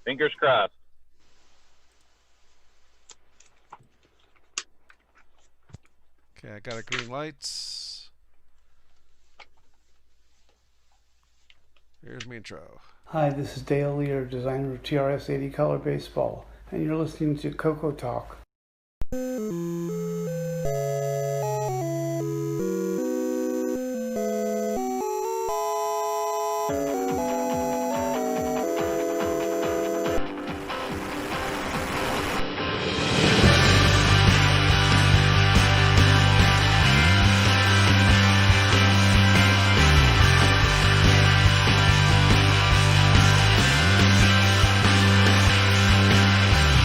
Fingers crossed. Okay, I got a green lights. Here's my intro. Hi, this is Dale Lear, designer of TRS-80 Color Baseball, and you're listening to CoCoTALK.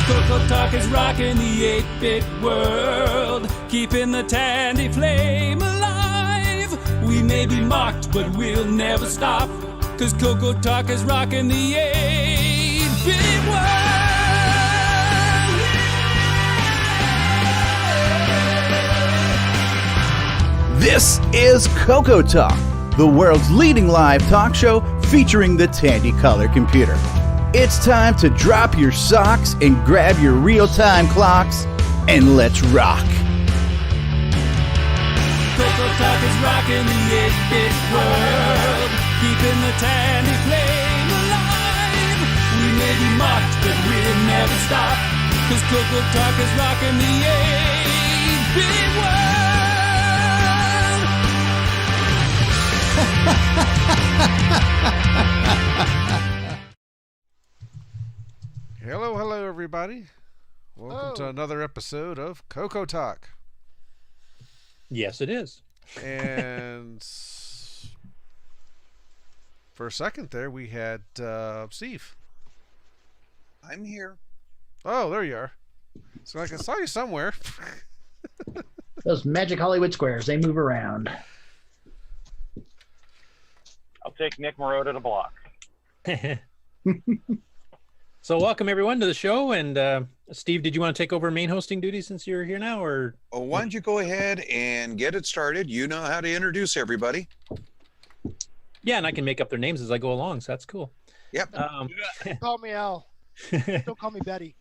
CocoTALK is rocking the 8-bit world, keeping the tandy flame alive. We may be mocked, but we'll never stop, cause CocoTALK is rocking the 8-bit world. This is CocoTALK, the world's leading live talk show featuring the Tandy Color computer. It's time to drop your socks and grab your real-time clocks, and let's rock. CocoTALK is rocking the 8-bit world, keeping the tandy flame alive. We may be mocked, but we'll never stop, cause CocoTALK is rocking the 8-bit world. Hello, everybody. Welcome to another episode of CocoTALK. Yes, it is. And for a second there, we had Steve. I'm here. Oh, there you are. So I saw you somewhere. Those magic Hollywood squares, they move around. I'll take Nick Moreau to the block. So welcome everyone to the show, and Steve, did you want to take over main hosting duty since you're here now, or? Oh, why don't you go ahead and get it started? You know how to introduce everybody. Yeah, and I can make up their names as I go along, so that's cool. Yep. Call me Al. Don't call me Betty.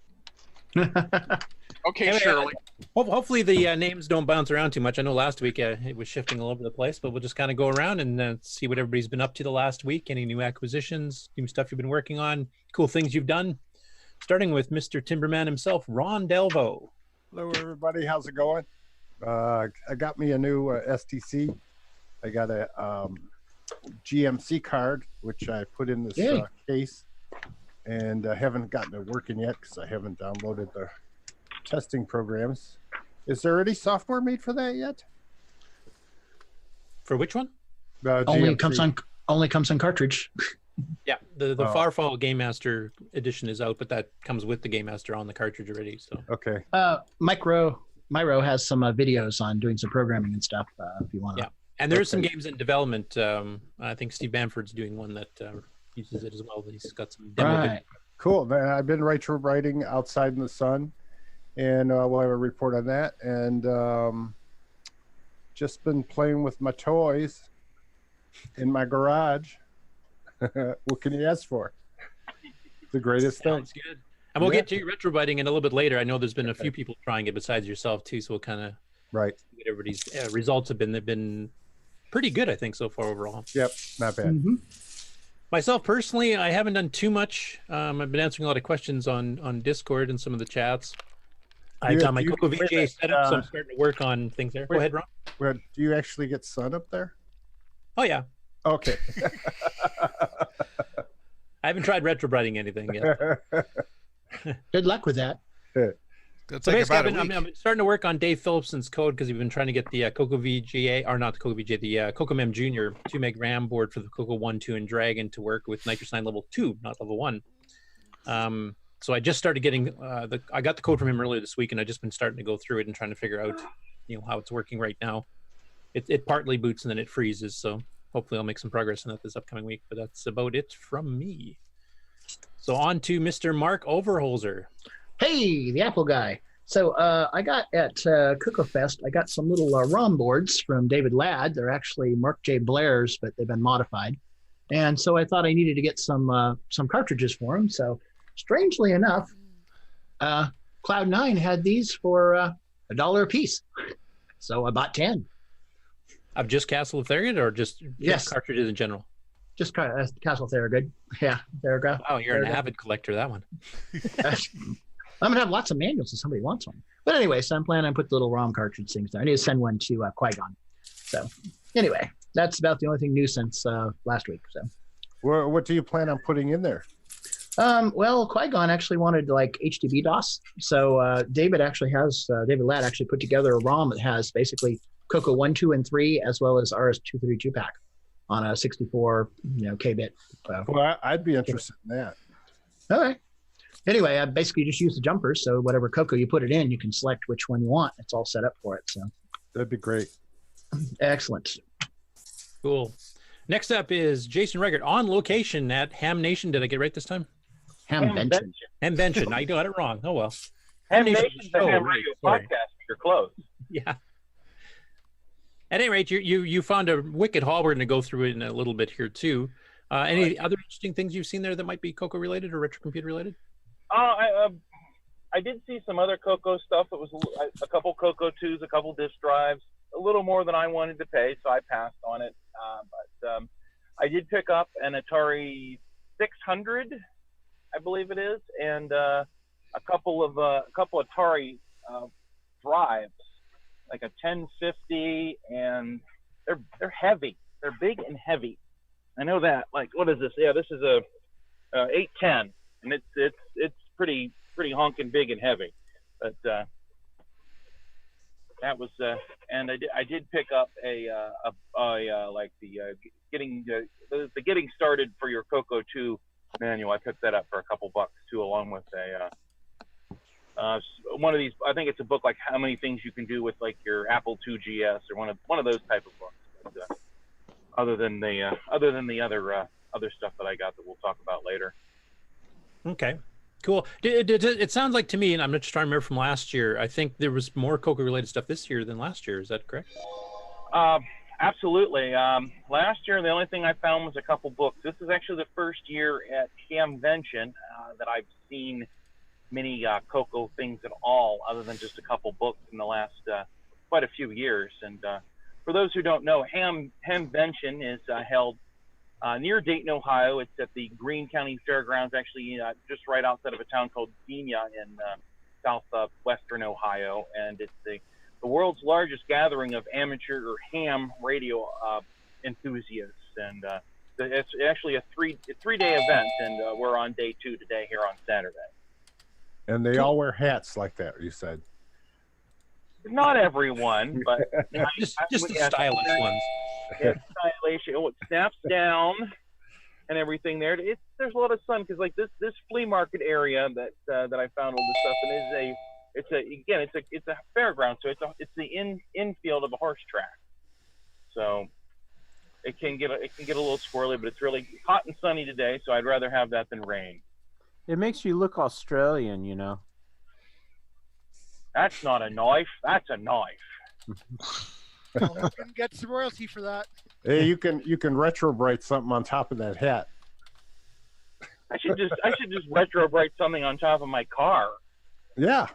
Okay, Anyway, Shirley. Hopefully the names don't bounce around too much. I know last week it was shifting all over the place, but we'll just kind of go around and see what everybody's been up to the last week. Any new acquisitions, new stuff you've been working on, cool things you've done. Starting with Mr. Timberman himself, Ron Delvo. Hello, everybody. How's it going? I got me a new STC. I got a GMC card, which I put in this case, and I haven't gotten it working yet because I haven't downloaded the testing programs. Is there any software made for that yet? For which one? Only comes on cartridge. Yeah, the Farfall Game Master edition is out, but that comes with the Game Master on the cartridge already. So okay. Myro has some videos on doing some programming and stuff. If you want to. Yeah, and there's some games in development. I think Steve Bamford's doing one that uses it as well. He's got some demo. Right. Cool. I've been writing Outside in the Sun, and we'll have a report on that. And just been playing with my toys in my garage. What can you ask for? The greatest thing. Sounds good. And we'll get to your retrobiting in a little bit later. I know there's been a few people trying it besides yourself too, so we'll kind of right. See what everybody's results have been. They've been pretty good, I think, so far overall. Yep, not bad. Mm-hmm. Myself personally, I haven't done too much. I've been answering a lot of questions on Discord and some of the chats. I got my CocoVJ set up, so I'm starting to work on things there. Go ahead, Ron. Do you actually get sun up there? Oh yeah. Okay. I haven't tried retrobriding anything yet. Good luck with that. It'll So take basically, about a week. I'm starting to work on Dave Phillipson's code because we've been trying to get the CocoVGA, or not the CocoVGA, the CocoMan Junior 2 meg RAM board for the Coco 1, 2, and Dragon to work with Nitrocine level 2, not level 1. So I just started getting I got the code from him earlier this week, and I've just been starting to go through it and trying to figure out, how it's working right now. It partly boots and then it freezes, so hopefully I'll make some progress on that this upcoming week. But that's about it from me. So on to Mr. Mark Overholzer. Hey, the Apple guy. So I got at CocoFest, I got some little ROM boards from David Ladd. They're actually Mark J. Blair's, but they've been modified. And so I thought I needed to get some cartridges for them. So strangely enough, Cloud9 had these for $1 a piece. So I bought 10. Of just Castle of Theriod or just cartridges in general? Just Castle of Theriod. Yeah, Therigraph. Oh, you're an avid collector, that one. I'm gonna have lots of manuals if somebody wants one. But anyway, so I'm planning on putting the little ROM cartridge things there. I need to send one to Qui-Gon. So anyway, that's about the only thing new since last week. So What do you plan on putting in there? Well, Qui-Gon actually wanted like HDB DOS. So David Ladd actually put together a ROM that has basically CoCo 1, 2, and 3, as well as RS-232 pack on a 64 K-bit. Well, I'd be interested in that. Okay. Anyway, I basically just use the jumpers. So whatever CoCo you put it in, you can select which one you want. It's all set up for it. So that'd be great. Excellent. Cool. Next up is Jason Reighard on location at Ham Nation. Did I get it right this time? HamVention. HamVention. I got it wrong. Oh well. Ham Nation's the Ham Radio podcast. You're close. Yeah. At any rate, you found a wicked haul. We're going to go through it in a little bit here too. Any other interesting things you've seen there that might be CoCo related or retro computer related? I did see some other CoCo stuff. It was a couple CoCo 2s, a couple disk drives, a little more than I wanted to pay, so I passed on it. But I did pick up an Atari 600, I believe it is, and a couple Atari drives, like a 1050, and they're heavy. They're big and heavy. I know that. Like, what is this? Yeah, this is a 810, and it's pretty honking big and heavy. But that was and I did pick up like the getting started for your CoCo 2 manual. I picked that up for a couple bucks too, along with one of these. I think it's a book like how many things you can do with like your Apple II GS or one of those type of books. But, other than the other stuff that I got that we'll talk about later. Okay, cool. It sounds like to me, and I'm just trying to remember from last year, I think there was more CoCo related stuff this year than last year. Is that correct? Absolutely. Last year, the only thing I found was a couple books. This is actually the first year at HamVention that I've seen many CoCo things at all, other than just a couple books in the last quite a few years. And for those who don't know, HamVention is held near Dayton, Ohio. It's at the Greene County Fairgrounds, actually just right outside of a town called Xenia in southwestern Ohio. And it's the world's largest gathering of amateur or ham radio enthusiasts. And it's actually a three-day event, and we're on day 2 today here on Saturday. And they all wear hats like that, you said. Not everyone, but just the stylish ones. Yeah, stylish. It snaps down and everything there. There's a lot of sun because like this flea market area that I found all this stuff, and it's a fairground, so it's the infield of a horse track. So it can get a little squirrely, but it's really hot and sunny today, so I'd rather have that than rain. It makes you look Australian, you know. That's not a knife. That's a knife. Well, we can get some royalty for that. Hey, you can retrobrite something on top of that hat. I should just retrobrite something on top of my car. Yeah.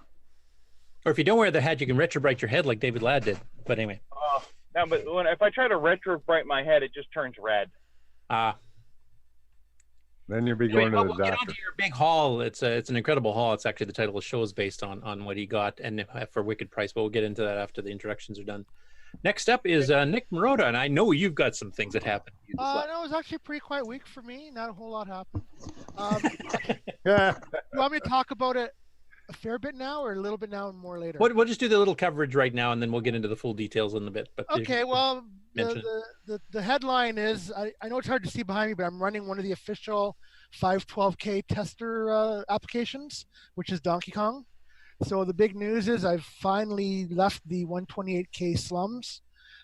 Or if you don't wear the hat, you can retrobrite your head like David Ladd did. But anyway. No, but if I try to retrobrite my head, it just turns red. Then you'll be going to the We'll get doctor. onto your big haul. It's an incredible haul. It's actually the title of the show is based on what he got and for wicked price. But we'll get into that after the introductions are done. Next up is Nick Marotta, and I know you've got some things that happened. No, it was actually a pretty quiet week for me. Not a whole lot happened. Yeah. You want me to talk about it a fair bit now, or a little bit now and more later? We'll just do the little coverage right now, and then we'll get into the full details in a bit. But okay, well, the headline is, I know it's hard to see behind me, but I'm running one of the official 512K tester applications, which is Donkey Kong. So the big news is I've finally left the 128K slums,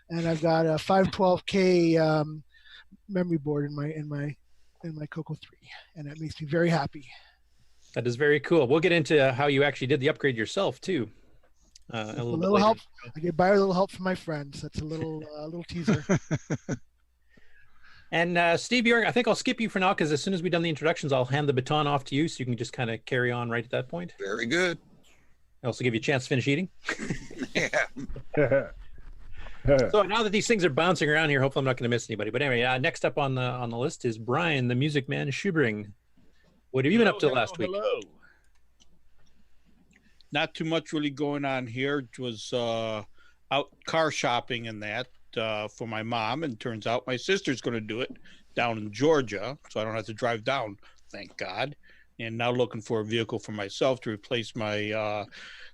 and I've got a 512K memory board in my CoCo 3, and that makes me very happy. That is very cool. We'll get into how you actually did the upgrade yourself too. A little help. I get by a little help from my friends. That's a little teaser. And Steve, I think I'll skip you for now because as soon as we've done the introductions, I'll hand the baton off to you so you can just kind of carry on right at that point. Very good. I also give you a chance to finish eating. Yeah. So now that these things are bouncing around here, hopefully I'm not going to miss anybody. But anyway, next up on the list is Brian, the Music Man Schubring. What have you been up to last week? Hello. Not too much really going on here. It was out car shopping and that for my mom, and turns out my sister's going to do it down in Georgia, so I don't have to drive down, thank God. And now looking for a vehicle for myself to replace my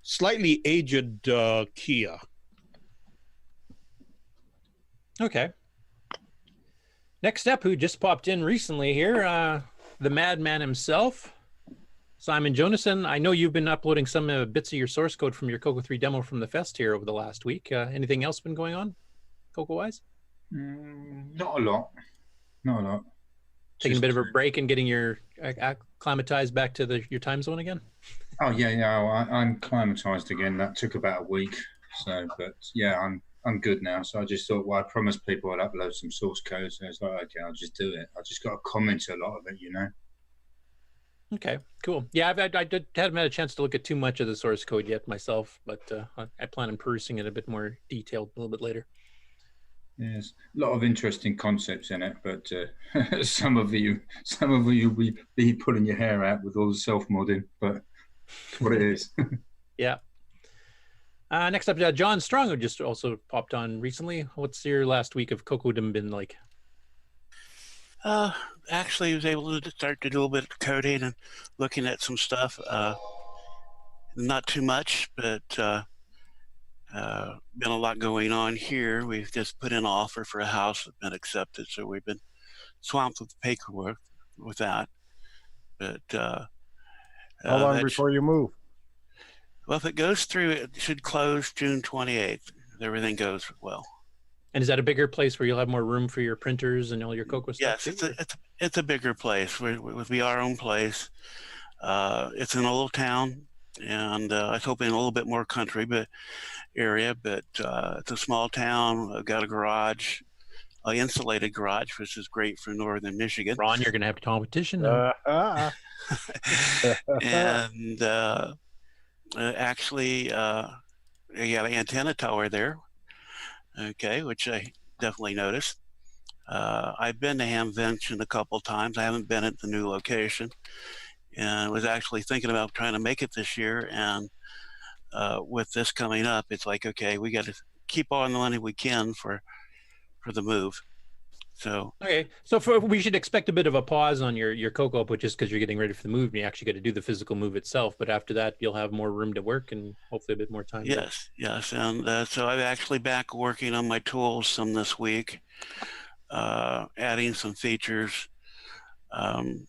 slightly aged Kia. Okay. Next up, who just popped in recently here, the madman himself, Simon Jonason. I know you've been uploading some bits of your source code from your Coco 3 demo from the fest here over the last week. Anything else been going on, Coco-wise? Not a lot. Not a lot. Taking a bit of a break and getting your acclimatized back to your time zone again? Oh, yeah. I'm climatized again. That took about a week. So, but yeah, I'm good now. So I just thought, well, I promised people I'd upload some source code. So it's like, okay, I'll just do it. I just got to comment a lot of it, you know. Okay, cool. Yeah, I haven't had a chance to look at too much of the source code yet myself, but I plan on perusing it a bit more detailed a little bit later. There's a lot of interesting concepts in it, but some of you will be pulling your hair out with all the self-modding, but it's what it is. Yeah. Next up, John Strong, who just also popped on recently. What's your last week of CoCoDom been like? Actually, I was able to start to do a little bit of coding and looking at some stuff. Not too much, but been a lot going on here. We've just put in an offer for a house that's been accepted, so we've been swamped with paperwork with that. But how long before you move? Well, if it goes through, it should close June 28th. If everything goes well. And is that a bigger place where you'll have more room for your printers and all your Coco stuff? Yes, it's a bigger place. We'll be our own place. It's in a little town, and I was hoping a little bit more country area, but it's a small town. I've got a garage, an insulated garage, which is great for northern Michigan. Ron, you're going to have competition now. And actually, you got an antenna tower there. Okay, which I definitely noticed. I've been to HamVention a couple times. I haven't been at the new location, and was actually thinking about trying to make it this year. And with this coming up, it's like, okay, we got to keep all the money we can for the move. So okay, so we should expect a bit of a pause on your Coco output just because you're getting ready for the move and you actually got to do the physical move itself. But after that, you'll have more room to work and hopefully a bit more time. Yes, and so I'm actually back working on my tools some this week, adding some features. It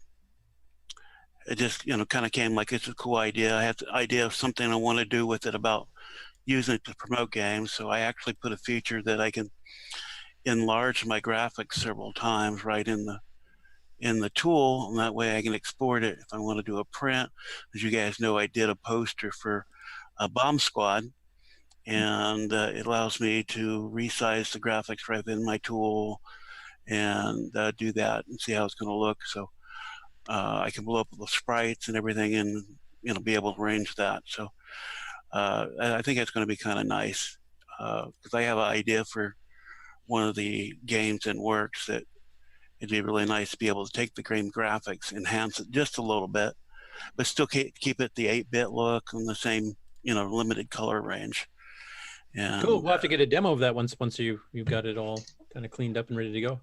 just kind of came like it's a cool idea. I had the idea of something I want to do with it about using it to promote games. So I actually put a feature that I can enlarge my graphics several times right in the tool, and that way I can export it if I want to do a print. As you guys know, I did a poster for a Bomb Squad, and it allows me to resize the graphics right in my tool and do that and see how it's going to look. So I can blow up the sprites and everything and be able to arrange that. So I think it's going to be kind of nice because I have an idea for one of the games in works that it'd be really nice to be able to take the game graphics, enhance it just a little bit, but still keep it the 8-bit look and the same, limited color range. And, cool. We'll have to get a demo of that once you've got it all kind of cleaned up and ready to go.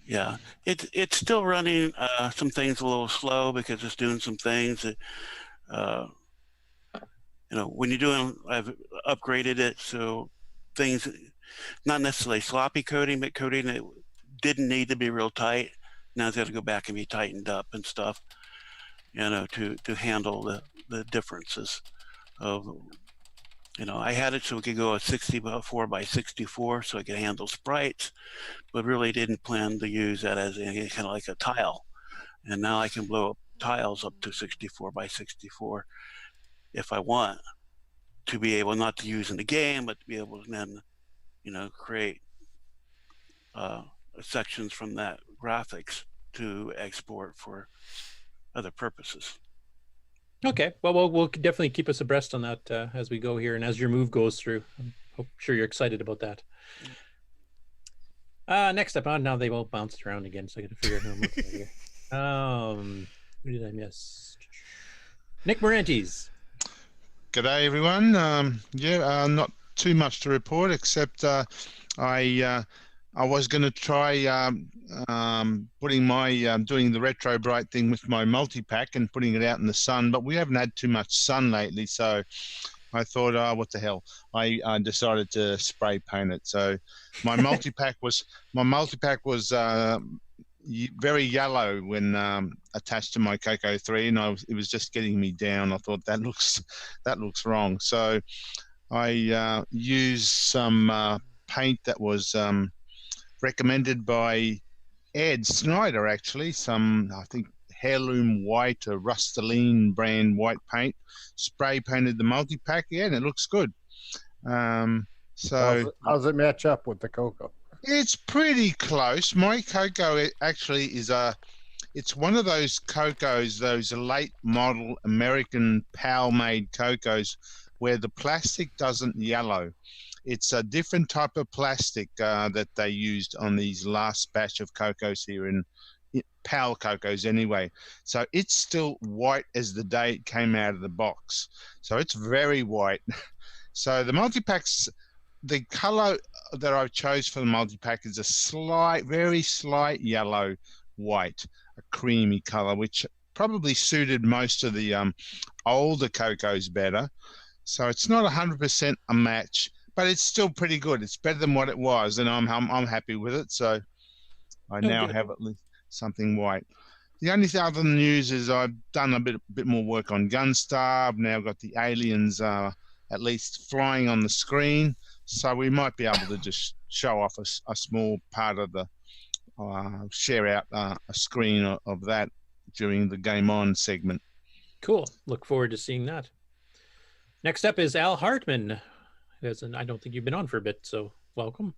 Yeah, it's still running some things a little slow because it's doing some things that, when you're doing, I've upgraded it so things, not necessarily sloppy coding, but coding that didn't need to be real tight. Now it's got to go back and be tightened up and stuff, to handle the differences of, I had it so we could go a 64 by 64 so I could handle sprites, but really didn't plan to use that as kind of like a tile. And now I can blow up tiles up to 64 by 64 if I want, to be able not to use in the game, but to be able to then, create sections from that graphics to export for other purposes. Okay, well, we'll definitely keep us abreast on that as we go here, and as your move goes through. I'm sure you're excited about that. Next up, now they all bounced around again, so I got to figure out who I'm looking at here. Who did I miss? Nick Morantes. G'day, everyone. Not too much to report, except I was going to try putting my doing the retro bright thing with my multi-pack and putting it out in the sun, but we haven't had too much sun lately, so I thought, what the hell? I decided to spray paint it. So my multi-pack was very yellow when attached to my CoCo 3, and it was just getting me down. I thought that looks wrong. So I used some paint that was recommended by Ed Snyder, actually. Some, I think, Heirloom White or Rustylene brand white paint. Spray painted the multi-pack, and it looks good. So how's it match up with the CoCo? It's pretty close. My CoCo actually is it's one of those CoCos, those late model American PAL-made CoCos, where the plastic doesn't yellow. It's a different type of plastic that they used on these last batch of CoCos here in PAL CoCos anyway. So it's still white as the day it came out of the box. So it's very white. So the multi-packs, the color that I chose for the multi-pack is a very slight yellow white, a creamy color, which probably suited most of the older CoCos better. So it's not 100% a match, but it's still pretty good. It's better than what it was, and I'm happy with it. So I now have at least something white. The only other news is I've done a bit more work on Gunstar. I've now got the aliens at least flying on the screen, so we might be able to just show off a small part of the share out a screen of that during the Game On segment. Cool. Look forward to seeing that. Next up is Al Hartman. I don't think you've been on for a bit, so welcome.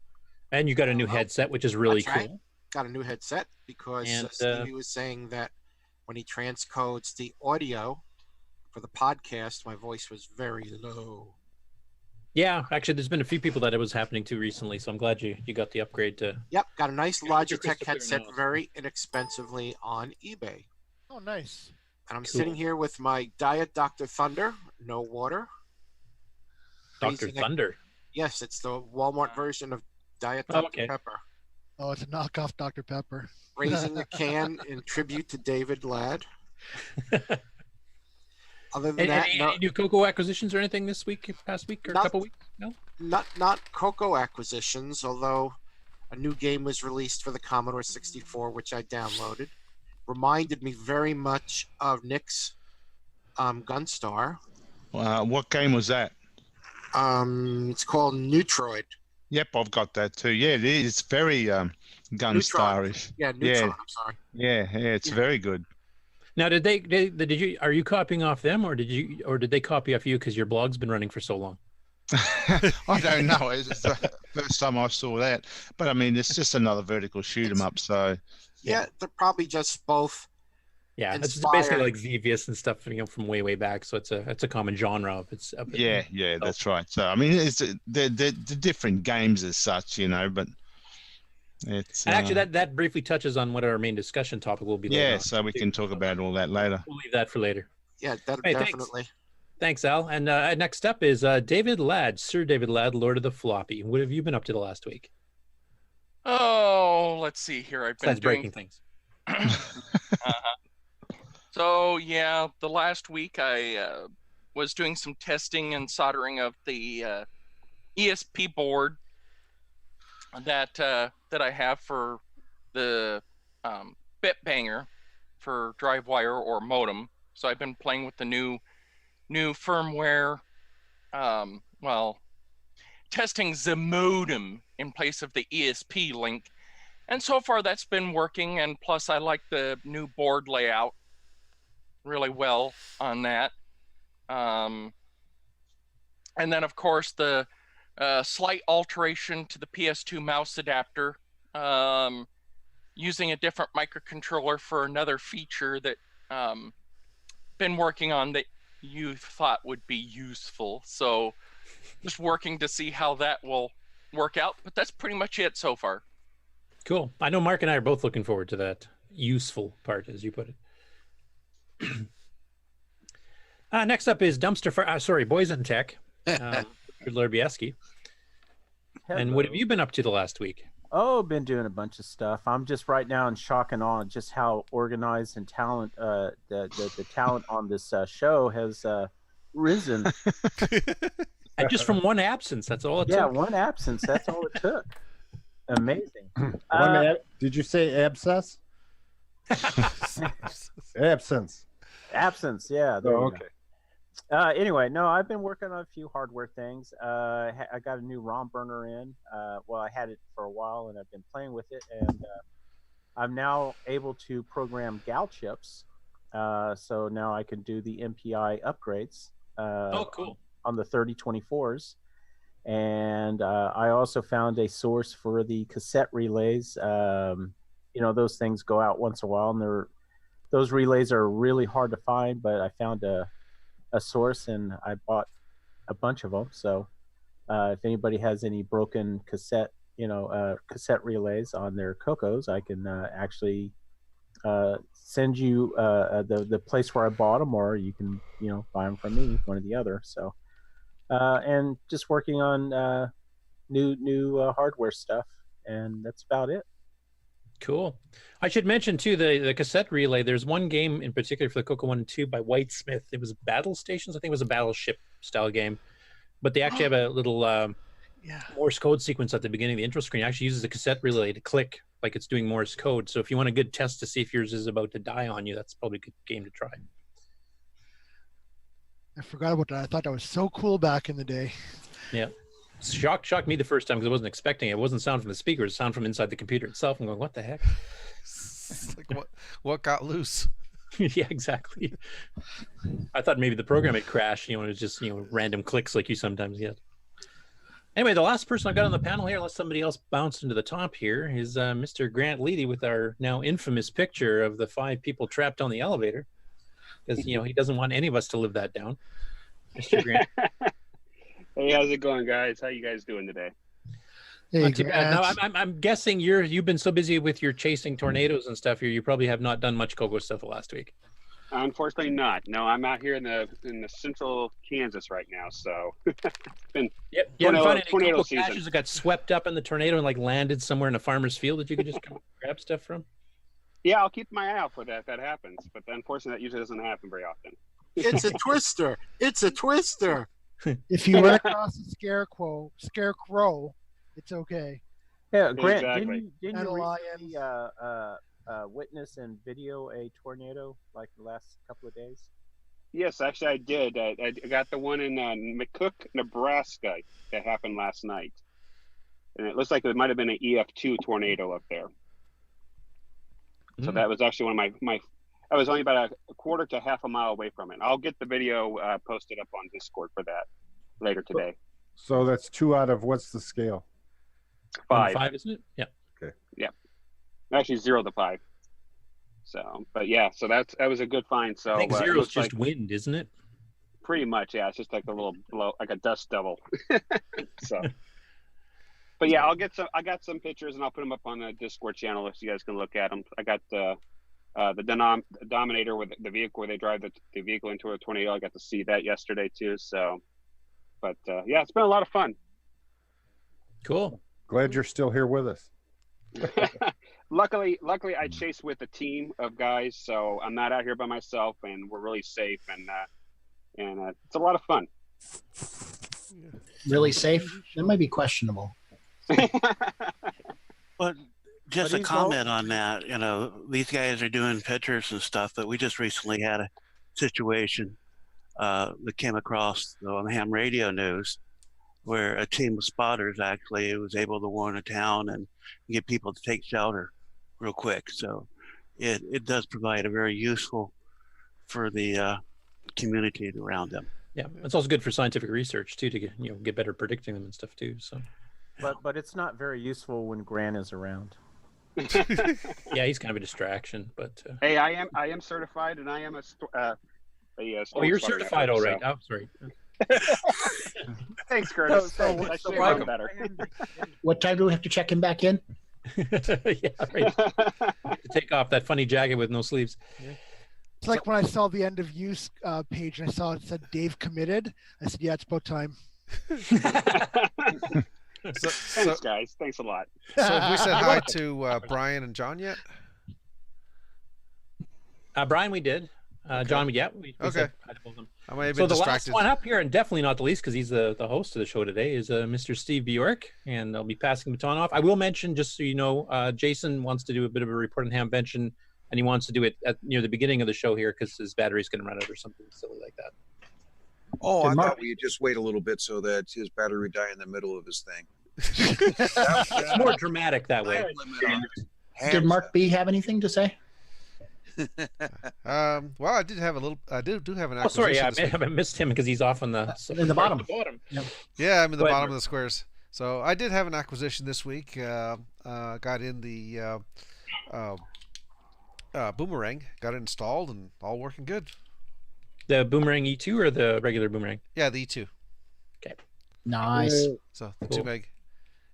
And you got a new headset, which is really cool. Right. Got a new headset because Stevie was saying that when he transcodes the audio for the podcast, my voice was very low. Yeah, actually, there's been a few people that it was happening to recently, so I'm glad you got the upgrade to. Yep, got a nice Logitech headset very inexpensively on eBay. Oh, nice. And I'm sitting here with my Diet Dr. Thunder, no water. Dr. Thunder? Yes, it's the Walmart version of Diet Dr. Pepper. Oh, it's a knockoff Dr. Pepper. Raising a can in tribute to David Ladd. Other than that, any new CoCo acquisitions or anything this week, past week, or a couple weeks? No? Not CoCo acquisitions, although a new game was released for the Commodore 64, which I downloaded. Reminded me very much of Nick's Gunstar. What game was that? It's called Neutroid. Yep, I've got that too. Yeah, it is. It's very Gunstar-ish. Yeah, Neutron. I'm sorry. Yeah, it's very good. Now, are you copying off them, or did they copy off you because your blog's been running for so long? I don't know. It's the first time I saw that, but I mean, it's just another vertical shoot 'em up. So yeah, they're probably just both. Yeah, it's basically like Xevious and stuff, from way back. So it's a common genre of it's. Yeah, that's right. So I mean, it's they're different games as such, but it's. And actually, that briefly touches on what our main discussion topic will be. Yeah, so we can talk about all that later. We'll leave that for later. Yeah, Hey, definitely. Thanks, Al. And next up is David Ladd, Sir David Ladd, Lord of the Floppy. What have you been up to the last week? Oh, let's see here. I've been breaking things. So yeah, the last week I was doing some testing and soldering of the ESP board that I have for the bit banger for drive wire or modem. So I've been playing with the new firmware. Testing the modem in place of the ESP link, and so far that's been working. And plus, I like the new board layout really well on that. And then, of course, the slight alteration to the PS2 mouse adapter. using a different microcontroller for another feature that been working on that you thought would be useful. So just working to see how that will work out, but that's pretty much it so far. Cool. I know Mark and I are both looking forward to that useful part, as you put it. Next up is Boys in Tech, Richard Lerbieski. And what have you been up to the last week? Oh, been doing a bunch of stuff. I'm just right now in shock and awe just how organized and talent the talent on this show has risen. And just from one absence, that's all it took. Yeah, one absence. That's all it took. Amazing. Did you say abscess? Absence. Absence. Yeah. Oh, okay. Anyway, no, I've been working on a few hardware things. I got a new ROM burner in. Well, I had it for a while, and I've been playing with it, and I'm now able to program GAL chips. So now I can do the MPI upgrades. Cool. On the 3024s. And I also found a source for the cassette relays. Those things go out once in a while, and those relays are really hard to find, but I found a source, and I bought a bunch of them. So if anybody has any broken cassette relays on their CoCos, I can actually send you the place where I bought them, or you can buy them from me, one or the other. So and just working on new hardware stuff, and that's about it. Cool. I should mention too the cassette relay. There's one game in particular for the CoCo 1 and 2 by Whitesmith. It was Battle Stations. I think it was a battleship style game, but they actually have a little Morse code sequence at the beginning of the intro screen. It actually uses a cassette relay to click like it's doing Morse code. So if you want a good test to see if yours is about to die on you, that's probably a good game to try. I forgot about that. I thought that was so cool back in the day. Yeah. Shocked me the first time because I wasn't expecting it. It wasn't sound from the speaker, it was sound from inside the computer itself. I'm going, what the heck? It's like what got loose? Yeah, exactly. I thought maybe the program had crashed, it was just random clicks like you sometimes get. Anyway, the last person I've got on the panel here, unless somebody else bounced into the top here, is Mr. Grant Leedy with our now infamous picture of the 5 people trapped on the elevator. Because he doesn't want any of us to live that down. Mr. Grant. Hey, how's it going, guys? How you guys doing today? Hey, not too bad. No, I'm guessing you've been so busy with your chasing tornadoes and stuff here, you probably have not done much CoCo stuff the last week. Unfortunately, not. No, I'm out here in the central Kansas right now, so it's been tornado season. That got swept up in the tornado and landed somewhere in a farmer's field that you could just come grab stuff from. Yeah, I'll keep my eye out for that if that happens, but unfortunately, that usually doesn't happen very often. It's a twister. It's a twister. If you run across a scarecrow, it's okay. Yeah, Grant, exactly. didn't you recently witness and video a tornado like the last couple of days? Yes, actually, I did. I got the one in McCook, Nebraska that happened last night, and it looks like it might have been an EF2 tornado up there. So that was actually one of my I was only about a quarter to half a mile away from it. I'll get the video posted up on Discord for that later today. So that's 2 out of what's the scale? 5. 5, isn't it? Yeah. Okay. Yeah. Actually 0 to 5. So, but yeah, so that was a good find. So I think 0 is just wind, isn't it? Pretty much, yeah. It's just like a little blow, like a dust devil. So. But yeah, I got some pictures and I'll put them up on the Discord channel if you guys can look at them. I got the Dominator with the vehicle where they drive the vehicle into a tornado. I got to see that yesterday too. So, but yeah, it's been a lot of fun. Cool. Glad you're still here with us. Luckily, I chase with a team of guys, so I'm not out here by myself, and we're really safe, and it's a lot of fun. Really safe? That might be questionable. But just a comment on that, these guys are doing pictures and stuff, but we just recently had a situation that came across on the ham radio news where a team of spotters actually was able to warn a town and get people to take shelter real quick. So it does provide a very useful for the community around them. Yeah, it's also good for scientific research too, to get better predicting them and stuff too. So, but it's not very useful when Grant is around. Yeah, he's kind of a distraction, but. Hey, I am certified, and I am a. Oh, you're certified, all right. Oh, sorry. Thanks, Curtis. So I should have better. What time do we have to check him back in? Yeah, right. To take off that funny jacket with no sleeves. It's like when I saw the end of use page and I saw it said Dave committed. I said, yeah, it's about time. Thanks, guys. Thanks a lot. So have we said hi to Brian and John yet? Brian, we did. John, we okay. said hi to both of them. I might have So been the distracted. last one up here, and definitely not the least, because he's the host of the show today, is Mr. Steve Bjork, and I'll be passing the baton off. I will mention, just so you know, Jason wants to do a bit of a report on HamVention, and he wants to do it at near the beginning of the show here because his battery's going to run out or something silly like that. Oh, I thought we'd just wait a little bit so that his battery would die in the middle of his thing. It's more dramatic that way. Did Mark B have anything to say? Well, I did have a little. I do have an. Oh, sorry, yeah, this week. I missed him because he's off on the in the bottom. Yep. Yeah, I'm in the Go ahead, bottom Mark. of the squares. So I did have an acquisition this week. Got in the boomerang. Got it installed and all working good. The Boomerang E2 or the regular Boomerang? Yeah, the E2. Okay. Nice. So the Cool. 2 meg,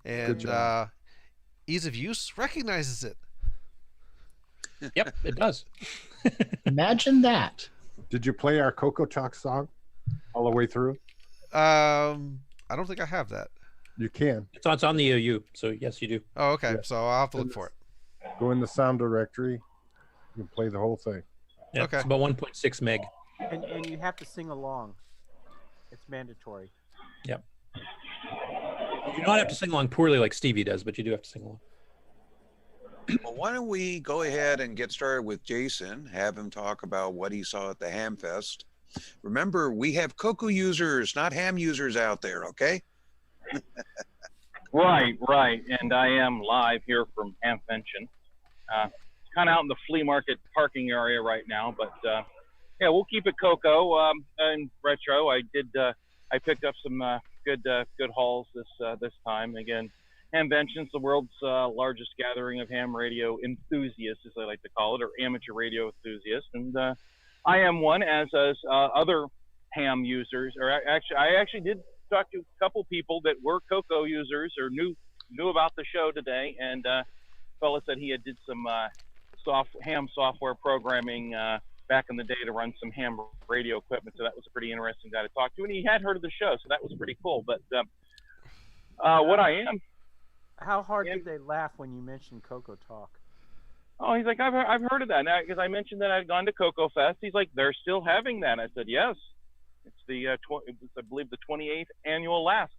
and job. ease of use recognizes it. Yep, it does. Imagine that. Did you play our CoCoTALK song all the way through? I don't think I have that. You can. It's on the OU, so yes, you do. Oh, okay. Yeah. So I'll have to look for it. Go in the sound directory. You can play the whole thing. Yeah, Okay. It's about 1.6 meg. And you have to sing along. It's mandatory. Yep. You do not have to sing along poorly like Stevie does, but you do have to sing along. Well, why don't we go ahead and get started with Jason, have him talk about what he saw at the HamFest. Remember, we have CoCo users, not ham users out there, okay? Right. And I am live here from HamVention. Kind of out in the flea market parking area right now, but yeah, we'll keep it CoCo and retro. I picked up some good hauls this time. Again, HamVention's the world's largest gathering of ham radio enthusiasts, as I like to call it, or amateur radio enthusiasts, and I am one, as other ham users. Or I actually did talk to a couple people that were CoCo users or knew about the show today, and fella said he had did some ham software programming back in the day to run some ham radio equipment. So that was a pretty interesting guy to talk to, and he had heard of the show, so that was pretty cool. But what I am. How hard did they laugh when you mentioned CoCoTALK? Oh, he's like, I've heard of that now, because I mentioned that I'd gone to CoCo Fest. He's like, they're still having that. I said, yes. It's the it was, I believe, the 28th annual last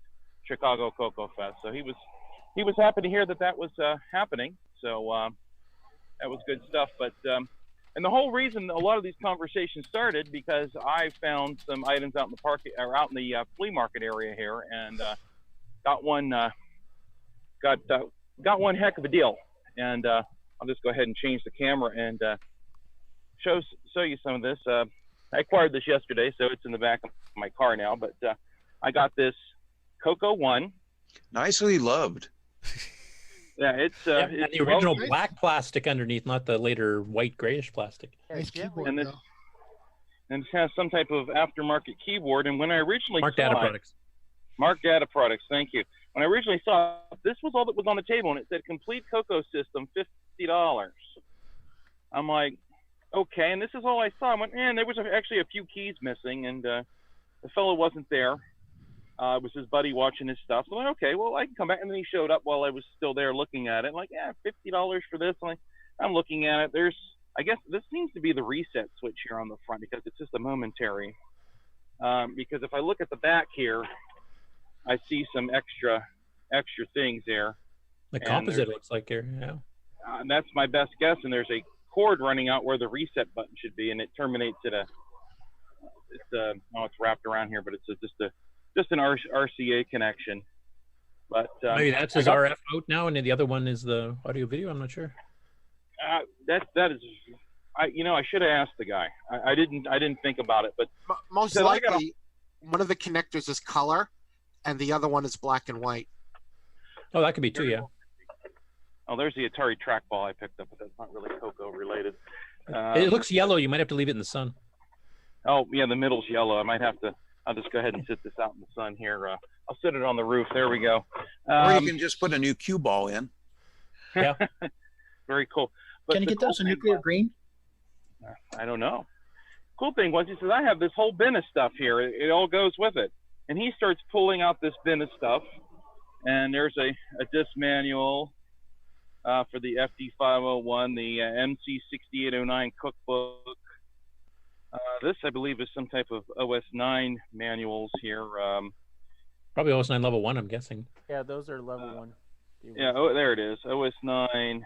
Chicago CoCo Fest. So he was happy to hear that was happening. So that was good stuff. But and the whole reason a lot of these conversations started because I found some items out in the park or out in the flea market area here, and got one heck of a deal. And I'll just go ahead and change the camera and show you some of this. I acquired this yesterday, so it's in the back of my car now. But I got this CoCo 1. Nicely loved. Yeah, it's and the original black plastic underneath, not the later white grayish plastic. Nice keyboard, and it has some type of aftermarket keyboard. And when I originally Mark saw Data it, Products. Mark Data Products, thank you. When I originally saw it, this was all that was on the table, and it said complete CoCo system, $50. I'm like, okay, and this is all I saw. I went, man, there was actually a few keys missing, and the fellow wasn't there. It was his buddy watching his stuff. So I'm like, okay, well, I can come back. And then he showed up while I was still there looking at it. I'm like, yeah, $50 for this. I'm looking at it. I guess this seems to be the reset switch here on the front because it's just a momentary. Because if I look at the back here, I see some extra things there. The composite looks like here, yeah. And that's my best guess. And there's a cord running out where the reset button should be, and it terminates at it's wrapped around here, but it's just an RCA connection. But maybe that's his RF out now, and the other one is the audio video. I'm not sure. That is, I should have asked the guy. I didn't think about it, but most likely one of the connectors is color, and the other one is black and white. Oh, that could be too, yeah. Oh, there's the Atari trackball I picked up, but that's not really CoCo related. It looks yellow. You might have to leave it in the sun. Oh, yeah, the middle's yellow. I might have to. I'll just go ahead and sit this out in the sun here. I'll sit it on the roof. There we go. Or you can just put a new cue ball in. Yeah. Very cool. But Can you get those in nuclear green? I don't know. Cool thing was, he says, I have this whole bin of stuff here. It all goes with it. And he starts pulling out this bin of stuff. And there's a disc manual for the FD501, the MC6809 cookbook. This, I believe, is some type of OS9 manuals here. Probably OS9 level 1, I'm guessing. Yeah, those are level 1. Yeah, oh, there it is. OS9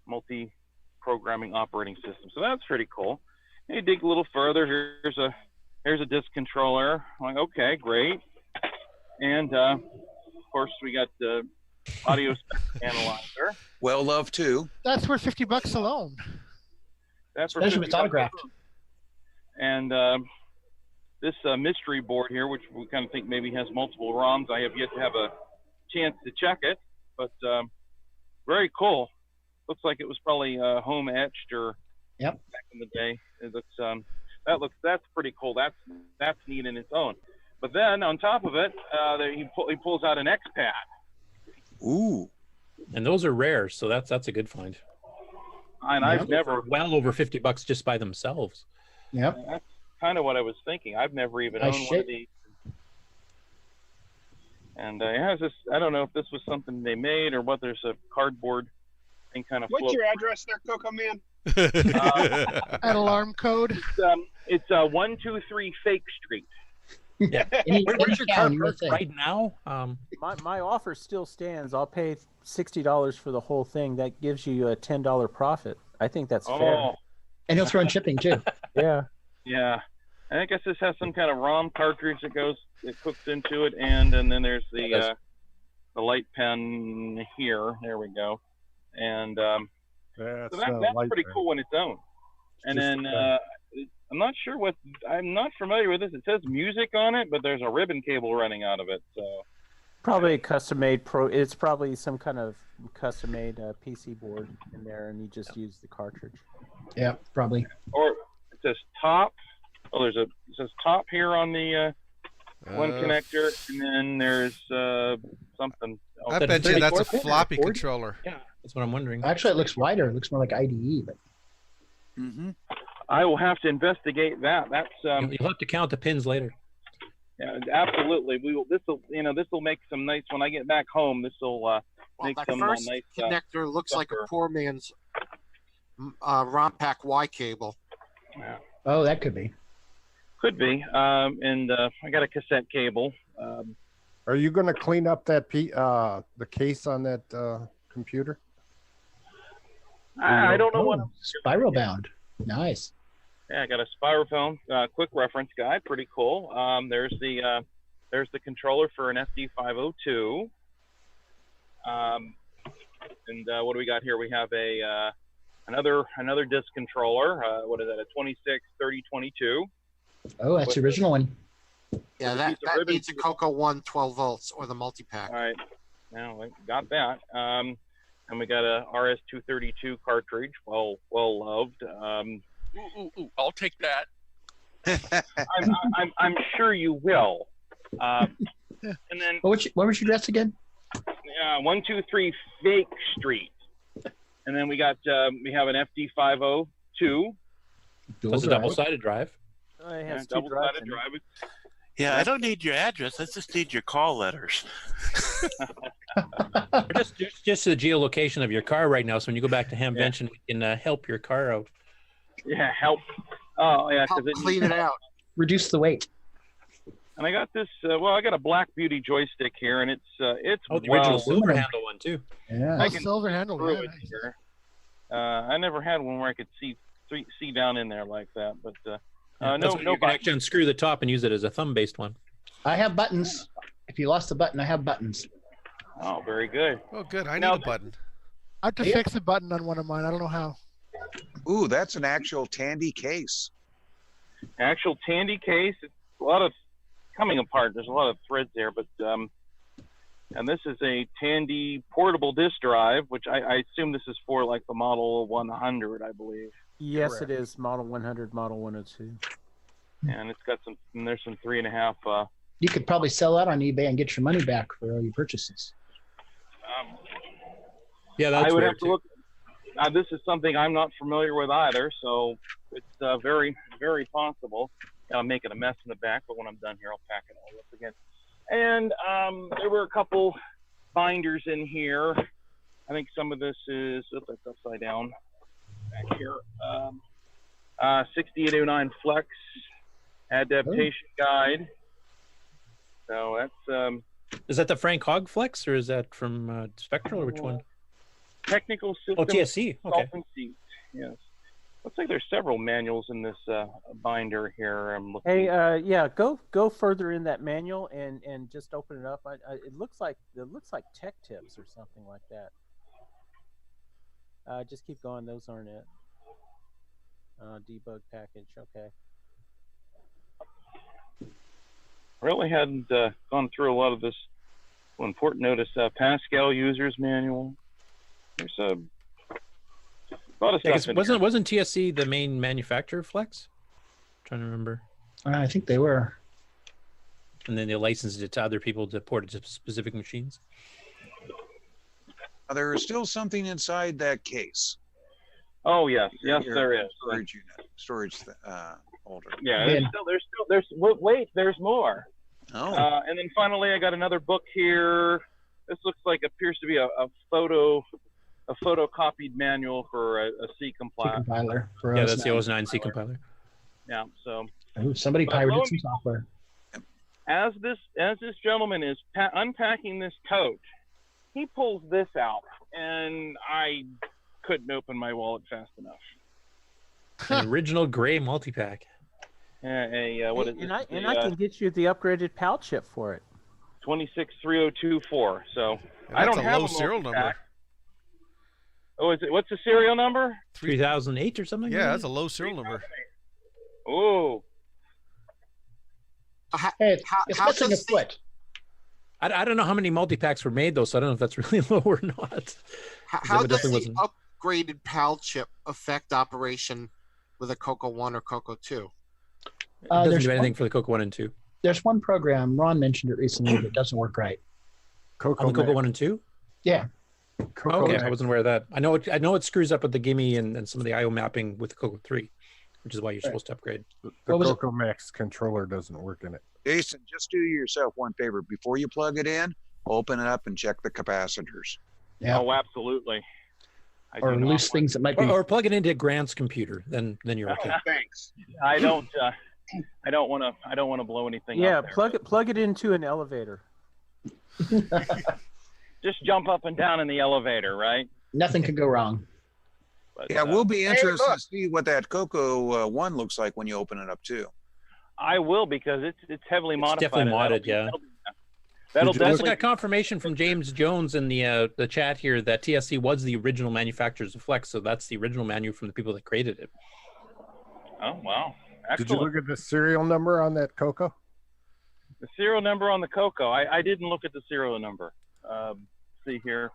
multi-programming operating system. So that's pretty cool. And you dig a little further. Here's a disk controller. I'm like, okay, great. And of course, we got the audio spectrum analyzer. Well loved too. That's worth $50 alone. That's for Especially if it's $50. autographed. And this mystery board here, which we kind of think maybe has multiple ROMs, I have yet to have a chance to check it, but very cool. Looks like it was probably home etched or back in the day. It looks that's pretty cool. That's neat in its own. But then on top of it, he pulls out an X-Pad. Ooh. And those are rare, so that's a good find. And I've never well over $50 just by themselves. Yep. That's kind of what I was thinking. I've never even owned one of these. And it has this. I don't know if this was something they made or what. There's a cardboard thing kind of. What's your address there, CoCoMan? An alarm code. It's 123 Fake Street. Yeah. Where's your car parked right now? My offer still stands. I'll pay $60 for the whole thing. That gives you a $10 profit. I think that's fair. And he'll throw in shipping too. Yeah. Yeah. I guess this has some kind of ROM cartridge that cooks into it, and then there's the light pen here. There we go. And so that's pretty cool on its own. And then I'm not sure I'm not familiar with this. It says music on it, but there's a ribbon cable running out of it. So probably a custom-made It's probably some kind of custom-made PC board in there, and you just use the cartridge. Yeah, probably. Or it says top. Oh, it says top here on the one connector, and then there's something else. I bet you that's a floppy controller. Yeah, that's what I'm wondering. Actually, it looks wider. It looks more like IDE. But... I will have to investigate that. That's you'll have to count the pins later. Yeah, absolutely. We will. This will make some nice. When I get back home, this will make that some first nice. Connector looks like a poor man's ROM pack Y cable. Yeah. Oh, that could be. Could be. And I got a cassette cable. Are you going to clean up that the case on that computer? I don't know what. Spiral bound. Nice. Yeah, I got a spiral phone. Quick reference guide. Pretty cool. There's the controller for an FD502. And what do we got here? We have another disc controller. What is that? A 263022. Oh, that's the original one. Yeah, that needs a CoCo 1 12 volts or the multi-pack. All right. Now we got that. And we got a RS232 cartridge. Well loved. I'll take that. I'm sure you will. And then what was your address again? 123 Fake Street. And then we got we have an FD502. That's a double-sided drive. It has two double-sided drive. Yeah, I don't need your address. I just need your call letters. just the geolocation of your car right now. So when you go back to HamVention, we can help your car out. Yeah, help. Oh, yeah, help clean it out. Reduce the weight. And I got this. I got a Black Beauty joystick here, and it's the original silver handle one too. Yeah, I can silver handle. Screw it here. I never had one where I could see down in there like that, but no. You can actually unscrew the top and use it as a thumb-based one. I have buttons. If you lost the button, I have buttons. Oh, very good. Oh, good. I need a button. I have to fix a button on one of mine. I don't know how. Ooh, that's an actual Tandy case. Actual Tandy case. It's a lot of coming apart. There's a lot of threads there, but And this is a Tandy portable disk drive, which I assume this is for like the Model 100, I believe. Yes, it is Model 100, Model 102. And it's got some, and there's some 3.5. You could probably sell that on eBay and get your money back for all your purchases. Yeah, that's I would rare have to too. look. This is something I'm not familiar with either, so it's very, very possible. I'm making a mess in the back, but when I'm done here, I'll pack it all up again. And there were a couple binders in here. I think some of this is, oops, that's upside down back here. 6809 Flex adaptation guide. So that's Is that the Frank Hogg Flex, or is that from Spectral, or which one? Technical System. Oh, TSC. Okay. Consultancy. Yes. Looks like there's several manuals in this binder here. I'm looking. Hey, yeah, go further in that manual and just open it up. It looks like tech tips or something like that. Just keep going. Those aren't it. Debug package. Okay. Really hadn't gone through a lot of this. Well, important notice: Pascal users manual. There's a lot of stuff. Wasn't TSC the main manufacturer of Flex? I'm trying to remember. I think they were. And then they licensed it to other people to port it to specific machines. There is still something inside that case. Oh yes, yes Your there is. Storage unit, storage holder. Yeah, there's more. Oh. And then finally, I got another book here. This appears to be a photocopied manual for a C compiler. Yeah, that's the OS9 C compiler. Yeah, so. Ooh, somebody pirated some software. As this gentleman is unpacking this tote, he pulls this out, and I couldn't open my wallet fast enough. An original gray multi-pack. What is I can get you the upgraded PAL chip for it. 263024. So And I that's don't a have low serial multi-pack. number. Oh, is it? What's the serial number? 3008 or something? Yeah, that's a low serial number. Oh. Hey, it's missing a foot. I don't know how many multi-packs were made, though, so I don't know if that's really low or not. How does the upgraded PAL chip affect operation with a CoCo 1 or CoCo 2? It doesn't do anything for the CoCo 1 and 2. There's one program, Ron mentioned it recently, that doesn't work right. On the CoCo 1 and 2? Yeah. Okay, I wasn't aware of that. I know it screws up with the gimme and some of the IO mapping with the CoCo 3, which is why you're supposed to upgrade. The CoCo Max controller doesn't work in it. Jason, just do yourself one favor. Before you plug it in, open it up and check the capacitors. Yeah. Oh, absolutely. Or loose things that might be. Or plug it into Grant's computer, then you're okay. Thanks. I don't want to blow anything Yeah, up there. plug it into an elevator. Just jump up and down in the elevator, right? Nothing could go wrong. But, Yeah, we'll be interested look. to see what that CoCo 1 looks like when you open it up too. I will, because it's heavily modified. Definitely modded, yeah. That'll Also definitely. got confirmation from James Jones in the chat here that TSC was the original manufacturers of Flex, so that's the original manual from the people that created it. Oh wow! Excellent. Did you look at the serial number on that CoCo? The serial number on the CoCo. I didn't look at the serial number. See here.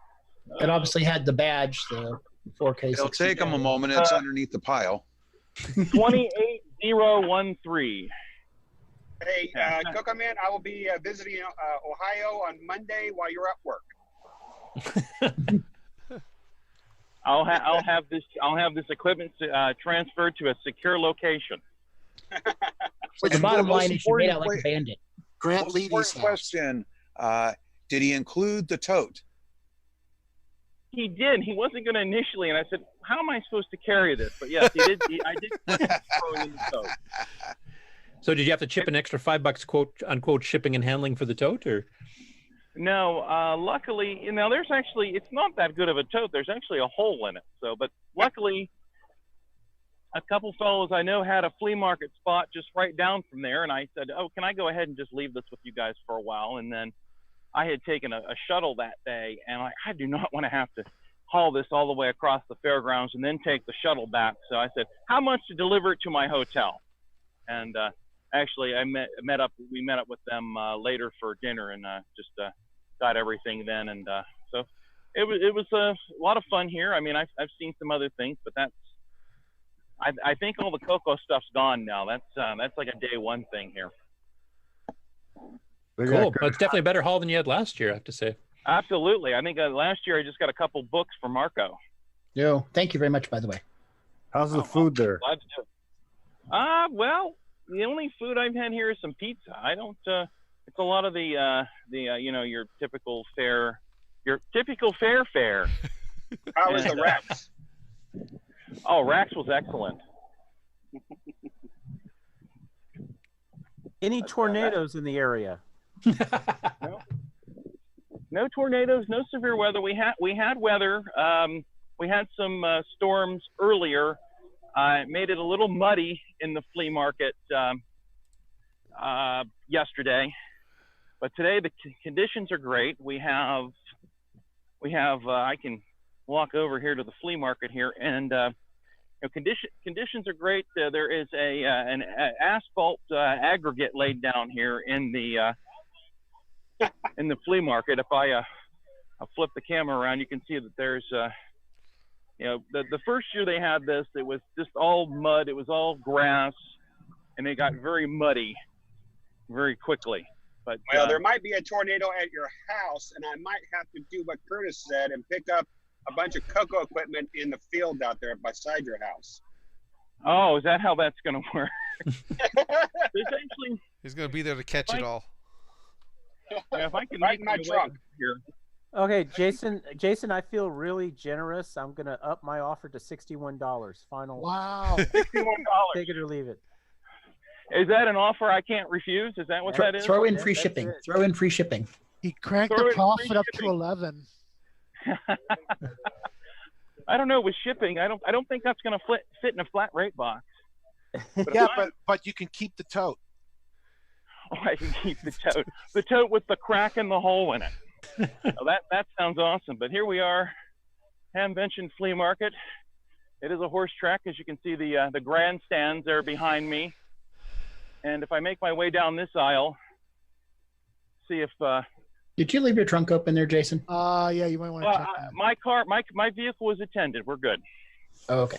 It obviously had the badge, the 4K. It'll take them a moment. It's underneath the pile. 28013. Hey, CocoMan, I will be visiting Ohio on Monday while you're at work. I'll have this equipment transferred to a secure location. So the bottom line is you made out like a bandit. Grant Leady's question: did he include the tote? He did. He wasn't going to initially, and I said, "How am I supposed to carry this?" But yes, he did. I did throw it in the tote. So did you have to chip an extra $5, quote unquote, shipping and handling for the tote, or? No, luckily, there's actually, it's not that good of a tote. There's actually a hole in it. So, but luckily, a couple fellows I know had a flea market spot just right down from there, and I said, "Oh, can I go ahead and just leave this with you guys for a while?" And then I had taken a shuttle that day, and I do not want to have to haul this all the way across the fairgrounds and then take the shuttle back. So I said, "How much to deliver it to my hotel?" And actually, we met up with them later for dinner and just got everything then, and so it was a lot of fun here. I mean, I've seen some other things, but I think all the CoCo stuff's gone now. That's like a day one thing here. Cool. But it's definitely a better haul than you had last year, I have to say. Absolutely. I think last year I just got a couple books from Marco. Yo, thank you very much, by the way. How's the food there? Glad to do it. Well, the only food I've had here is some pizza. I don't. It's a lot of the you know, your typical fare. How was the Rex? Oh, Rex was excellent. Any tornadoes in the area? No tornadoes, no severe weather. We had weather. We had some storms earlier. It made it a little muddy in the flea market yesterday, but today the conditions are great. We have. I can walk over here to the flea market here, and conditions are great. There is an asphalt aggregate laid down here in the flea market. If I flip the camera around, you can see that there's you know, the first year they had this, it was just all mud. It was all grass, and it got very muddy very quickly. But well, there might be a tornado at your house, and I might have to do what Curtis said and pick up a bunch of CoCo equipment in the field out there beside your house. Oh, is that how that's going to work? Actually, he's going to be there to catch it all. Yeah, if I can right in my trunk here. Okay, Jason, I feel really generous. I'm going to up my offer to $61. Final. Wow. $61. Take it or leave it. Is that an offer I can't refuse? Is that what that is? Throw in free shipping. Throw in free shipping. He cranked the profit up to 11. I don't know with shipping. I don't think that's going to fit in a flat rate box. Yeah, but you can keep the tote. Oh, I can keep the tote. The tote with the crack in the hole in it. Oh, that sounds awesome. But here we are, HamVention Flea Market. It is a horse track, as you can see the grandstands there behind me. And if I make my way down this aisle, see if. Did you leave your trunk open there, Jason? Yeah, you might want to check that. My vehicle was attended. We're good. Oh, okay.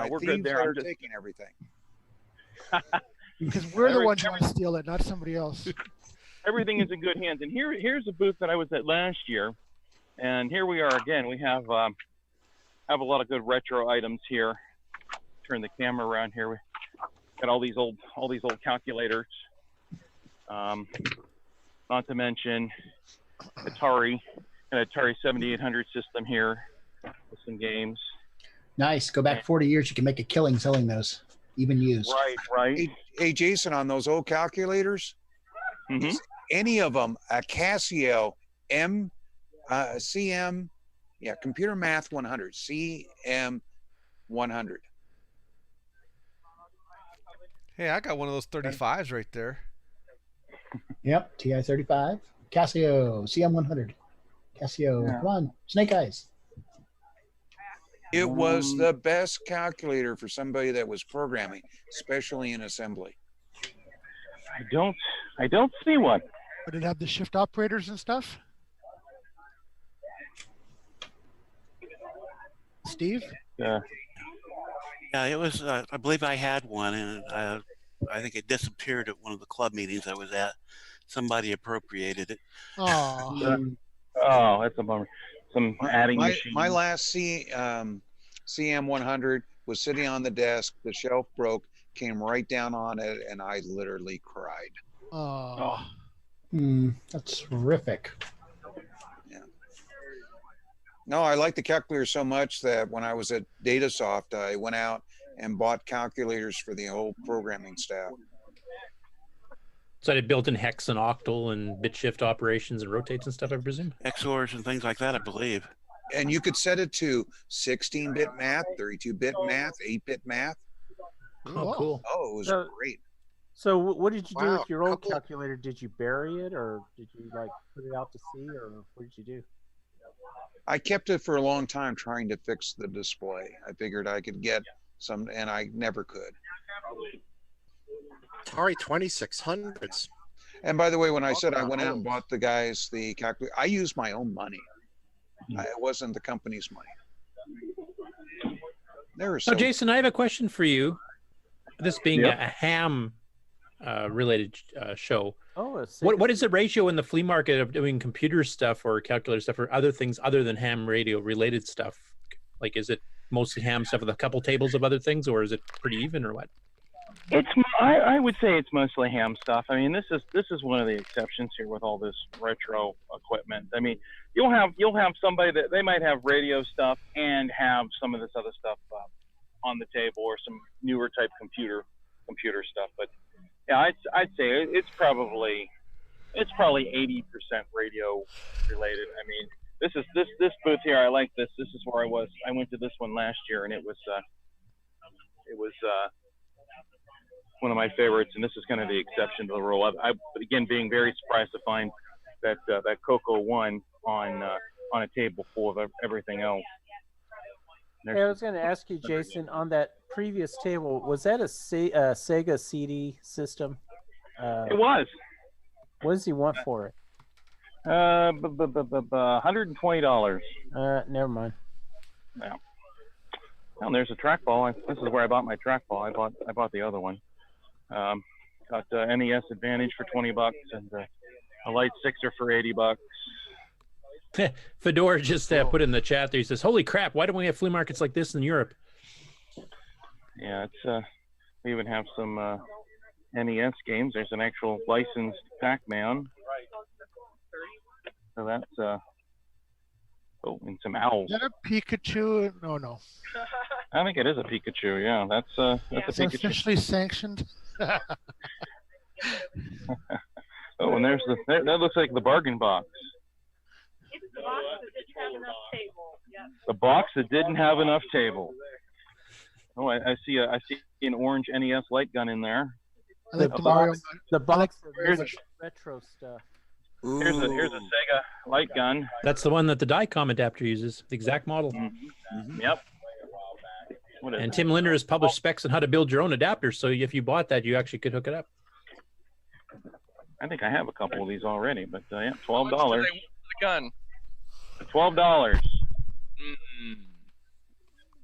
We're good there. I'm taking everything. Because we're the ones trying to steal it, not somebody else. Everything is in good hands. And here's a booth that I was at last year, and here we are again. We have a lot of good retro items here. Turn the camera around here. We got all these old calculators. Not to mention Atari, an Atari 7800 system here with some games. Nice. Go back 40 years, you can make a killing selling those, even used. Right. Hey, Jason, on those old calculators, any of them, a Casio CM, Computer Math 100, CM 100. Hey, I got one of those 35s right there. Yep, TI-35, Casio, CM100, Casio. Yeah. Come on, Snake Eyes. It was the best calculator for somebody that was programming, especially in assembly. I don't see one. But it have the shift operators and stuff? Steve? Yeah, it was. I believe I had one, and I think it disappeared at one of the club meetings I was at. Somebody appropriated it. Oh, that's a bummer. Some adding machine. My last CM 100 was sitting on the desk. The shelf broke, came right down on it, and I literally cried. Oh. That's terrific. Yeah. No, I like the calculator so much that when I was at Datasoft, I went out and bought calculators for the whole programming staff. So it built in hex and octal and bit shift operations and rotates and stuff, I presume? XORs and things like that, I believe. And you could set it to 16-bit math, 32-bit math, 8-bit math. Oh, cool. Oh, it was great. So what did you do Wow, with your old calculator? Did you bury it, or did you like put it out to sea, or what did you do? I kept it for a long time trying to fix the display. I figured I could get some, and I never could. Atari 2600s. And by the way, when I said I went out and bought the guys the calculator, I used my own money. It wasn't the company's money. So, Jason, I have a question for you. This being a ham related show. Oh, what is the ratio in the flea market of doing computer stuff or calculator stuff or other things other than ham radio related stuff? Like, is it mostly ham stuff with a couple tables of other things, or is it pretty even, or what? I would say it's mostly ham stuff. I mean, this is one of the exceptions here with all this retro equipment. I mean, you'll have somebody that they might have radio stuff and have some of this other stuff on the table, or some newer type computer stuff. But yeah, I'd say it's probably 80% radio related. I mean, this booth here, I like this. This is where I was. I went to this one last year, and it was one of my favorites, and this is kind of the exception to the rule. I again, being very surprised to find that CoCo 1 on a table full of everything else. Hey, I was going to ask you, Jason, on that previous table, was that a Sega CD system? It was. What does he want for it? $120. Never mind. Yeah. Well, there's a trackball. This is where I bought my trackball. I bought the other one. Got NES Advantage for $20 and a Light Sixer for $80. Fedor just put in the chat there. He says, "Holy crap! Why don't we have flea markets like this in Europe?" Yeah, it's we even have some NES games. There's an actual licensed Pac-Man. So that's and some owls. Is that a Pikachu? No. I think it is a Pikachu. Yeah, that's a Pikachu. Officially sanctioned. Oh, and there's that looks like the bargain box. It's the box that didn't have enough table. Yep. The box that didn't have enough table. Oh, I see an orange NES light gun in there. The box of retro stuff. Here's a Sega light gun. That's the one that the Dicom adapter uses, the exact model. Mm-hmm. Yep. And Tim Linder has published specs on how to build your own adapter, so if you bought that, you actually could hook it up. I think I have a couple of these already, but yeah, $12. The gun. $12.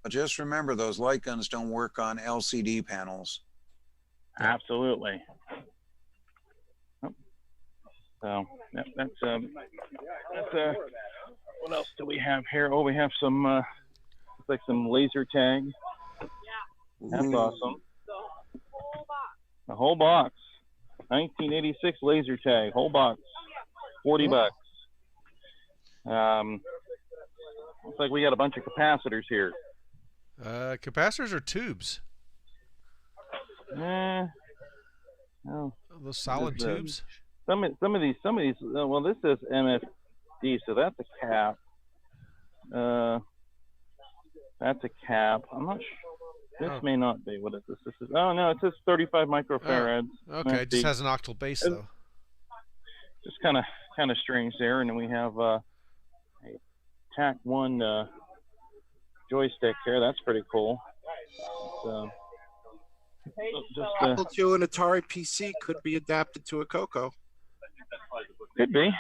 Just remember, those light guns don't work on LCD panels. Absolutely. So that's what else do we have here? Oh, we have some looks like some laser tag. That's awesome. The whole box. 1986 laser tag, whole box. $40. Looks like we got a bunch of capacitors here. Capacitors or tubes? No. Those solid tubes. Some of these. Well, this says MFD, so that's a cap. That's a cap. I'm not sure. This may not be. What is this? This is. Oh no, it says 35 microfarads. Okay, it just has an octal base though. Just kind of strange there, and then we have a TAC1 joystick here. That's pretty cool. So, Apple II and Atari PC could be adapted to a CoCo. Could be,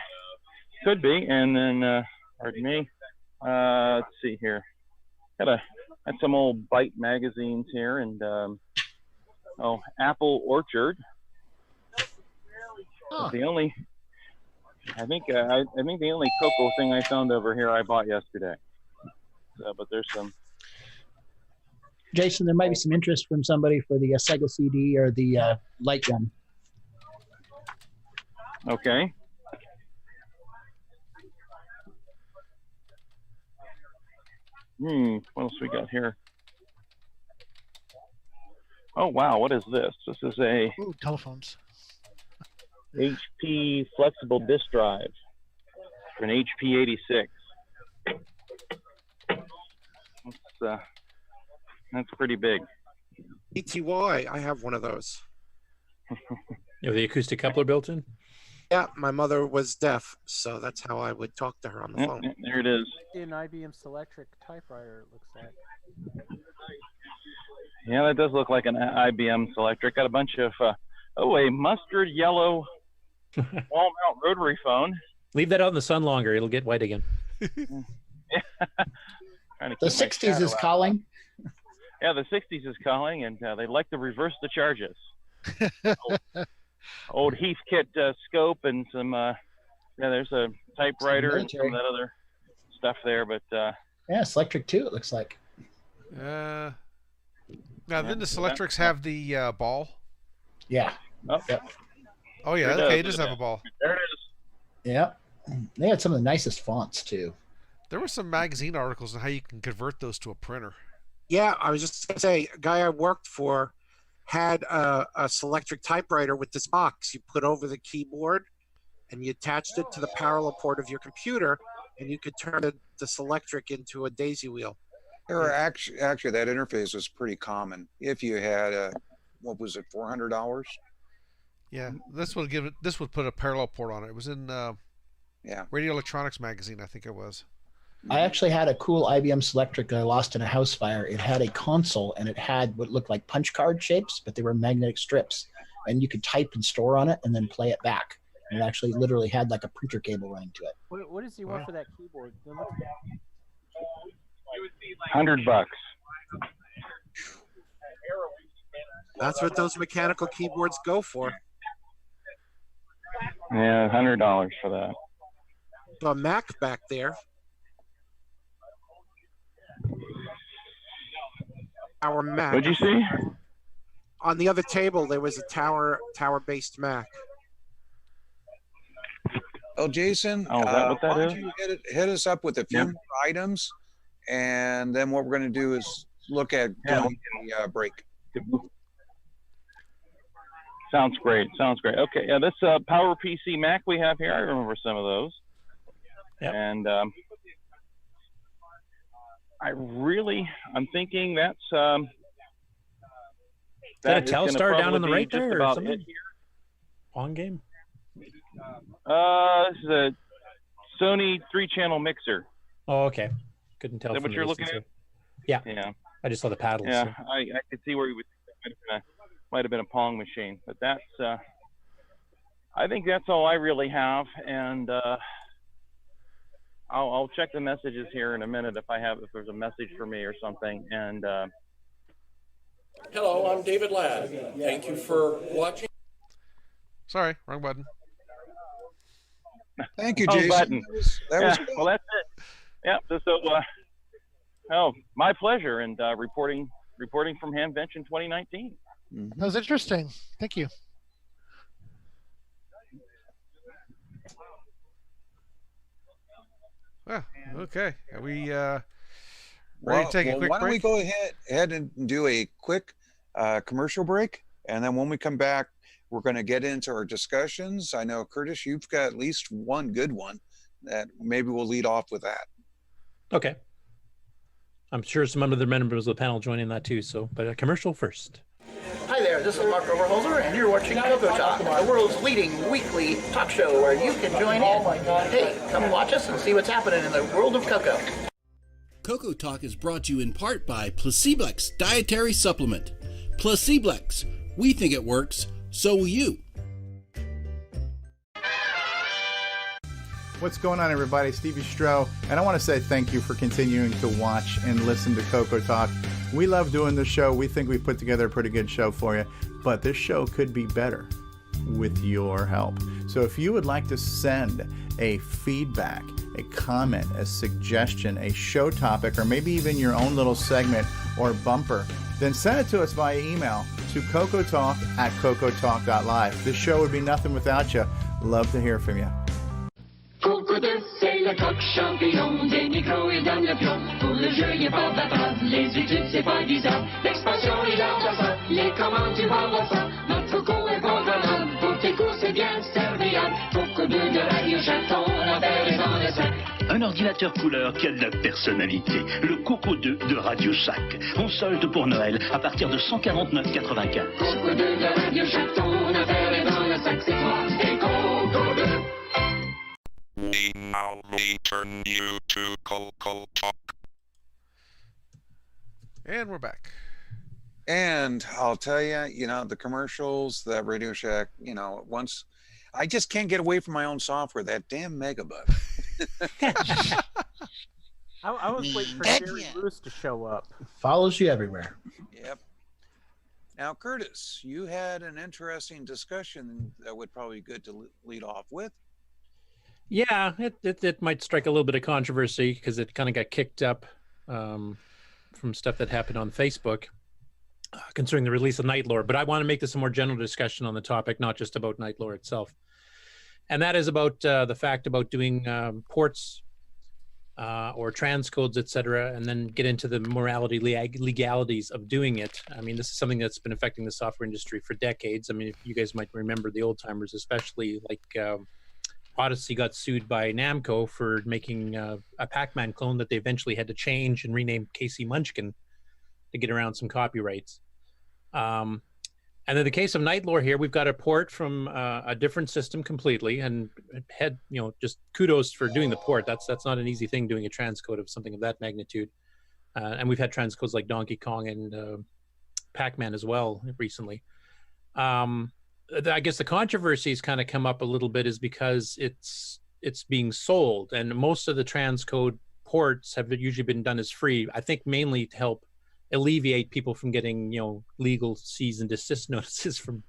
and then pardon me. Let's see here. Got some old Byte magazines here, and Apple Orchard. The only, I think the only CoCo thing I found over here I bought yesterday. But there's some. Jason, there might be some interest from somebody for the Sega CD or the light gun. Okay. What else we got here? Oh wow, what is this? This is a telephones. HP flexible disk drive for an HP 86. That's pretty big. ETY, I have one of those. You have the acoustic coupler built in? Yeah, my mother was deaf, so that's how I would talk to her on the phone. There it is. An IBM Selectric typewriter, it looks like. Yeah, that does look like an IBM Selectric. Got a bunch of, a mustard yellow wall mount rotary phone. Leave that out in the sun longer; it'll get white again. Trying to The keep my 60s shadow is out. calling. Yeah, the 60s is calling, and they'd like to reverse the charges. old Heathkit scope and some, there's a typewriter and some of that other stuff there, but Yeah, Selectric too, it looks like. Now, didn't the Selectrics have the ball? Yeah. Oh, yep. Oh yeah, Sure okay, it does. does have a ball. There it is. Yep. They had some of the nicest fonts too. There were some magazine articles on how you can convert those to a printer. Yeah, I was just going to say, a guy I worked for had a Selectric typewriter with this box you put over the keyboard, and you attached it to the parallel port of your computer, and you could turn the Selectric into a daisy wheel. There are actually that interface was pretty common. If you had what was it, $400? Yeah, this would give it. This would put a parallel port on it. It was in Radio Electronics magazine, I think it was. I actually had a cool IBM Selectric that I lost in a house fire. It had a console and it had what looked like punch card shapes, but they were magnetic strips, and you could type and store on it and then play it back. And it actually literally had like a printer cable running to it. What does he want for that keyboard? $100. That's what those mechanical keyboards go for. Yeah, $100 for that. So a Mac back there. Our Mac. What'd you see? On the other table, there was a tower-based Mac. Oh, Jason, Oh, is that what that why is? don't you hit us up with a few Yep. more items, and then what we're going to do is look at Yeah. doing the break. Sounds great. Sounds great. Okay, yeah, this Power PC Mac we have here, I remember some of those. Yep. And I'm thinking that's Is that a is gonna Telstar down on the probably be right just there or about something? it here. On game? This is a Sony 3-channel mixer. Oh, okay. Couldn't tell. Is that from what the you're looking distance at? here. Yeah. Yeah. I just saw the paddles. Yeah, so. I could see where you would think that might have been a Pong machine, but that's I think that's all I really have, and I'll check the messages here in a minute if there's a message for me or something. And Hello, I'm David Ladd. Thank you for watching. Sorry, wrong button. Thank you, Oh, Jason. button. That was good. Well, that's it. Yeah. So, my pleasure, and reporting from HamVention 2019. That was interesting. Thank you. Well, okay. Are we ready to take a quick why don't we break? go ahead and do a quick commercial break, and then when we come back, we're going to get into our discussions. I know, Curtis, you've got at least one good one that maybe we'll lead off with that. Okay. I'm sure some other members of the panel join in that too. So, but a commercial first. Hi there, this is Mark Overholzer, and you're watching CoCoTALK, the world's leading weekly talk show where you can join in. Hey, come watch us and see what's happening in the world of Coco. CoCoTALK is brought to you in part by Placeblex Dietary Supplement. Placeblex, we think it works, so will you. What's going on, everybody? Stevie Stroh, and I want to say thank you for continuing to watch and listen to CoCoTALK. We love doing this show. We think we put together a pretty good show for you, but this show could be better with your help. So if you would like to send a feedback, a comment, a suggestion, a show topic, or maybe even your own little segment or bumper, then send it to us via email to cocotalk@cocotalk.live. This show would be nothing without you. Love to hear from you. CoCo2, c'est le coq champion, des micros et dans le pion. Pour le jeu, il est pas battable, les études, c'est pas disable. L'expansion, il a ça, les commandes, tu vas ça. Notre Coco est programmable, pour tes cours, c'est bien serviable. CoCo2 de Radio Chaton, la terre est dans le sac. Un ordinateur couleur qui a de la personnalité. Le CoCo2 de Radio Shack. En solde pour Noël à partir de 149,95. CoCo2 de Radio Chaton, la terre est dans le sac, c'est toi et CoCo2. We now return you to CoCoTALK. And we're back. And I'll tell you, the commercials, that Radio Shack, once I just can't get away from my own software, that damn Megabug. I was waiting for Jerry Lewis to show up. Follows you everywhere. Yep. Now, Curtis, you had an interesting discussion that would probably be good to lead off with. Yeah, it might strike a little bit of controversy because it kind of got kicked up from stuff that happened on Facebook concerning the release of Nightlore. But I want to make this a more general discussion on the topic, not just about Nightlore itself. And that is about the fact about doing ports or transcodes, etc., and then get into the morality legalities of doing it. I mean, this is something that's been affecting the software industry for decades. I mean, if you guys might remember the old timers, especially like Odyssey got sued by Namco for making a Pac-Man clone that they eventually had to change and rename Casey Munchkin to get around some copyrights. And in the case of Nightlore here, we've got a port from a different system completely, and just kudos for doing the port. That's not an easy thing, doing a transcode of something of that magnitude. And we've had transcodes like Donkey Kong and Pac-Man as well recently. I guess the controversy has kind of come up a little bit is because it's being sold, and most of the transcode ports have usually been done as free. I think mainly to help alleviate people from getting legal cease and desist notices from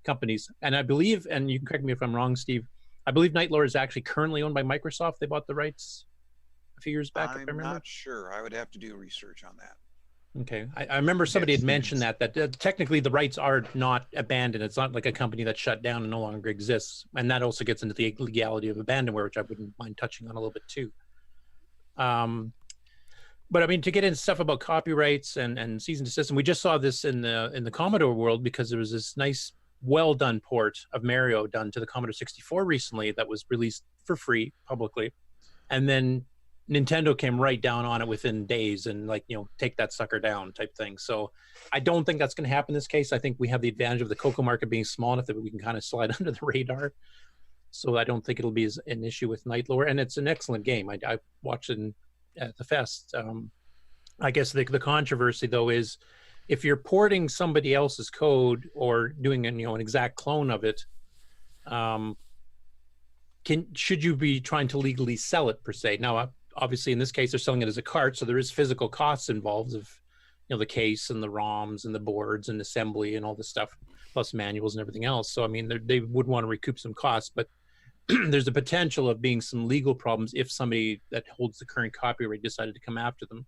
companies. And I believe, and you can correct me if I'm wrong, Steve, I believe Nightlore is actually currently owned by Microsoft. They bought the rights a few years back. I'm not sure. I would have to do research on that. Okay, I remember somebody had mentioned that technically the rights are not abandoned. It's not like a company that shut down and no longer exists. And that also gets into the legality of abandonware, which I wouldn't mind touching on a little bit too. But I mean, to get into stuff about copyrights and cease and desist, and we just saw this in the Commodore world because there was this nice, well done port of Mario done to the Commodore 64 recently that was released for free publicly, and then Nintendo came right down on it within days and take that sucker down type thing. So I don't think that's going to happen in this case. I think we have the advantage of the CoCo market being small enough that we can kind of slide under the radar. So I don't think it'll be an issue with Nightlore, and it's an excellent game. I watched it at the fest. I guess the controversy though is if you're porting somebody else's code or doing an exact clone of it, should you be trying to legally sell it per se? Now, obviously in this case they're selling it as a cart, so there is physical costs involved of the case and the ROMs and the boards and assembly and all this stuff, plus manuals and everything else. So I mean they would want to recoup some costs, but there's the potential of being some legal problems if somebody that holds the current copyright decided to come after them.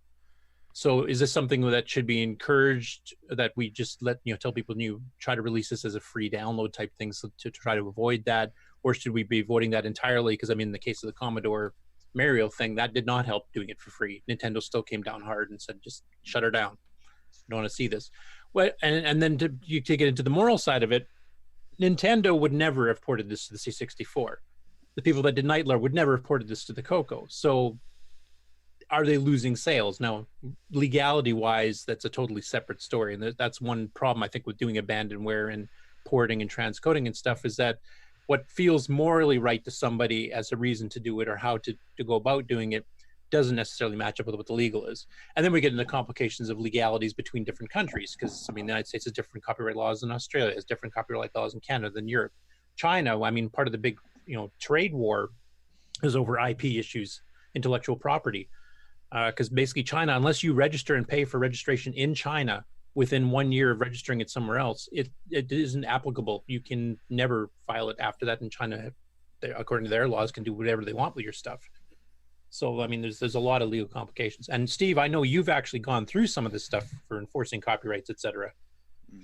So is this something that should be encouraged, that we just tell people try to release this as a free download type thing to try to avoid that? Or should we be avoiding that entirely? Because I mean, in the case of the Commodore Mario thing, that did not help doing it for free. Nintendo still came down hard and said, just shut her down. I don't want to see this. Well, and then to get into the moral side of it, Nintendo would never have ported this to the C64. The people that did Nightlore would never have ported this to the CoCo. So are they losing sales? Now, legality-wise, that's a totally separate story. And that's one problem, I think, with doing abandonware and porting and transcoding and stuff, is that what feels morally right to somebody as a reason to do it or how to go about doing it doesn't necessarily match up with what the legal is. And then we get into complications of legalities between different countries, because I mean, the United States has different copyright laws than Australia, has different copyright laws in Canada than Europe. China, I mean, part of the big trade war is over IP issues, intellectual property, because basically China, unless you register and pay for registration in China within 1 year of registering it somewhere else, it isn't applicable. You can never file it after that. In China, according to their laws, can do whatever they want with your stuff. So I mean, there's a lot of legal complications. And Steve, I know you've actually gone through some of this stuff for enforcing copyrights, etc.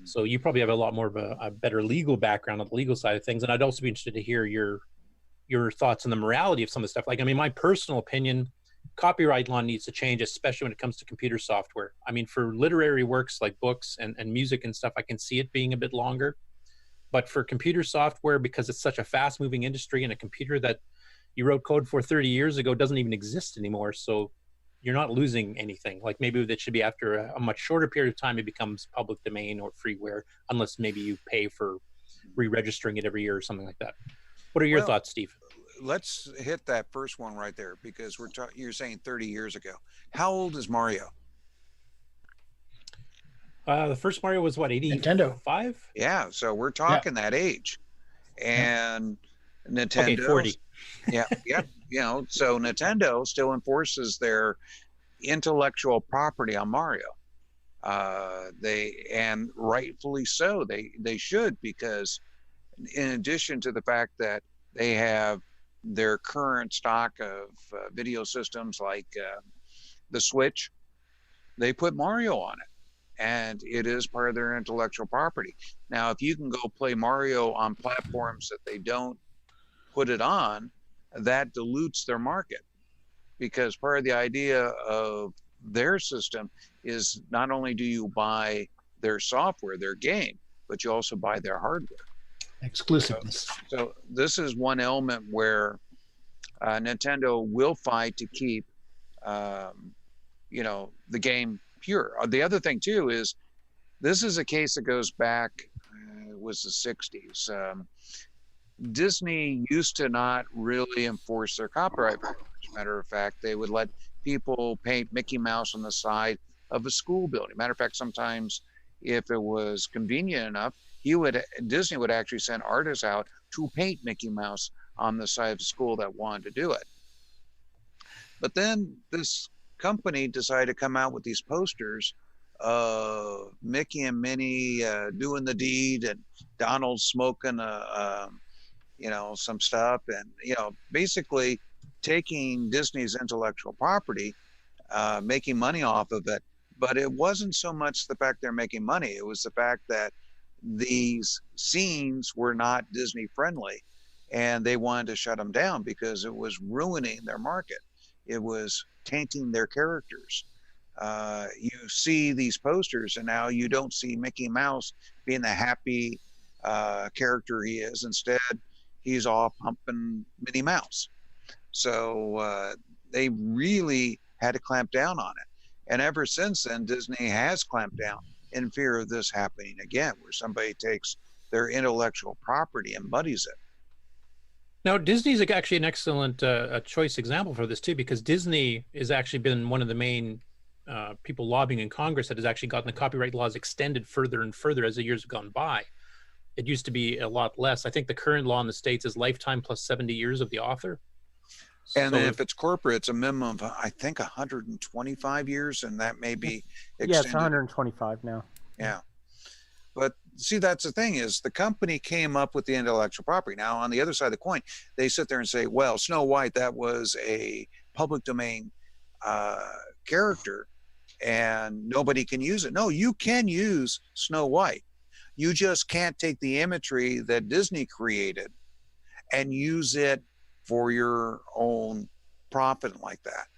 So you probably have a lot more of a better legal background on the legal side of things. And I'd also be interested to hear your thoughts on the morality of some of the stuff. Like, I mean, my personal opinion, copyright law needs to change, especially when it comes to computer software. I mean, for literary works like books and music and stuff, I can see it being a bit longer. But for computer software, because it's such a fast-moving industry, and a computer that you wrote code for 30 years ago doesn't even exist anymore, so you're not losing anything. Like, maybe that should be after a much shorter period of time, it becomes public domain or freeware, unless maybe you pay for re-registering it every year or something like that. What are your thoughts, Steve? Let's hit that first one right there, because you're saying 30 years ago. How old is Mario? The first Mario was what, 85? Nintendo. Yeah, so we're talking that age. And Nintendo. Okay, 40. Yeah, you know, so Nintendo still enforces their intellectual property on Mario. And rightfully so, they should, because in addition to the fact that they have their current stock of video systems like the Switch, they put Mario on it, and it is part of their intellectual property. Now, if you can go play Mario on platforms that they don't put it on, that dilutes their market, because part of the idea of their system is not only do you buy their software, their game, but you also buy their hardware. Exclusiveness. So this is one element where Nintendo will fight to keep, you know, the game pure. The other thing too is this is a case that goes back, it was the 60s. Disney used to not really enforce their copyright very much. Matter of fact, they would let people paint Mickey Mouse on the side of a school building. Matter of fact, sometimes if it was convenient enough, Disney would actually send artists out to paint Mickey Mouse on the side of the school that wanted to do it. But then this company decided to come out with these posters of Mickey and Minnie doing the deed, and Donald smoking you know, some stuff, and you know, basically taking Disney's intellectual property, making money off of it. But it wasn't so much the fact they're making money, it was the fact that these scenes were not Disney friendly, and they wanted to shut them down because it was ruining their market. It was tainting their characters. You see these posters, and now you don't see Mickey Mouse being the happy character he is. Instead, he's off humping Minnie Mouse. So they really had to clamp down on it. And ever since then, Disney has clamped down in fear of this happening again, where somebody takes their intellectual property and muddies it. Now, Disney's actually an excellent choice example for this too, because Disney has actually been one of the main people lobbying in Congress that has actually gotten the copyright laws extended further and further as the years have gone by. It used to be a lot less. I think the current law in the States is lifetime plus 70 years of the author. And So if it's corporate, it's a minimum of, I think, 125 years, and that may be extended. Yeah, it's 125 now. Yeah. But see, that's the thing, is the company came up with the intellectual property. Now, on the other side of the coin, they sit there and say, well, Snow White, that was a public domain character, and nobody can use it. No, you can use Snow White. You just can't take the imagery that Disney created and use it for your own profit like that.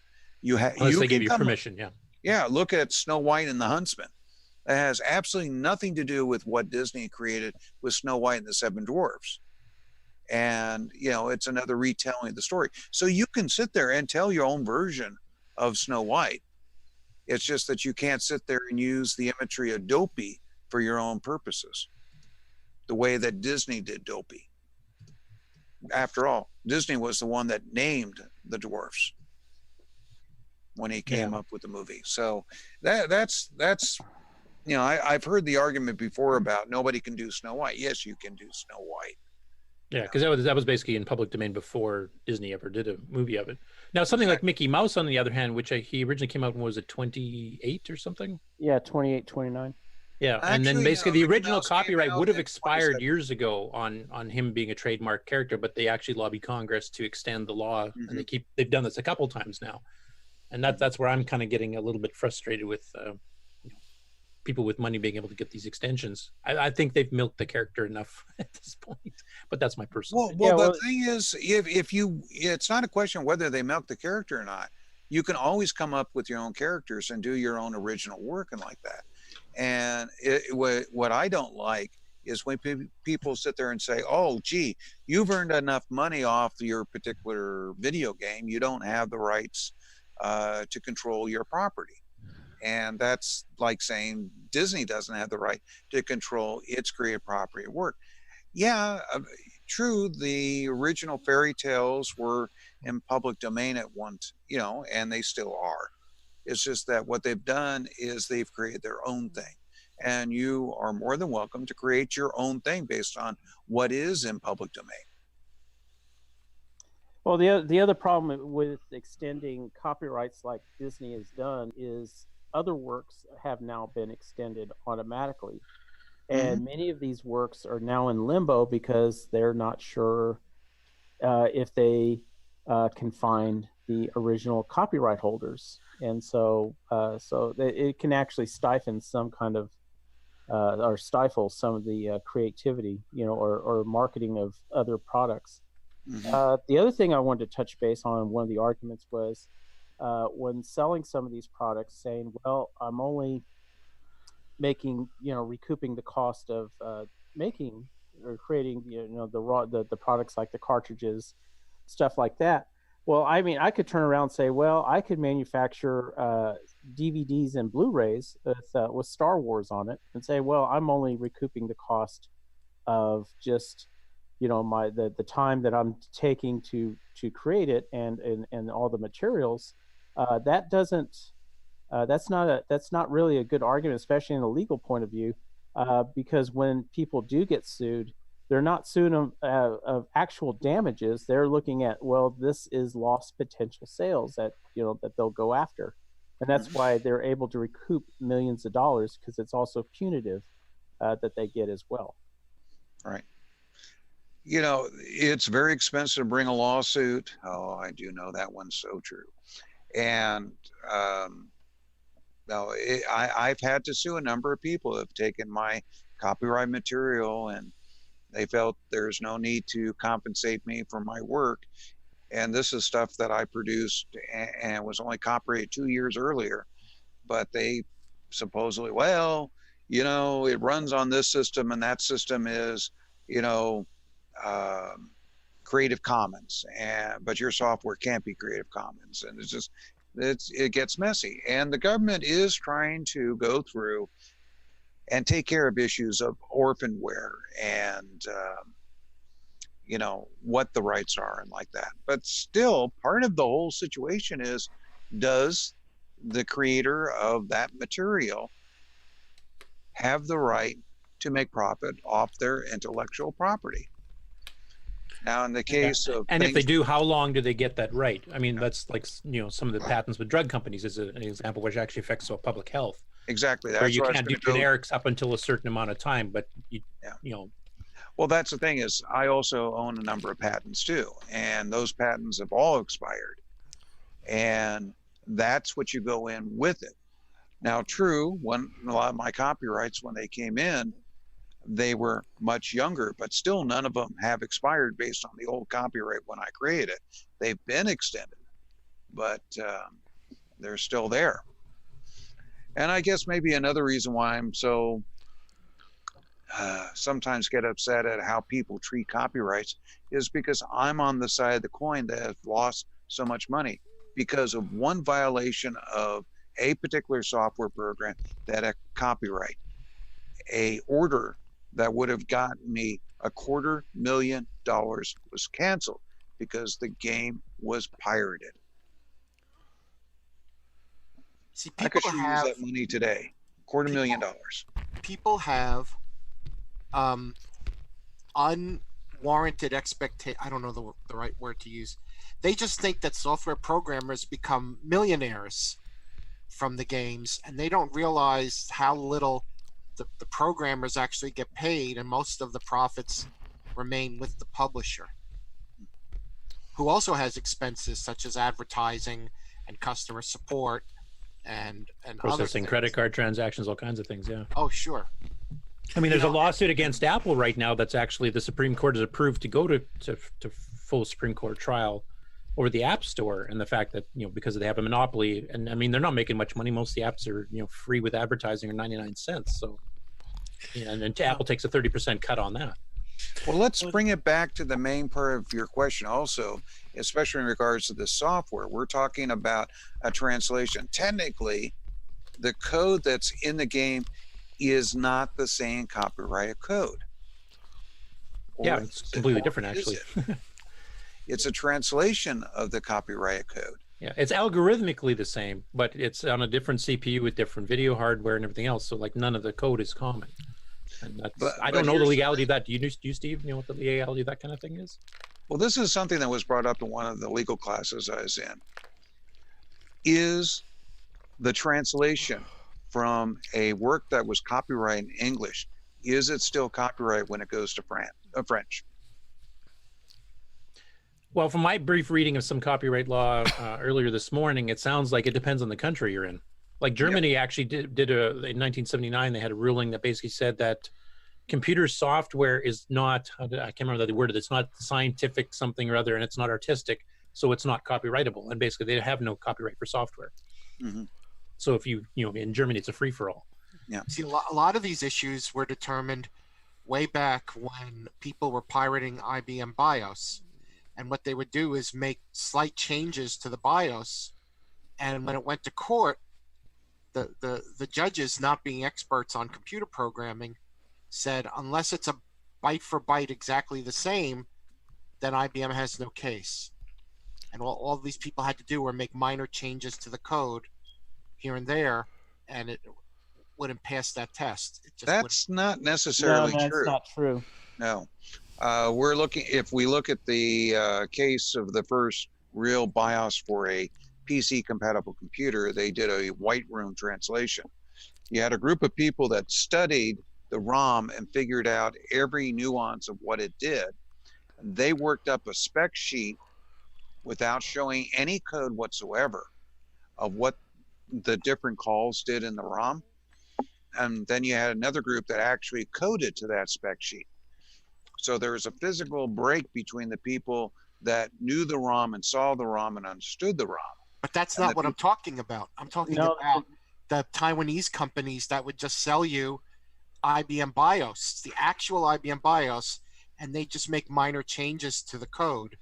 Unless they gave you permission, yeah. Yeah, look at Snow White and the Huntsman. It has absolutely nothing to do with what Disney created with Snow White and the Seven Dwarfs. And, you know, it's another retelling of the story. So you can sit there and tell your own version of Snow White. It's just that you can't sit there and use the imagery of Dopey for your own purposes, the way that Disney did Dopey. After all, Disney was the one that named the dwarfs when he came up with the movie. So that's you know, I've heard the argument before about nobody can do Snow White. Yes, you can do Snow White. Yeah, because that was basically in public domain before Disney ever did a movie of it. Now, something like Mickey Mouse, on the other hand, which he originally came out when, was it 28 or something? Yeah, 28, 29. Yeah, and then basically the original copyright would have expired years ago on him being a trademark character, but they actually lobbied Congress to extend the law, and they've done this a couple times now, and that's where I'm kind of getting a little bit frustrated with you know, people with money being able to get these extensions. I think they've milked the character enough at this point, but that's my personal. Well, the thing is, if you, it's not a question of whether they milk the character or not. You can always come up with your own characters and do your own original work and like that. And what I don't like is when people sit there and say, oh, gee, you've earned enough money off your particular video game, you don't have the rights to control your property. And that's like saying Disney doesn't have the right to control its creative property at work. Yeah, true, the original fairy tales were in public domain at once, you know, and they still are. It's just that what they've done is they've created their own thing. and you are more than welcome to create your own thing based on what is in public domain. Well, the other problem with extending copyrights like Disney has done is other works have now been extended automatically. And many of these works are now in limbo because they're not sure if they can find the original copyright holders. And so it can actually stifle some kind of or stifle some of the creativity, or marketing of other products. The other thing I wanted to touch base on, one of the arguments was when selling some of these products, saying, well, I'm only making, recouping the cost of making or creating, the products like the cartridges, stuff like that. Well, I mean, I could turn around and say, well, I could manufacture DVDs and Blu-rays with Star Wars on it, and say, well, I'm only recouping the cost of just, the time that I'm taking to create it and all the materials. That's not really a good argument, especially in a legal point of view, because when people do get sued, they're not suing of actual damages. They're looking at, well, this is lost potential sales that they'll go after, and that's why they're able to recoup millions of dollars, because it's also punitive that they get as well. Right. It's very expensive to bring a lawsuit. Oh, I do know that one's so true. And I've had to sue a number of people who have taken my copyright material and they felt there's no need to compensate me for my work. And this is stuff that I produced and was only copyrighted 2 years earlier. But they supposedly, well, it runs on this system and that system is, Creative Commons, but your software can't be Creative Commons. And it gets messy. And the government is trying to go through and take care of issues of orphanware and, what the rights are and like that. But still, part of the whole situation is, does the creator of that material have the right to make profit off their intellectual property? Now, in the case of if they do, how long do they get that right? I mean, that's like some of the patents with drug companies is an example, which actually affects public health. Exactly. Where you can't do generics up until a certain amount of time, but Well, that's the thing is, I also own a number of patents too, and those patents have all expired, and that's what you go in with it. Now, true, a lot of my copyrights, when they came in, they were much younger, but still none of them have expired based on the old copyright when I created it. They've been extended, but they're still there. And I guess maybe another reason why I'm so sometimes get upset at how people treat copyrights is because I'm on the side of the coin that has lost so much money because of one violation of a particular software program, that a copyright, a order that would have gotten me $250,000 was canceled because the game was pirated. See, I could use that money today. $250,000. People have unwarranted expectation. I don't know the right word to use. They just think that software programmers become millionaires from the games, and they don't realize how little the programmers actually get paid, and most of the profits remain with the publisher, who also has expenses such as advertising and customer support and processing other credit card transactions, all kinds of things. Yeah. Oh, sure. I mean, there's a lawsuit against Apple right now that's actually the Supreme Court has approved to go to full Supreme Court trial over the App Store, and the fact that because they have a monopoly, and I mean they're not making much money. Most of the apps are free with advertising or 99 cents. So, and then Apple takes a 30% cut on that. Well, let's bring it back to the main part of your question also, especially in regards to the software. We're talking about a translation. Technically, the code that's in the game is not the same copyrighted code. Yeah, it's completely different, actually. It's a translation of the copyrighted code. Yeah, it's algorithmically the same, but it's on a different CPU with different video hardware and everything else. So like none of the code is common. And that's, I don't know the legality of that. Do you, Steve? You know what the legality of that kind of thing is? Well, this is something that was brought up in one of the legal classes I was in. Is the translation from a work that was copyrighted in English, is it still copyright when it goes to French? Well, from my brief reading of some copyright law earlier this morning, it sounds like it depends on the country you're in. Like Germany actually did in 1979, they had a ruling that basically said that computer software is not, I can't remember the word, it's not scientific something or other, and it's not artistic, so it's not copyrightable. And basically they have no copyright for software. Mm-hmm. So if you know, in Germany, it's a free-for-all. Yeah. See, a lot of these issues were determined way back when people were pirating IBM BIOS. And what they would do is make slight changes to the BIOS. And when it went to court, the judges, not being experts on computer programming, said unless it's a byte for byte exactly the same, then IBM has no case. And all these people had to do were make minor changes to the code here and there, and it wouldn't pass that test. It just That's not necessarily no, true. that's not true. No. If we look at the case of the first real BIOS for a PC compatible computer, they did a white room translation. You had a group of people that studied the ROM and figured out every nuance of what it did. They worked up a spec sheet without showing any code whatsoever of what the different calls did in the ROM. And then you had another group that actually coded to that spec sheet. So there was a physical break between the people that knew the ROM and saw the ROM and understood the ROM. But that's not what I'm talking about. I'm talking about the Taiwanese companies that would just sell you IBM BIOS, the actual IBM BIOS, and they just make minor changes to the code,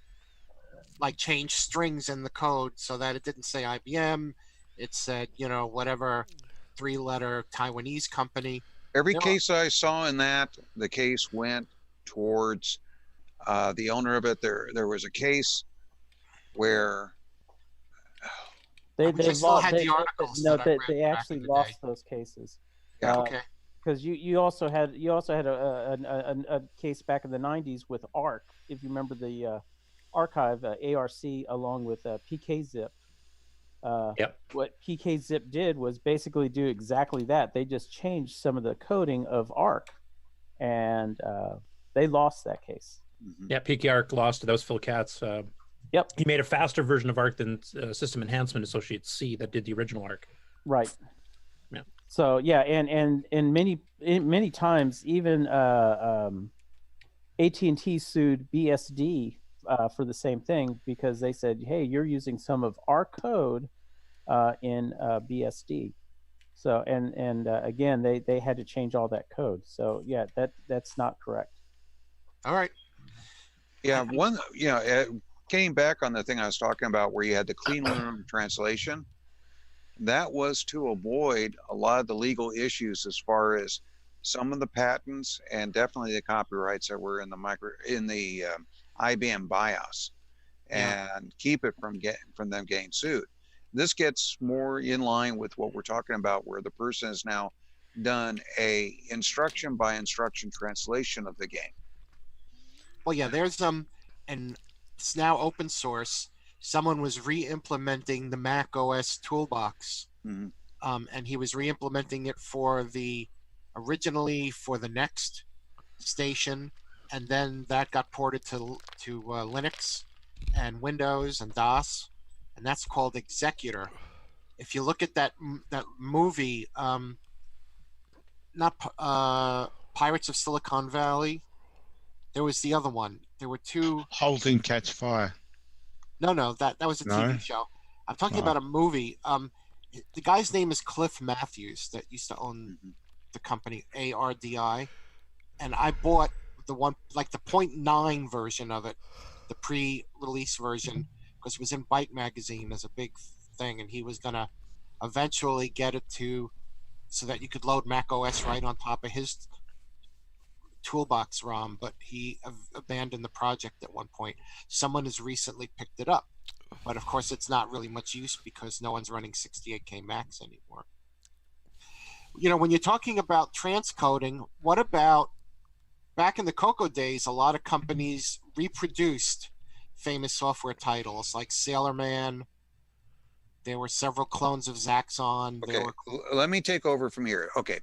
like change strings in the code so that it didn't say IBM, it said, you know, whatever 3-letter Taiwanese company. Every case I saw in that, the case went towards the owner of it. There was a case where they actually the lost day. those cases. Yeah. Okay. Because you also had a case back in the 90s with ARC, if you remember the archive ARC along with PKZip. Yep. What PKZip did was basically do exactly that. They just changed some of the coding of ARC, and they lost that case. Mm-hmm. Yeah, PKARC lost. That was Phil Katz. Yep. He made a faster version of ARC than System Enhancement Associates C that did the original ARC. Right. Yeah. So yeah, and many times even AT&T sued BSD for the same thing because they said, hey, you're using some of our code in BSD. So and again, they had to change all that code. So yeah, that's not correct. All right. Yeah, getting back on the thing I was talking about where you had the clean room translation, that was to avoid a lot of the legal issues as far as some of the patents and definitely the copyrights that were in the IBM BIOS, and keep it from them getting sued. This gets more in line with what we're talking about, where the person has now done a instruction by instruction translation of the game. Well, yeah, there's and it's now open source. Someone was re-implementing the Mac OS toolbox, and he was re-implementing it originally for the Next station, and then that got ported to Linux and Windows and DOS, and that's called Executor. If you look at that movie, not Pirates of Silicon Valley, there was the other one. There were two. Halt and Catch Fire. No, that was a TV show. I'm talking about a movie. The guy's name is Cliff Matthews that used to own the company ARDI, and I bought the one, like the 0.9 version of it, the pre-release version, because it was in Byte magazine as a big thing, and he was gonna eventually get it so that you could load Mac OS right on top of his toolbox ROM, but he abandoned the project at one point. Someone has recently picked it up. but of course it's not really much use because no one's running 68K max anymore. You know, when you're talking about transcoding, what about back in the CoCo days, a lot of companies reproduced famous software titles like Sailorman. There were several clones of Zaxxon. Okay, let me take over from here. Okay,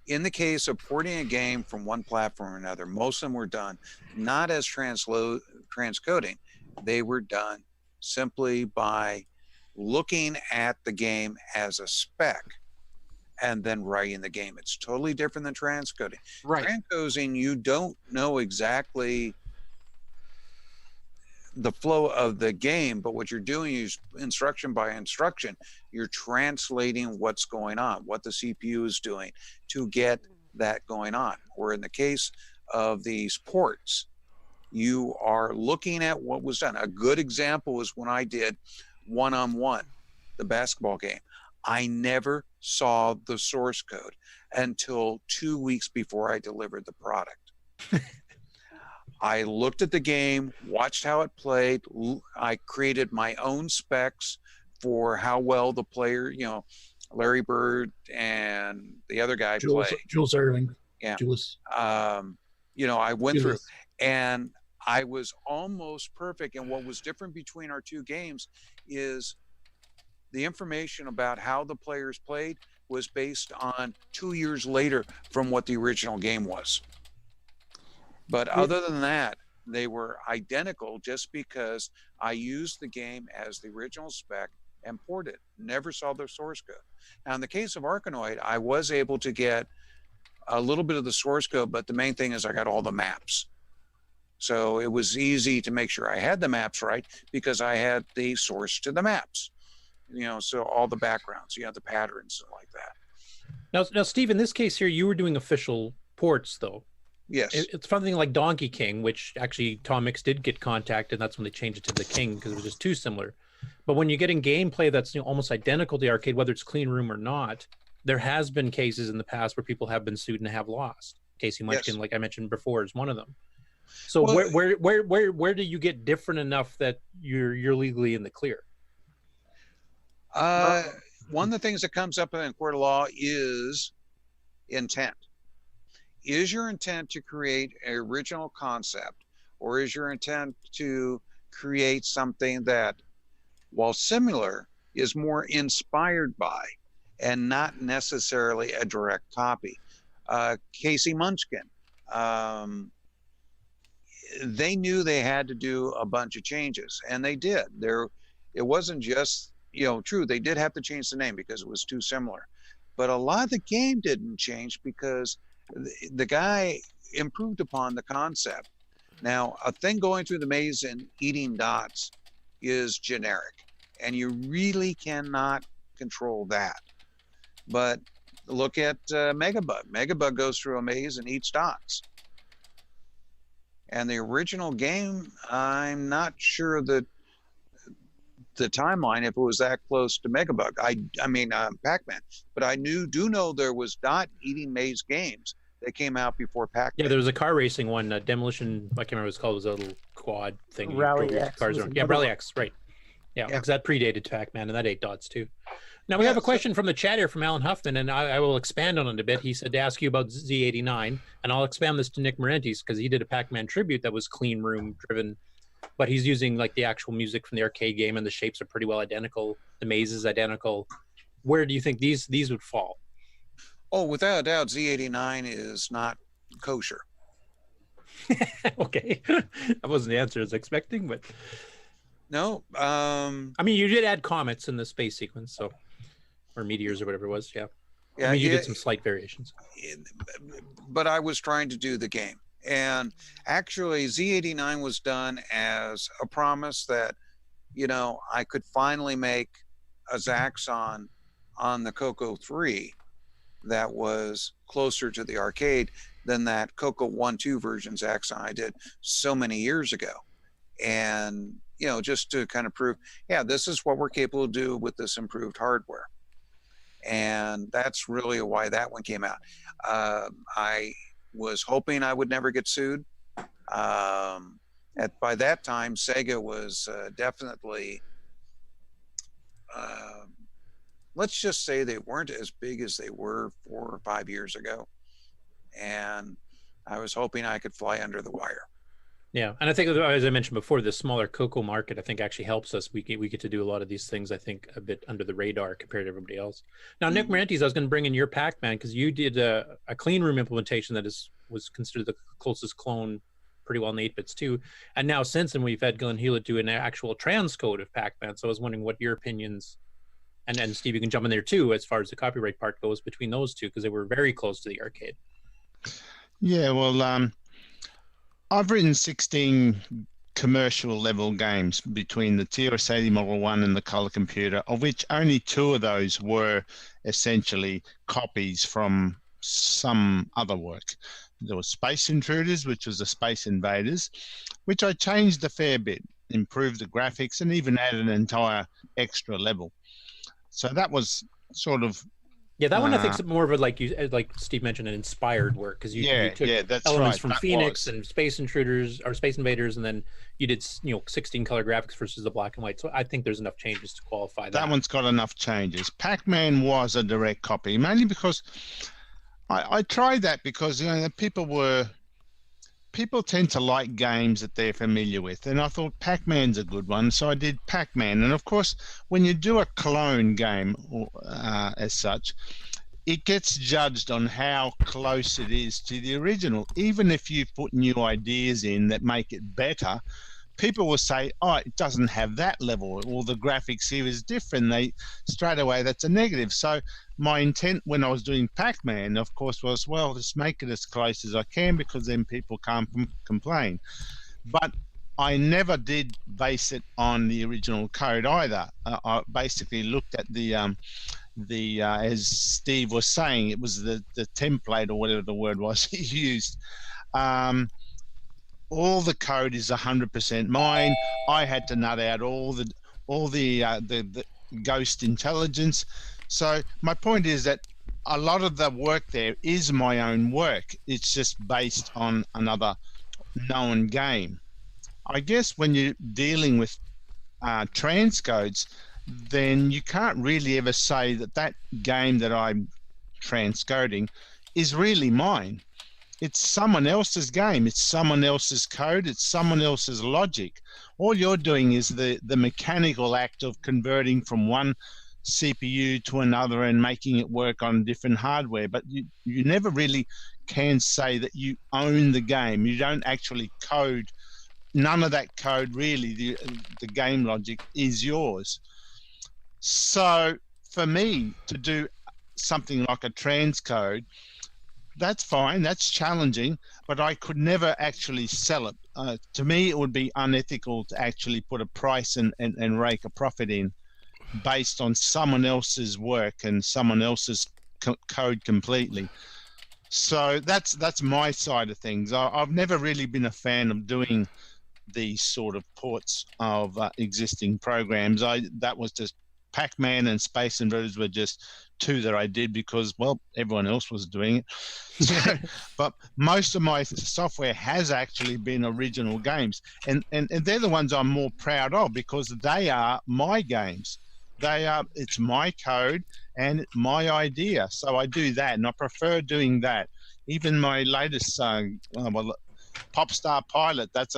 in the case of porting a game from one platform or another, most of them were done not as transcoding. They were done simply by looking at the game as a spec and then writing the game. It's totally different than transcoding. Right. Transcoding, you don't know exactly the flow of the game, but what you're doing is instruction by instruction. You're translating what's going on, what the CPU is doing to get that going on. Or in the case of these ports, you are looking at what was done. A good example was when I did One-on-One, the basketball game. I never saw the source code until 2 weeks before I delivered the product. I looked at the game, watched how it played. I created my own specs for how well the player, you know, Larry Bird and the other guy played. Jules Irving. Yeah. Jules. You know, I went through and I was almost perfect. And what was different between our two games is the information about how the players played was based on 2 years later from what the original game was. But other than that, they were identical just because I used the game as the original spec and ported. Never saw the source code. Now, in the case of Arkanoid, I was able to get a little bit of the source code, but the main thing is I got all the maps. So it was easy to make sure I had the maps right because I had the source to the maps. You know, so all the backgrounds, you know, the patterns and like that. Now, Steve, in this case here, you were doing official ports, though. Yes. It's something like Donkey King, which actually Tom Mix did get contacted, and that's when they changed it to the King because it was just too similar. But when you're getting gameplay that's, you know, almost identical to the arcade, whether it's clean room or not, there has been cases in the past where people have been sued and have lost. Casey Munchkin, like I mentioned before, is one of them. So well, where do you get different enough that you're legally in the clear? One of the things that comes up in court of law is intent. Is your intent to create an original concept, or is your intent to create something that, while similar, is more inspired by and not necessarily a direct copy? Casey Munchkin, they knew they had to do a bunch of changes, and they did. It wasn't just, you know, true, they did have to change the name because it was too similar. But a lot of the game didn't change because the guy improved upon the concept. Now, a thing going through the maze and eating dots is generic, and you really cannot control that. But look at Megabug. Megabug goes through a maze and eats dots. And the original game, I'm not sure that the timeline, if it was that close to Megabug. I mean Pac-Man. But I do know there was dot eating maze games that came out before Pac-Man. Yeah, there was a car racing one, Demolition, I can't remember what it was called. It was a little quad thing. Rally X. Cars around. Yeah, Rally X, right. Yeah, because that predated Pac-Man, and that ate dots too. Now we have a question from the chat here from Alan Huffman, and I will expand on it a bit. He said to ask you about Z89, and I'll expand this to Nick Marentes because he did a Pac-Man tribute that was clean room driven, but he's using like the actual music from the arcade game, and the shapes are pretty well identical. The maze is identical. Where do you think these would fall? Oh, without a doubt, Z89 is not kosher. Okay, that wasn't the answer I was expecting, but no. I mean, you did add comets in the space sequence, so, or meteors or whatever it was. Yeah. Yeah, I mean, you did some slight variations. But I was trying to do the game, and actually, Z89 was done as a promise that, you know, I could finally make a Zaxxon on the CoCo 3 that was closer to the arcade than that CoCo 1-2 version Zaxxon I did so many years ago. And, you know, just to kind of prove, yeah, this is what we're capable of doing with this improved hardware. And that's really why that one came out. I was hoping I would never get sued. By that time, Sega was definitely let's just say they weren't as big as they were 4 or 5 years ago. And I was hoping I could fly under the wire. Yeah, and I think, as I mentioned before, the smaller CoCo market, I think, actually helps us. We get to do a lot of these things, I think, a bit under the radar compared to everybody else. Now, Nick Marantes, I was going to bring in your Pac-Man because you did a clean room implementation that was considered the closest clone pretty well in the 8-bits too. And now since then, we've had Glenn Hewlett do an actual transcode of Pac-Man. So I was wondering what your opinions, and then Steve, you can jump in there too, as far as the copyright part goes between those two, because they were very close to the arcade. Yeah, well, I've written 16 commercial level games between the TRS-80 Model 1 and the Color Computer, of which only 2 of those were essentially copies from some other work. There was Space Intruders, which was the Space Invaders, which I changed a fair bit, improved the graphics, and even added an entire extra level. So that was sort of... Yeah, that one I think is more of a, like Steve mentioned, an inspired work, because you took that's elements right. from That Phoenix was. and Space Intruders or Space Invaders, and then you did 16 color graphics versus the black and white. So I think there's enough changes to qualify that. That one's got enough changes. Pac-Man was a direct copy, mainly because I tried that because people tend to like games that they're familiar with, and I thought Pac-Man's a good one, so I did Pac-Man. And of course, when you do a clone game as such, it gets judged on how close it is to the original. Even if you put new ideas in that make it better, people will say, oh, it doesn't have that level, or the graphics here is different. Straight away, that's a negative. So my intent when I was doing Pac-Man, of course, was, well, just make it as close as I can, because then people can't complain. But I never did base it on the original code either. I basically looked at the as Steve was saying, it was the template, or whatever the word was he used. All the code is 100% mine. I had to nut out all the ghost intelligence. So my point is that a lot of the work there is my own work. It's just based on another known game. I guess when you're dealing with transcodes, then you can't really ever say that that game that I'm transcoding is really mine. It's someone else's game. It's someone else's code. It's someone else's logic. All you're doing is the mechanical act of converting from one CPU to another and making it work on different hardware. But you never really can say that you own the game. You don't actually code. None of that code really, the game logic is yours. So for me to do something like a transcode, that's fine, that's challenging, but I could never actually sell it. To me, it would be unethical to actually put a price and rake a profit in based on someone else's work and someone else's code completely. So that's my side of things. I've never really been a fan of doing these sort of ports of existing programs. That was just Pac-Man and Space Invaders were just 2 that I did because, well, everyone else was doing it. So, but most of my software has actually been original games, and they're the ones I'm more proud of because they are my games. It's my code and my idea, so I do that, and I prefer doing that. Even my latest Popstar Pilot, that's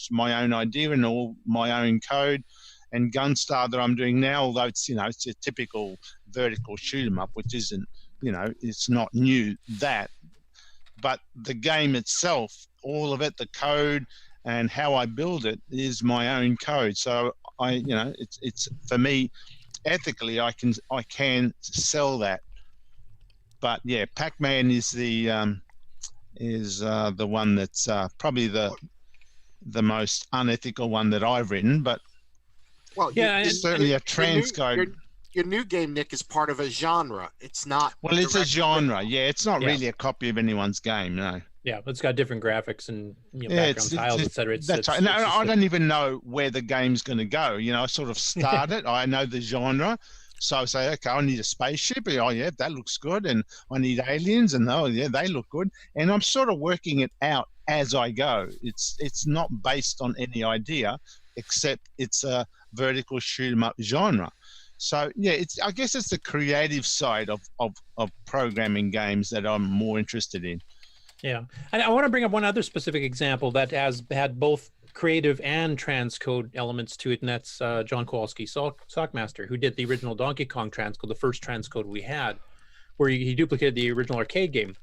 my own idea and all my own code. And Gunstar that I'm doing now, although it's it's a typical vertical shoot 'em up, which isn't it's not new but the game itself, all of it, the code and how I build it is my own code. So it's for me ethically I can sell that. But yeah, Pac-Man is the one that's probably the most unethical one that I've written, but well, it's certainly a transcode. Your new game, Nick, is part of a genre. It's not. Well, it's a genre. Yeah, it's not really a copy of anyone's game. No. Yeah, it's got different graphics and background tiles, etc. That's right. No, I don't even know where the game's going to go. I sort of start it. I know the genre. So I say, okay, I need a spaceship. Oh, yeah, that looks good. And I need aliens. And oh, yeah, they look good. And I'm sort of working it out as I go. It's not based on any idea, except it's a vertical shoot 'em up genre. So yeah, I guess it's the creative side of programming games that I'm more interested in. Yeah, and I want to bring up one other specific example that has had both creative and transcode elements to it, and that's John Kowalski, Sockmaster, who did the original Donkey Kong transcode, the first transcode we had, where he duplicated the original arcade game.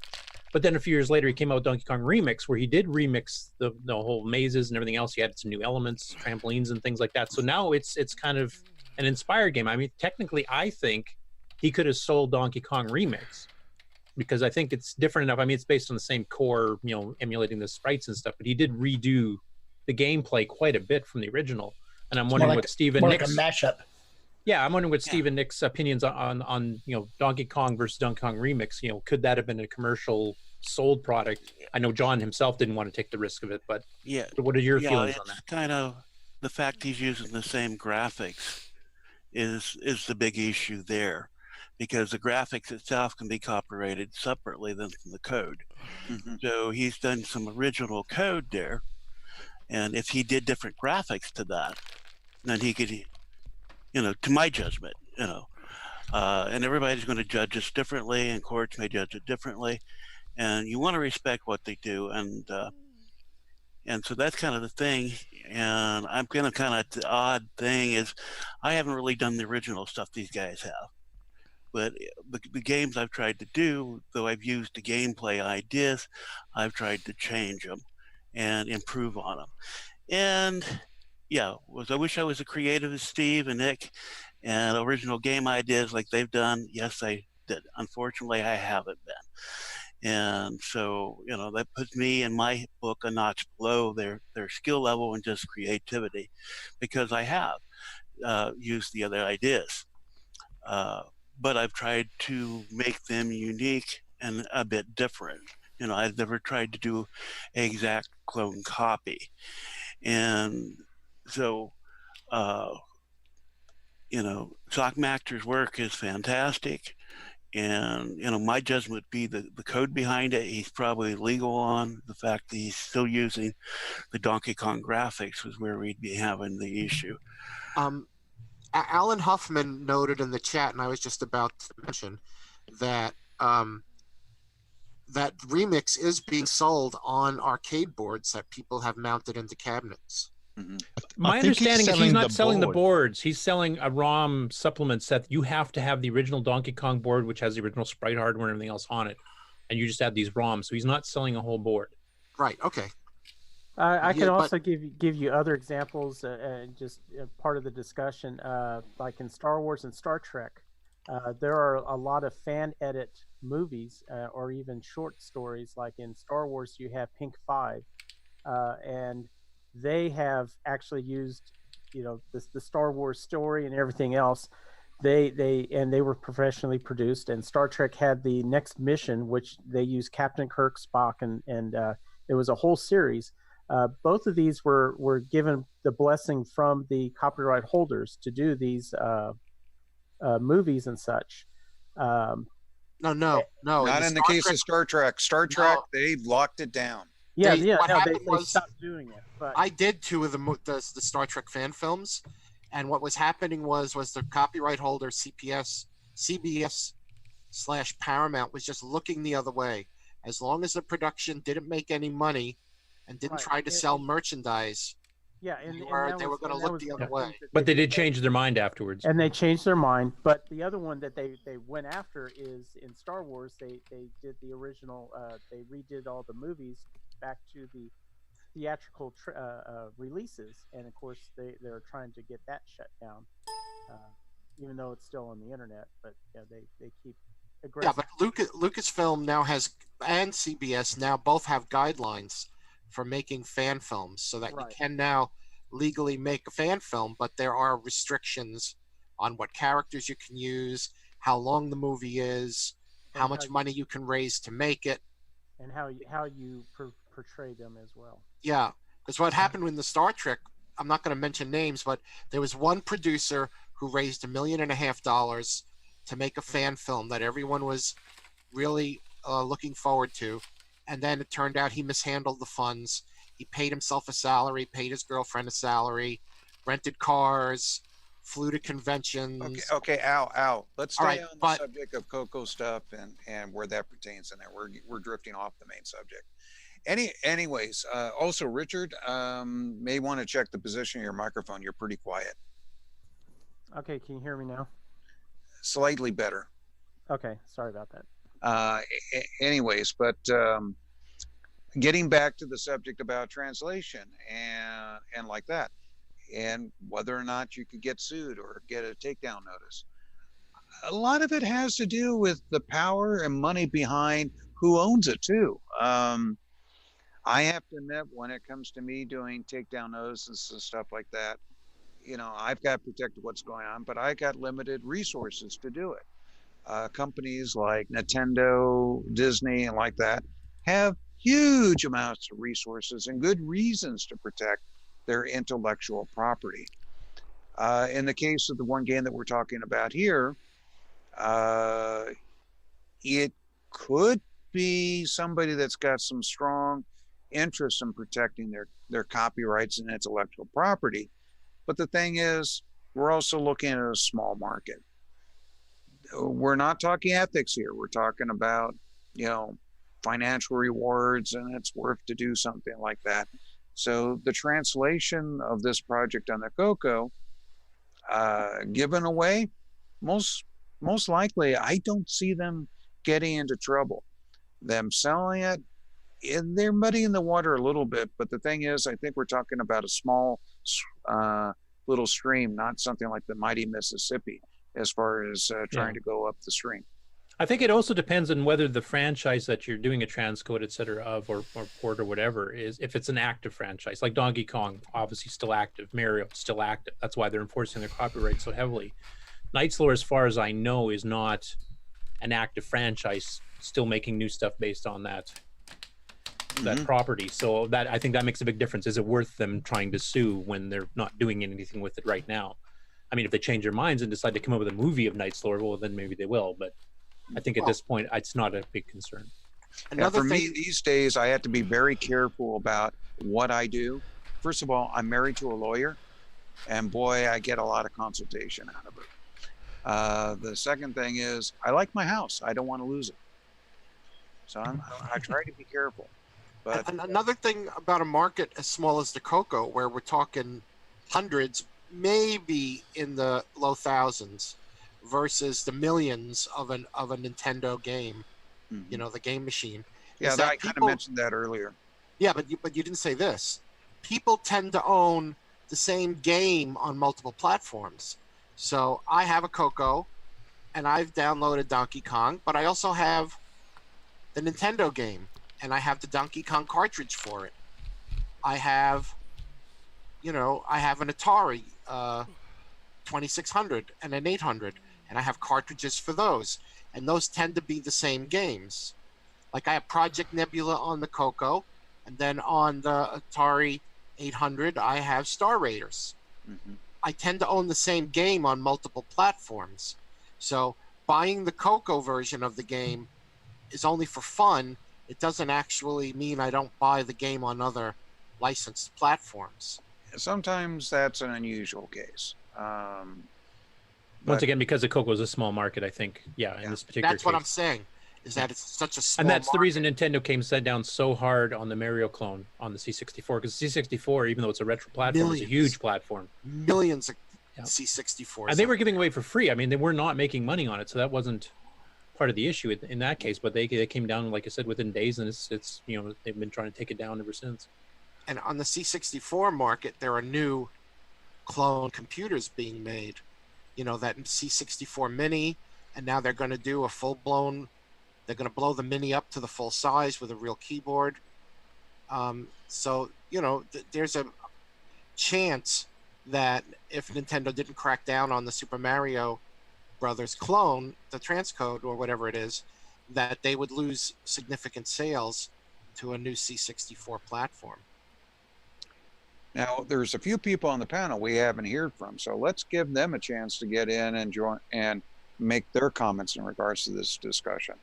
But then a few years later, he came out with Donkey Kong Remix, where he did remix the whole mazes and everything else. He added some new elements, trampolines, and things like that. So now it's kind of an inspired game. I mean, technically, I think he could have sold Donkey Kong Remix, because I think it's different enough. I mean, it's based on the same core, emulating the sprites and stuff, but he did redo the gameplay quite a bit from the original. And I'm wondering what Steve and Nick's... like a mashup. Yeah, I'm wondering what Steve and Nick's opinions on Donkey Kong versus Donkey Kong Remix. Could that have been a commercial sold product? I know John himself didn't want to take the risk of it, but what are your feelings on that? Kind of the fact he's using the same graphics is the big issue there, because the graphics itself can be copyrighted separately than the code. So he's done some original code there, and if he did different graphics to that, then he could, to my judgment, and everybody's going to judge this differently, and courts may judge it differently, and you want to respect what they do, and so that's kind of the thing. And I'm kind of the odd thing is I haven't really done the original stuff these guys have. But the games I've tried to do, though I've used the gameplay ideas, I've tried to change them and improve on them. And I wish I was as creative as Steve and Nick and original game ideas like they've done. Yes, I did. Unfortunately, I haven't been. And so, that puts me in my book a notch below their skill level and just creativity, because I have used the other ideas. But I've tried to make them unique and a bit different. I've never tried to do an exact clone copy. And so, Sockmaster's work is fantastic. And, my judgment would be the code behind it. He's probably legal on the fact that he's still using the Donkey Kong graphics was where we'd be having the issue. Alan Huffman noted in the chat, and I was just about to mention that that Remix is being sold on arcade boards that people have mounted into cabinets. My understanding is he's not selling the boards. He's selling a ROM supplement set. You have to have the original Donkey Kong board, which has the original sprite hardware and everything else on it, and you just add these ROMs. So he's not selling a whole board. Right. Okay. I can also give you other examples, just part of the discussion, like in Star Wars and Star Trek. There are a lot of fan edit movies or even short stories. Like in Star Wars, you have Pink 5, and they have actually used, the Star Wars story and everything else. They were professionally produced. And Star Trek had the Next Mission, which they used Captain Kirk, Spock, and it was a whole series. Both of these were given the blessing from the copyright holders to do these movies and such. No. Not in the case of Star Trek. Star Trek, they've locked it down. They stopped doing it. But I did two of the Star Trek fan films, and what was happening was the copyright holder CBS/Paramount was just looking the other way. As long as the production didn't make any money and didn't try to sell merchandise, they were going to look the other way. But they did change their mind afterwards. And they changed their mind. But the other one that they went after is in Star Wars. They did the original. They redid all the movies back to the theatrical releases, and of course they're trying to get that shut down, even though it's still on the internet. But they keep aggressive. Yeah, but Lucasfilm now has, and CBS now both have guidelines for making fan films, so that you can now legally make a fan film, but there are restrictions on what characters you can use, how long the movie is, how much money you can raise to make it, and how you portray them as well. Yeah, because what happened with the Star Trek, I'm not going to mention names, but there was one producer who raised $1.5 million to make a fan film that everyone was really looking forward to. And then it turned out he mishandled the funds. He paid himself a salary, paid his girlfriend a salary, rented cars flew to conventions. Okay, Al. Let's stay All right, on the but subject of CoCo stuff and where that pertains in there. We're drifting off the main subject. Anyways, also Richard, may want to check the position of your microphone. You're pretty quiet. Okay, can you hear me now? Slightly better. Okay, sorry about that. Anyways, but getting back to the subject about translation and like that, and whether or not you could get sued or get a takedown notice. A lot of it has to do with the power and money behind who owns it too. I have to admit, when it comes to me doing takedown notices and stuff like that, I've got to protect what's going on, but I got limited resources to do it. Companies like Nintendo, Disney, and like that have huge amounts of resources and good reasons to protect their intellectual property. In the case of the one game that we're talking about here, it could be somebody that's got some strong interest in protecting their copyrights and intellectual property. But the thing is, we're also looking at a small market. We're not talking ethics here. We're talking about, financial rewards, and it's worth to do something like that. So the translation of this project on the CoCo, given away, most likely, I don't see them getting into trouble. Them selling it, they're muddying the water a little bit, but the thing is, I think we're talking about a small little stream, not something like the mighty Mississippi as far as trying to go up the stream. I think it also depends on whether the franchise that you're doing a transcode, et cetera, of or port or whatever is, if it's an active franchise, like Donkey Kong, obviously still active, Mario, still active. That's why they're enforcing their copyright so heavily. Knight's Lore, as far as I know, is not an active franchise, still making new stuff based on that property. So that, I think that makes a big difference. Is it worth them trying to sue when they're not doing anything with it right now? I mean, if they change their minds and decide to come up with a movie of Knight's Lore, well, then maybe they will. But I think at this point, it's not a big concern. For me these days, I have to be very careful about what I do. First of all, I'm married to a lawyer, and boy, I get a lot of consultation out of it. The second thing is, I like my house. I don't want to lose it. So I try to be careful. But another thing about a market as small as the CoCo, where we're talking hundreds, maybe in the low thousands, versus the millions of a Nintendo game, the game machine. Yeah, I kind of mentioned that earlier. Yeah, but you didn't say this. People tend to own the same game on multiple platforms. So I have a CoCo, and I've downloaded Donkey Kong, but I also have the Nintendo game, and I have the Donkey Kong cartridge for it. I have an Atari 2600 and an 800, and I have cartridges for those, and those tend to be the same games. Like I have Project Nebula on the CoCo, and then on the Atari 800 I have Star Raiders. I tend to own the same game on multiple platforms, so buying the CoCo version of the game is only for fun. It doesn't actually mean I don't buy the game on other licensed platforms. Sometimes that's an unusual case. Once again, because the CoCo is a small market, I think, in this particular That's what I'm saying, is that it's such a small And that's market. the reason Nintendo came set down so hard on the Mario clone on the C64, because C64, even though it's a retro platform, it's a huge platform. Millions of C64s. And they were giving away for free. I mean, they were not making money on it, so that wasn't part of the issue in that case. But they came down, like I said, within days, and it's they've been trying to take it down ever since. And on the C64 market, there are new clone computers being made. That C64 Mini, and now they're going to do a full-blown, they're going to blow the Mini up to the full size with a real keyboard. So, there's a chance that if Nintendo didn't crack down on the Super Mario Brothers clone, the transcode or whatever it is, that they would lose significant sales to a new C64 platform. Now, there's a few people on the panel we haven't heard from, so let's give them a chance to get in and join and make their comments in regards to this discussion.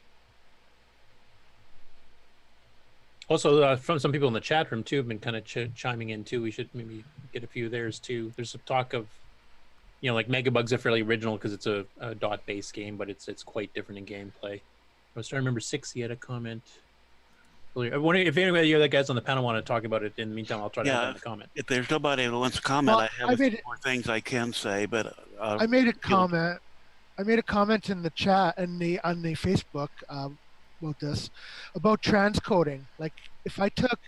Also, from some people in the chat room too have been kind of chiming in too. We should maybe get a few of theirs too. There's some talk of, you know, like Megabug's a fairly original because it's a dot-based game, but it's quite different in gameplay. I was trying to remember 6. He had a comment. I wonder if any of the other guys on the panel want to talk about it. In the meantime, I'll try to have them comment. If there's nobody that wants to comment, Well, I have a few more things I can say, but I made a comment. I made a comment in the chat and on the Facebook about this, about transcoding. Like if I took,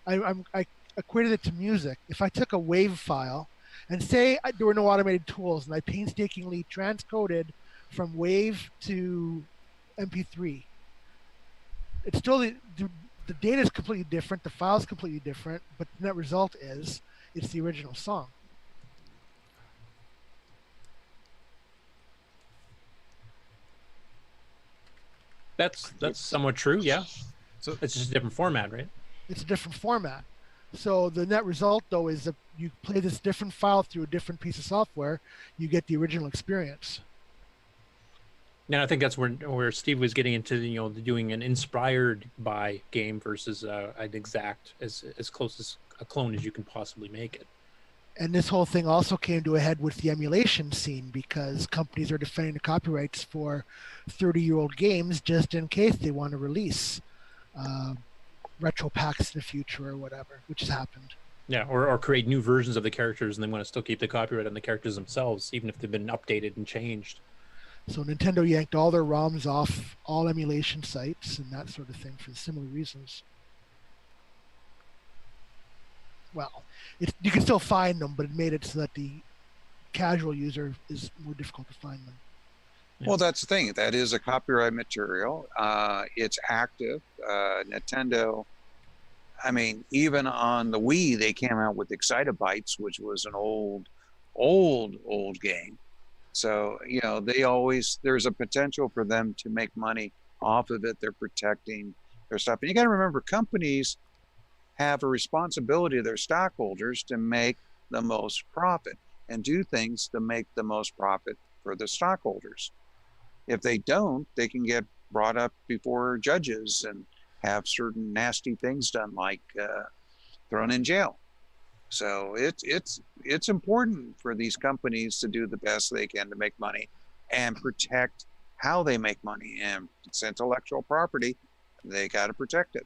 I equated it to music. If I took a WAV file and say there were no automated tools, and I painstakingly transcoded from WAV to MP3, it's still the data is completely different, the file is completely different, but the net result is it's the original song. That's somewhat true, yeah. So it's just a different format, right? It's a different format. So the net result, though, is that you play this different file through a different piece of software, you get the original experience. Now, I think that's where Steve was getting into, you know, doing an inspired by game versus an exact, as close as a clone as you can possibly make it. And this whole thing also came to a head with the emulation scene, because companies are defending the copyrights for 30-year-old games just in case they want to release retro packs in the future or whatever, which has happened. Yeah, or create new versions of the characters, and they want to still keep the copyright on the characters themselves, even if they've been updated and changed. So Nintendo yanked all their ROMs off all emulation sites and that sort of thing for similar reasons. Well, you can still find them, but it made it so that the casual user is more difficult to find them. Well, that's the thing. That is a copyright material. It's active. Nintendo, I mean, even on the Wii, they came out with Excitabytes, which was an old game. So, you know, there's a potential for them to make money off of it. They're protecting their stuff. And you got to remember, companies have a responsibility to their stockholders to make the most profit and do things to make the most profit for the stockholders. If they don't, they can get brought up before judges and have certain nasty things done, like thrown in jail. So it's important for these companies to do the best they can to make money and protect how they make money. And it's intellectual property, they got to protect it.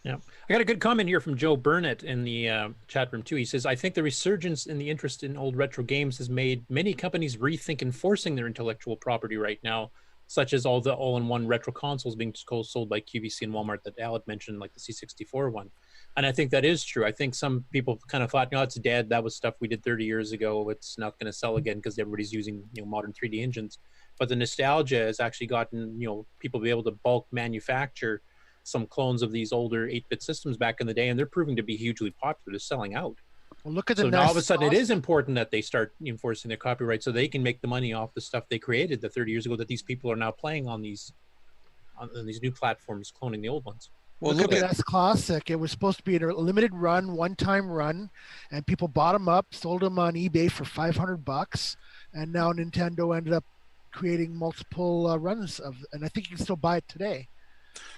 Yeah, I got a good comment here from Joe Burnett in the chat room too. He says, "I think the resurgence in the interest in old retro games has made many companies rethink enforcing their intellectual property right now, such as all the all-in-one retro consoles being sold by QVC and Walmart that Al had mentioned, like the C64 one." And I think that is true. I think some people kind of thought, no, it's dead. That was stuff we did 30 years ago. It's not going to sell again because everybody's using, you know, modern 3D engines. But the nostalgia has actually gotten, you know, people to be able to bulk manufacture some clones of these older 8-bit systems back in the day, and they're proving to be hugely popular. They're selling out. Well, look at the so now all of a sudden it is important that they start enforcing their copyright so they can make the money off the stuff they created the 30 years ago that these people are now playing on these new platforms, cloning the old ones. Well, look at NES Classic. It was supposed to be a limited run, one-time run, and people bought them up, sold them on eBay for $500, and now Nintendo ended up creating multiple runs of, and I think you can still buy it today.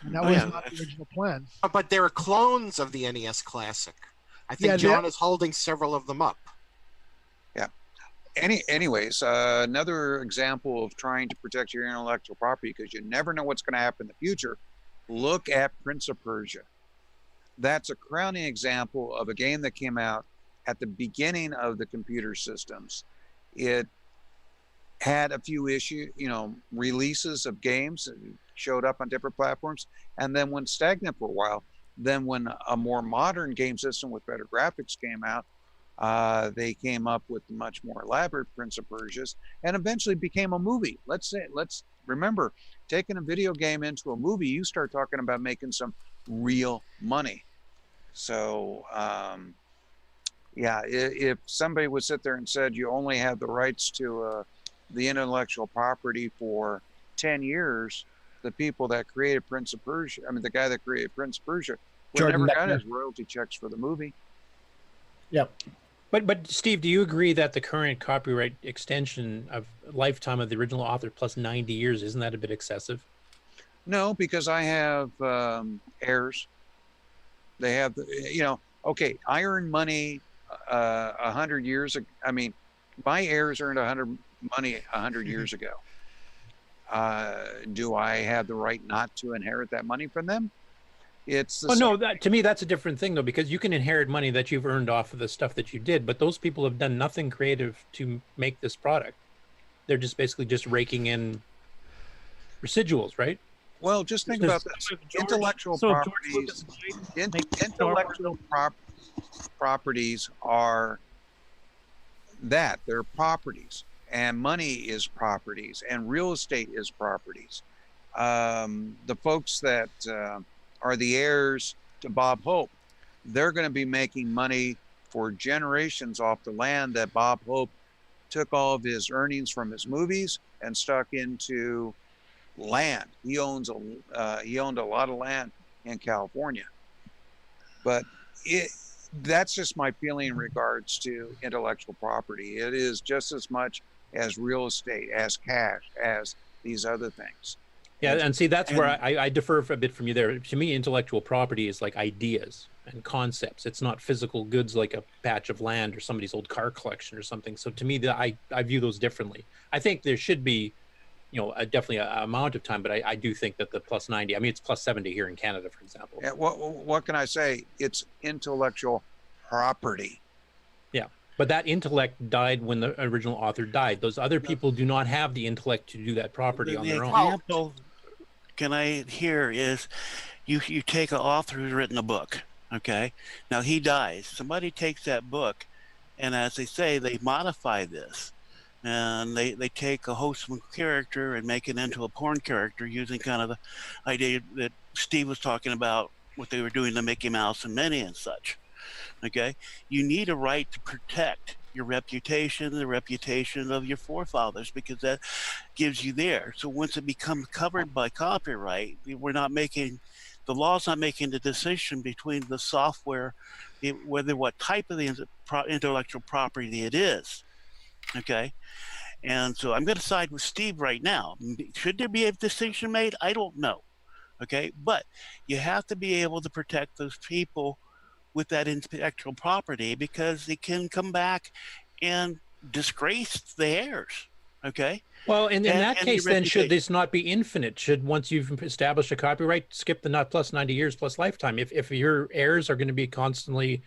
And that was not the original plan. But there are clones of the NES Classic. I think John is holding several of them up. Yeah. Anyways, another example of trying to protect your intellectual property, because you never know what's going to happen in the future. Look at Prince of Persia. That's a crowning example of a game that came out at the beginning of the computer systems. It had a few releases of games that showed up on different platforms, and then went stagnant for a while. Then when a more modern game system with better graphics came out, they came up with much more elaborate Prince of Persias, and eventually became a movie. Let's remember, taking a video game into a movie, you start talking about making some real money. So, if somebody would sit there and said you only have the rights to the intellectual property for 10 years, the people that created Prince of Persia, the guy that created Prince of Persia, would never got his royalty checks for the movie. Yep. But Steve, do you agree that the current copyright extension of lifetime of the original author plus 90 years, isn't that a bit excessive? No, because I have heirs. They have, Iron Money 100 years ago. my heirs earned money 100 years ago. Do I have the right not to inherit that money from them? It's the no, to me that's a different thing though, because you can inherit money that you've earned off of the stuff that you did, but those people have done nothing creative to make this product. They're just basically just raking in residuals, right? Well, just think about this. Intellectual properties are that. They're properties, and money is properties, and real estate is properties. The folks that are the heirs to Bob Hope, they're going to be making money for generations off the land that Bob Hope took all of his earnings from his movies and stuck into land. He owned a lot of land in California. But that's just my feeling in regards to intellectual property. It is just as much as real estate, as cash, as these other things. Yeah, and see, that's where I differ a bit from you there. To me, intellectual property is like ideas and concepts. It's not physical goods like a patch of land or somebody's old car collection or something. So to me, I view those differently. I think there should be, definitely an amount of time, but I do think that the plus 90, I mean, it's plus 70 here in Canada, for example. Yeah, what can I say? It's intellectual property. Yeah, but that intellect died when the original author died. Those other people do not have the intellect to do that property on their own. Example can I hear is you take an author who's written a book, okay? Now he dies. Somebody takes that book, and as they say, they modify this. And they take a wholesome character and make it into a porn character using kind of the idea that Steve was talking about, what they were doing to Mickey Mouse and Minnie and such. Okay, you need a right to protect your reputation, the reputation of your forefathers, because that gives you there. So once it becomes covered by copyright, we're not making, the law's not making the decision between the software, whether what type of the intellectual property it is. Okay, and so I'm going to side with Steve right now. Should there be a distinction made? I don't know. Okay, but you have to be able to protect those people with that intellectual property, because they can come back and disgrace the heirs. Okay. Well, in that case, then should this not be infinite? Should, once you've established a copyright, skip the not plus 90 years plus lifetime? If your heirs are going to be constantly,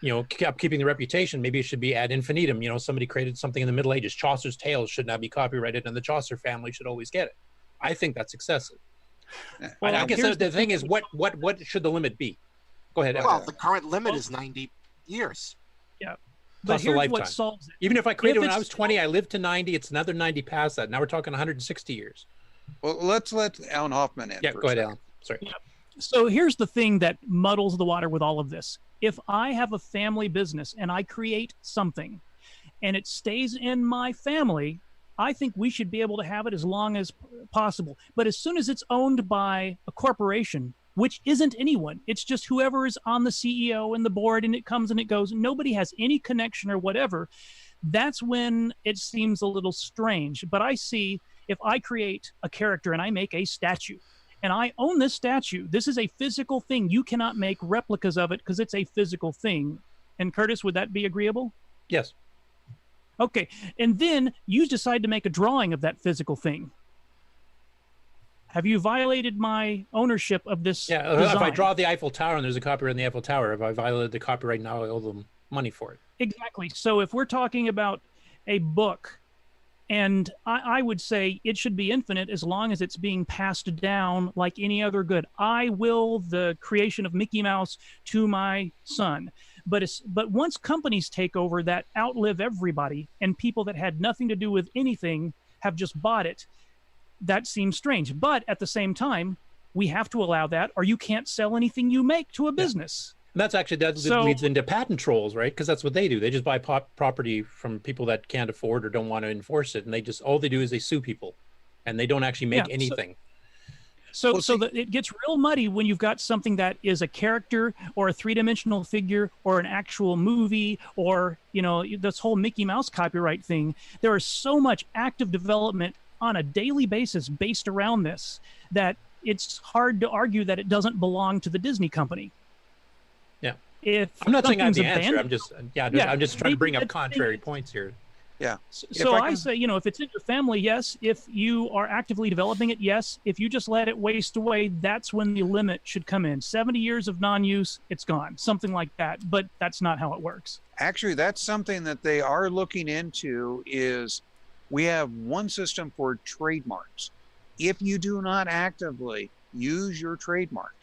keeping the reputation, maybe it should be ad infinitum. Somebody created something in the Middle Ages. Chaucer's Tales should not be copyrighted, and the Chaucer family should always get it. I think that's excessive. Well, I guess the thing is, what should the limit be? Go ahead. Well, the current limit is 90 years. Yeah. But here's what what solves it. Even if I created when I was 20, I lived to 90, it's another 90 past that. Now we're talking 160 years. Well, let's let Alan Hoffman in. Yeah, go ahead, Alan. Sorry. Yeah. So here's the thing that muddles the water with all of this. If I have a family business and I create something and it stays in my family, I think we should be able to have it as long as possible. But as soon as it's owned by a corporation, which isn't anyone, it's just whoever is on the CEO and the board, and it comes and it goes, nobody has any connection or whatever, that's when it seems a little strange. But I see, if I create a character and I make a statue, and I own this statue, this is a physical thing. You cannot make replicas of it because it's a physical thing. And Curtis, would that be agreeable? Yes. Okay, and then you decide to make a drawing of that physical thing. Have you violated my ownership of this design? If I draw the Eiffel Tower and there's a copyright in the Eiffel Tower, if I violated the copyright, now I owe them money for it. Exactly. So if we're talking about a book, and I would say it should be infinite as long as it's being passed down like any other good. I will the creation of Mickey Mouse to my son. But once companies take over that outlive everybody, and people that had nothing to do with anything have just bought it, that seems strange. But at the same time, we have to allow that, or you can't sell anything you make to a business. And that's actually, that leads into patent trolls, right? Because that's what they do. They just buy property from people that can't afford or don't want to enforce it. And they just, all they do is they sue people, and they don't actually make anything. So it gets real muddy when you've got something that is a character or a three-dimensional figure or an actual movie, or, this whole Mickey Mouse copyright thing. There is so much active development on a daily basis based around this that it's hard to argue that it doesn't belong to the Disney company. Yeah. If I'm not saying I have the something's answer. abandoned- I'm just trying to bring up contrary points here. Yeah. So I say, you know, if it's in your family, yes. If you are actively developing it, yes. If you just let it waste away, that's when the limit should come in. 70 years of non-use, it's gone. Something like that. But that's not how it works. Actually, that's something that they are looking into. Is we have one system for trademarks. If you do not actively use your trademark,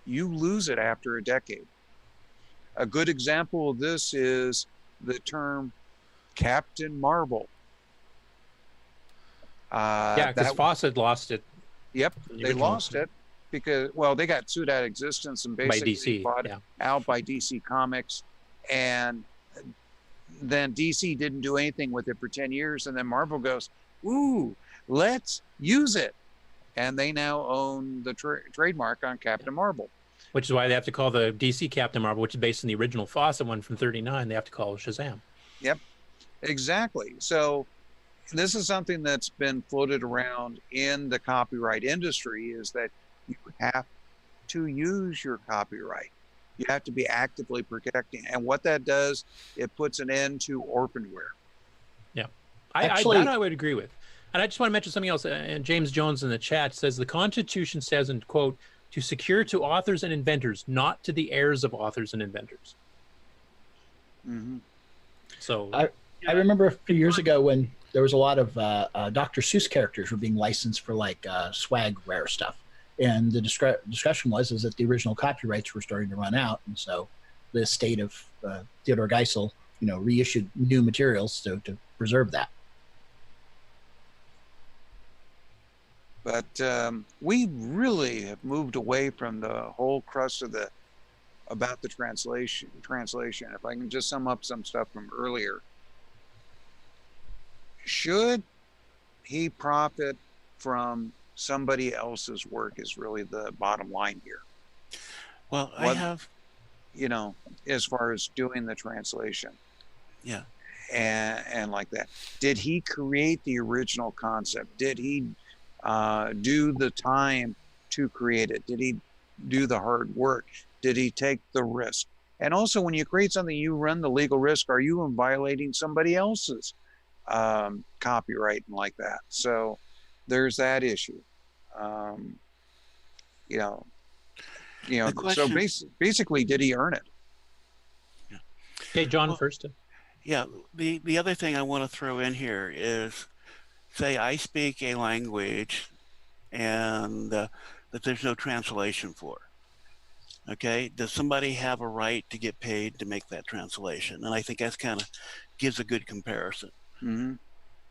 you lose it after a decade. A good example of this is the term Captain Marvel. Yeah, because Fawcett lost it. Yep, they lost it because, well, they got sued out of existence and basically by DC, bought out by DC Comics. And then DC didn't do anything with it for 10 years. And then Marvel goes, ooh, let's use it. And they now own the trademark on Captain Marvel. Which is why they have to call the DC Captain Marvel, which is based on the original Fawcett one from '39. They have to call Shazam. Yep, exactly. So this is something that's been floated around in the copyright industry, is that you have to use your copyright. You have to be actively protecting. And what that does, it puts an end to orphanware. Yeah, I would agree with. And I just want to mention something else. And James Jones in the chat says the Constitution says, and quote, to secure to authors and inventors, not to the heirs of authors and inventors. Mm-hmm. So I remember a few years ago when there was a lot of Dr. Seuss characters were being licensed for like swag rare stuff. And the discussion was that the original copyrights were starting to run out. And so the estate of Theodore Geisel, you know, reissued new materials to preserve that. But we really have moved away from the whole crust of about the translation. If I can just sum up some stuff from earlier. Should he profit from somebody else's work is really the bottom line here. Well, I have, you know, as far as doing the translation. Yeah. And like that. Did he create the original concept? Did he do the time to create it? Did he do the hard work? Did he take the risk? And also, when you create something, you run the legal risk. Are you violating somebody else's copyright and like that? So there's that issue. You know. So basically, did he earn it? Yeah. Okay, John first. Yeah. The other thing I want to throw in here is, say I speak a language and that there's no translation for. Okay, does somebody have a right to get paid to make that translation? And I think that's kind of gives a good comparison. Mm-hmm.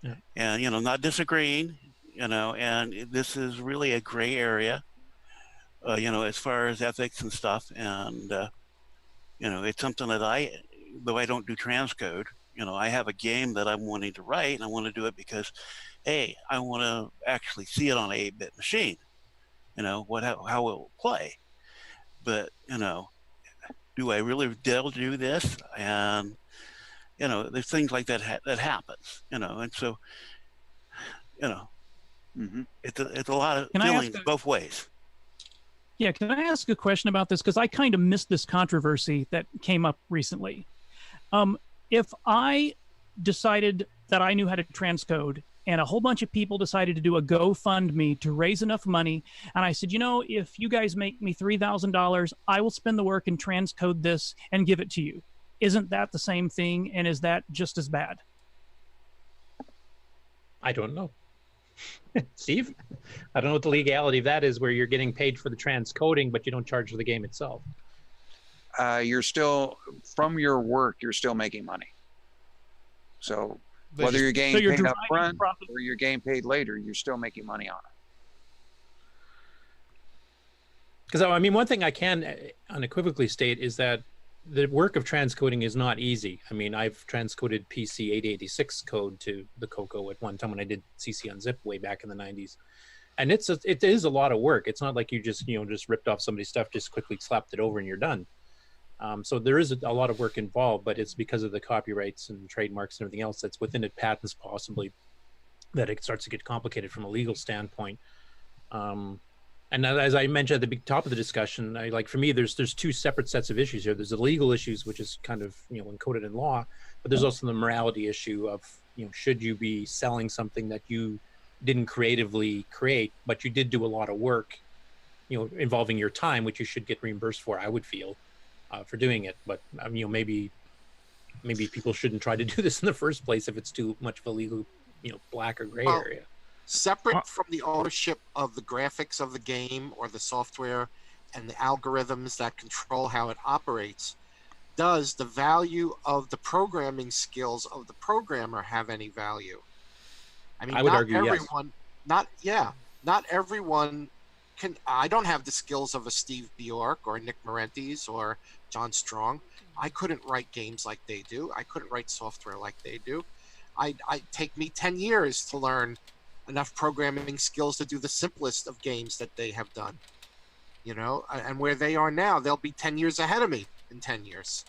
Yeah. And, you know, not disagreeing, you know, and this is really a gray area, you know, as far as ethics and stuff. And, you know, it's something that though I don't do transcode, you know, I have a game that I'm wanting to write, and I want to do it because, hey, I want to actually see it on an 8-bit machine, you know, how it will play. But, you know, do I really dare do this? And, you know, there's things like that that happens, you know, and so, you know, mm-hmm. it's a lot of feelings both ways. Yeah, can I ask a question about this? Because I kind of missed this controversy that came up recently. If I decided that I knew how to transcode, and a whole bunch of people decided to do a GoFundMe to raise enough money, and I said, you know, if you guys make me $3,000, I will spend the work and transcode this and give it to you. Isn't that the same thing, and is that just as bad? I don't know. Steve? I don't know what the legality of that is, where you're getting paid for the transcoding, but you don't charge for the game itself. You're still, from your work, you're still making money. So whether you're getting paid up front or you're getting paid later, you're still making money on it. Because, I mean, one thing I can unequivocally state is that the work of transcoding is not easy. I mean, I've transcoded PC 8086 code to the CoCo at one time when I did CC Unzip way back in the 90s. And it is a lot of work. It's not like you just, you know, just ripped off somebody's stuff, just quickly slapped it over and you're done. So there is a lot of work involved, but it's because of the copyrights and trademarks and everything else that's within it, patents possibly, that it starts to get complicated from a legal standpoint. And as I mentioned at the top of the discussion, for me, there's two separate sets of issues here. There's the legal issues, which is kind of encoded in law, but there's also the morality issue of should you be selling something that you didn't creatively create, but you did do a lot of work, involving your time, which you should get reimbursed for. I would feel for doing it, but maybe people shouldn't try to do this in the first place if it's too much of a legal, black or gray area. Separate from the ownership of the graphics of the game or the software and the algorithms that control how it operates, does the value of the programming skills of the programmer have any value? I mean, I would argue yes. Not everyone can. I don't have the skills of a Steve Bjork or Nick Marentes or John Strong. I couldn't write games like they do. I couldn't write software like they do. I'd take me 10 years to learn enough programming skills to do the simplest of games that they have done, and where they are now, they'll be 10 years ahead of me in 10 years.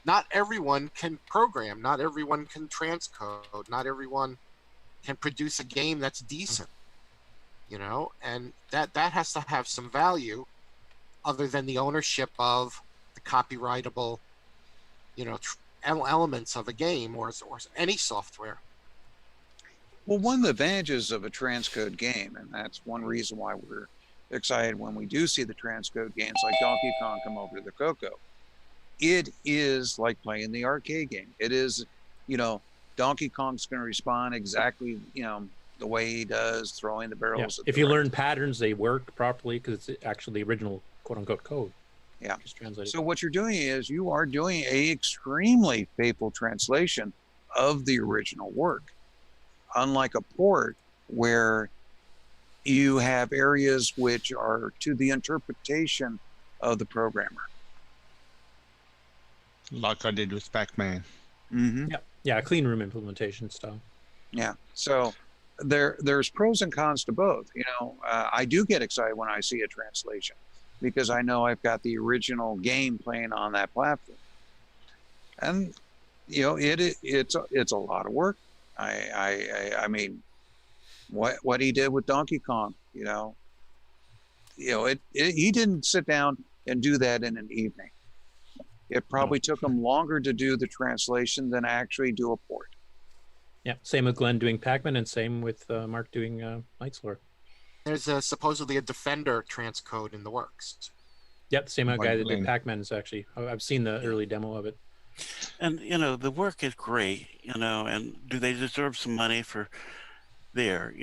Not everyone can program, not everyone can transcode, not everyone can produce a game that's decent, and that has to have some value other than the ownership of the copyrightable, elements of a game or any software. Well, one of the advantages of a transcode game, and that's one reason why we're excited when we do see the transcode games like Donkey Kong come over to the CoCo, it is like playing the arcade game. It is, Donkey Kong's going to respond exactly, the way he does, throwing the barrels. If you learn patterns, they work properly because it's actually the original quote-unquote code. Yeah. Just translated. So what you're doing is you are doing a extremely faithful translation of the original work. Unlike a port where you have areas which are to the interpretation of the programmer. Like I did with Pac-Man. Mm-hmm. Yeah, clean room implementation style. Yeah, so there's pros and cons to both. I do get excited when I see a translation because I know I've got the original game playing on that platform. And, it's a lot of work. I mean, what he did with Donkey Kong, he didn't sit down and do that in an evening. It probably took him longer to do the translation than actually do a port. Yeah, same with Glenn doing Pac-Man, and same with Mark doing Knight's Lore. There's supposedly a Defender transcode in the works. Yep, the same guy that did Pac-Man is actually. I've seen the early demo of it. And the work is great, and do they deserve some money for there?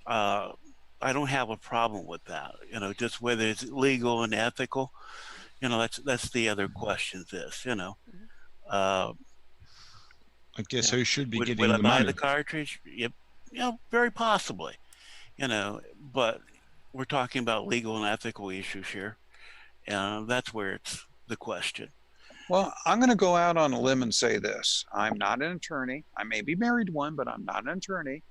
I don't have a problem with that. Just whether it's legal and ethical, that's the other question. I guess who should be getting would the I buy money? the cartridge? Yep, very possibly. But we're talking about legal and ethical issues here, and that's where it's the question. Well, I'm going to go out on a limb and say this. I'm not an attorney. I may be married to one, but I'm not an attorney.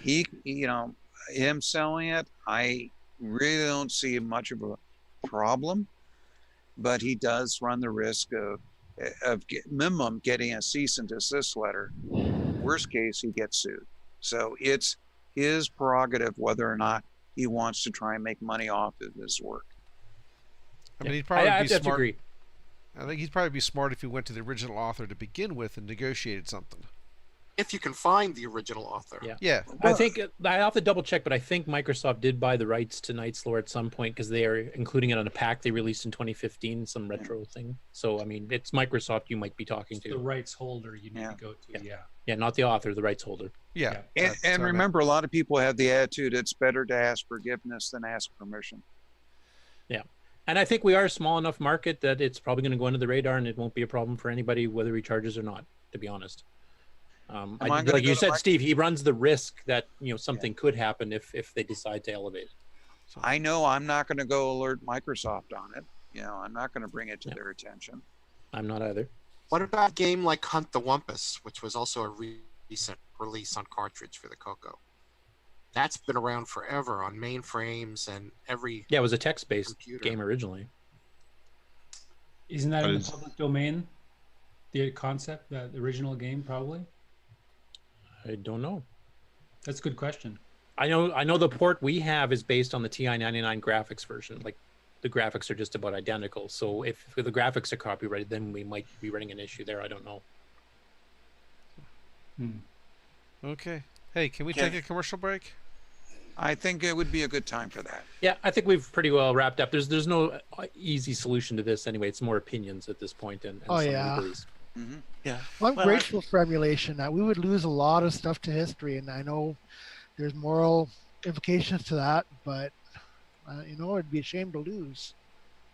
Him selling it, I really don't see much of a problem, but he does run the risk of minimum getting a cease and desist letter. Worst case, he gets sued. So it's his prerogative whether or not he wants to try and make money off of his work. I mean, he'd probably be smart. Agree. I think he'd probably be smart if he went to the original author to begin with and negotiated something. If you can find the original author. Yeah. I think I have to double check, but I think Microsoft did buy the rights to Knight's Lore at some point because they are including it on a pack they released in 2015, some retro thing. So I mean, it's Microsoft you might be talking to. The rights holder you need to go to. Yeah, not the author, the rights holder. Yeah. And remember, a lot of people have the attitude it's better to ask forgiveness than ask permission. Yeah. And I think we are a small enough market that it's probably going to go under the radar and it won't be a problem for anybody, whether he charges or not, to be honest. Like you said, Steve, he runs the risk that, something could happen if they decide to elevate it. So I know I'm not going to go alert Microsoft on it. I'm not going to bring it to their attention. I'm not either. What about a game like Hunt the Wumpus, which was also a recent release on cartridge for the CoCo? That's been around forever on mainframes and every. Yeah, it was a text-based game originally. Isn't that in the public domain? The concept, the original game, probably. I don't know. That's a good question. I know the port we have is based on the TI-99 graphics version. Like the graphics are just about identical. So if the graphics are copyrighted, then we might be running an issue there. I don't know. Okay. Hey, can we take a commercial break? I think it would be a good time for that. Yeah, I think we've pretty well wrapped up. There's no easy solution to this anyway. It's more opinions at this point and Oh, some yeah. legalese. Yeah. Well, I'm grateful for emulation. We would lose a lot of stuff to history, and I know there's moral implications to that, but it'd be a shame to lose.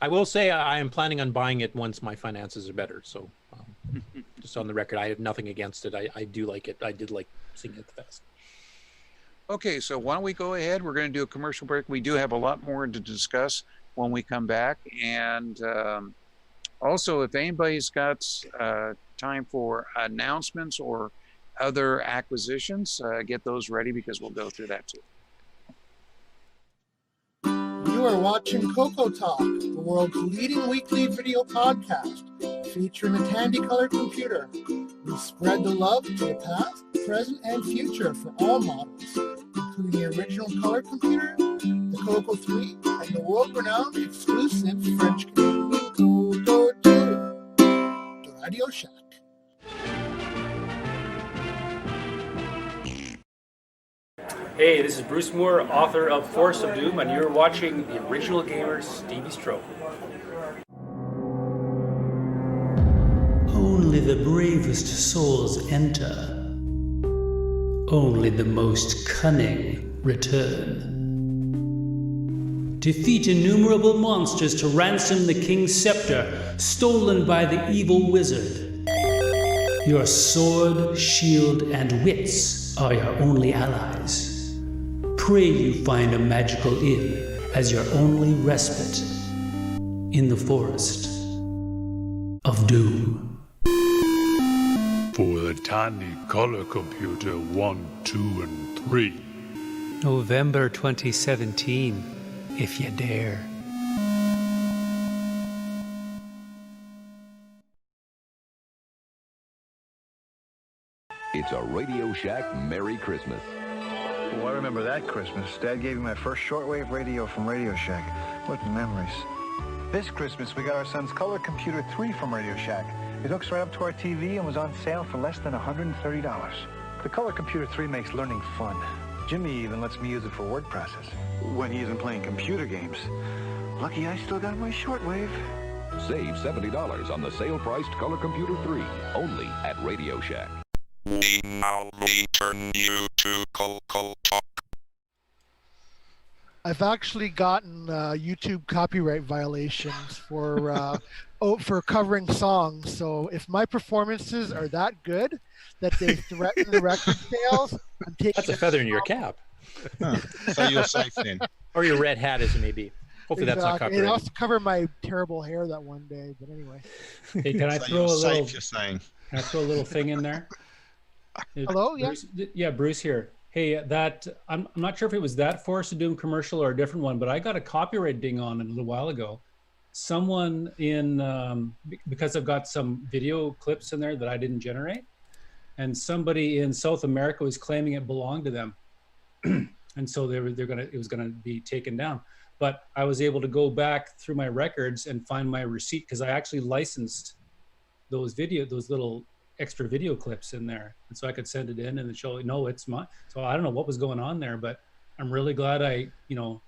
I will say I am planning on buying it once my finances are better. So just on the record, I have nothing against it. I do like it. I did like seeing it at the fest. Okay, so why don't we go ahead? We're going to do a commercial break. We do have a lot more to discuss when we come back. And also, if anybody's got time for announcements or other acquisitions, get those ready because we'll go through that too. You are watching CoCoTALK, the world's leading weekly video podcast featuring the Tandy Color computer. We spread the love to the past, present, and future for all models, including the original color computer, the Coco 3, and the world-renowned exclusive French-Canadian Coco 2, the Radio Shack. Hey, this is Bruce Moore, author of Force of Doom, and you're watching the Original Gamer Stevie Stroke. Only the bravest souls enter. Only the most cunning return. Defeat innumerable monsters to ransom the king's scepter, stolen by the evil wizard. Your sword, shield, and wits are your only allies. Pray you find a magical inn as your only respite in the forest of doom. For the Tandy Color Computer 1, 2, and 3. November 2017, if you dare. It's a Radio Shack Merry Christmas. Oh, I remember that Christmas. Dad gave me my first shortwave radio from Radio Shack. What memories. This Christmas, we got our son's Color Computer 3 from Radio Shack. It hooks right up to our TV and was on sale for less than $130. The Color Computer 3 makes learning fun. Jimmy even lets me use it for word process when he isn't playing computer games. Lucky I still got my shortwave. Save $70 on the sale-priced Color Computer 3, only at Radio Shack. We now return you to CoCoTALK. I've actually gotten YouTube copyright violations for for covering songs. So if my performances are that good that they threaten the record sales, I'm taking. That's a feather in your cap. Huh. So you're safe then. Or your red hat, as it may be. Hopefully that's not copyrighted. It also covered my terrible hair that one day, but anyway. Hey, can I So throw you're a little? safe, you're saying. Can I throw a little thing in there? Hello, yeah. Bruce, yeah, Bruce here. Hey, that I'm not sure if it was that Force of Doom commercial or a different one, but I got a copyright ding on it a little while ago. Someone in because I've got some video clips in there that I didn't generate, and somebody in South America was claiming it belonged to them, and so it was gonna be taken down. But I was able to go back through my records and find my receipt because I actually licensed those little extra video clips in there, and so I could send it in and show no, it's mine. So I don't know what was going on there, but I'm really glad I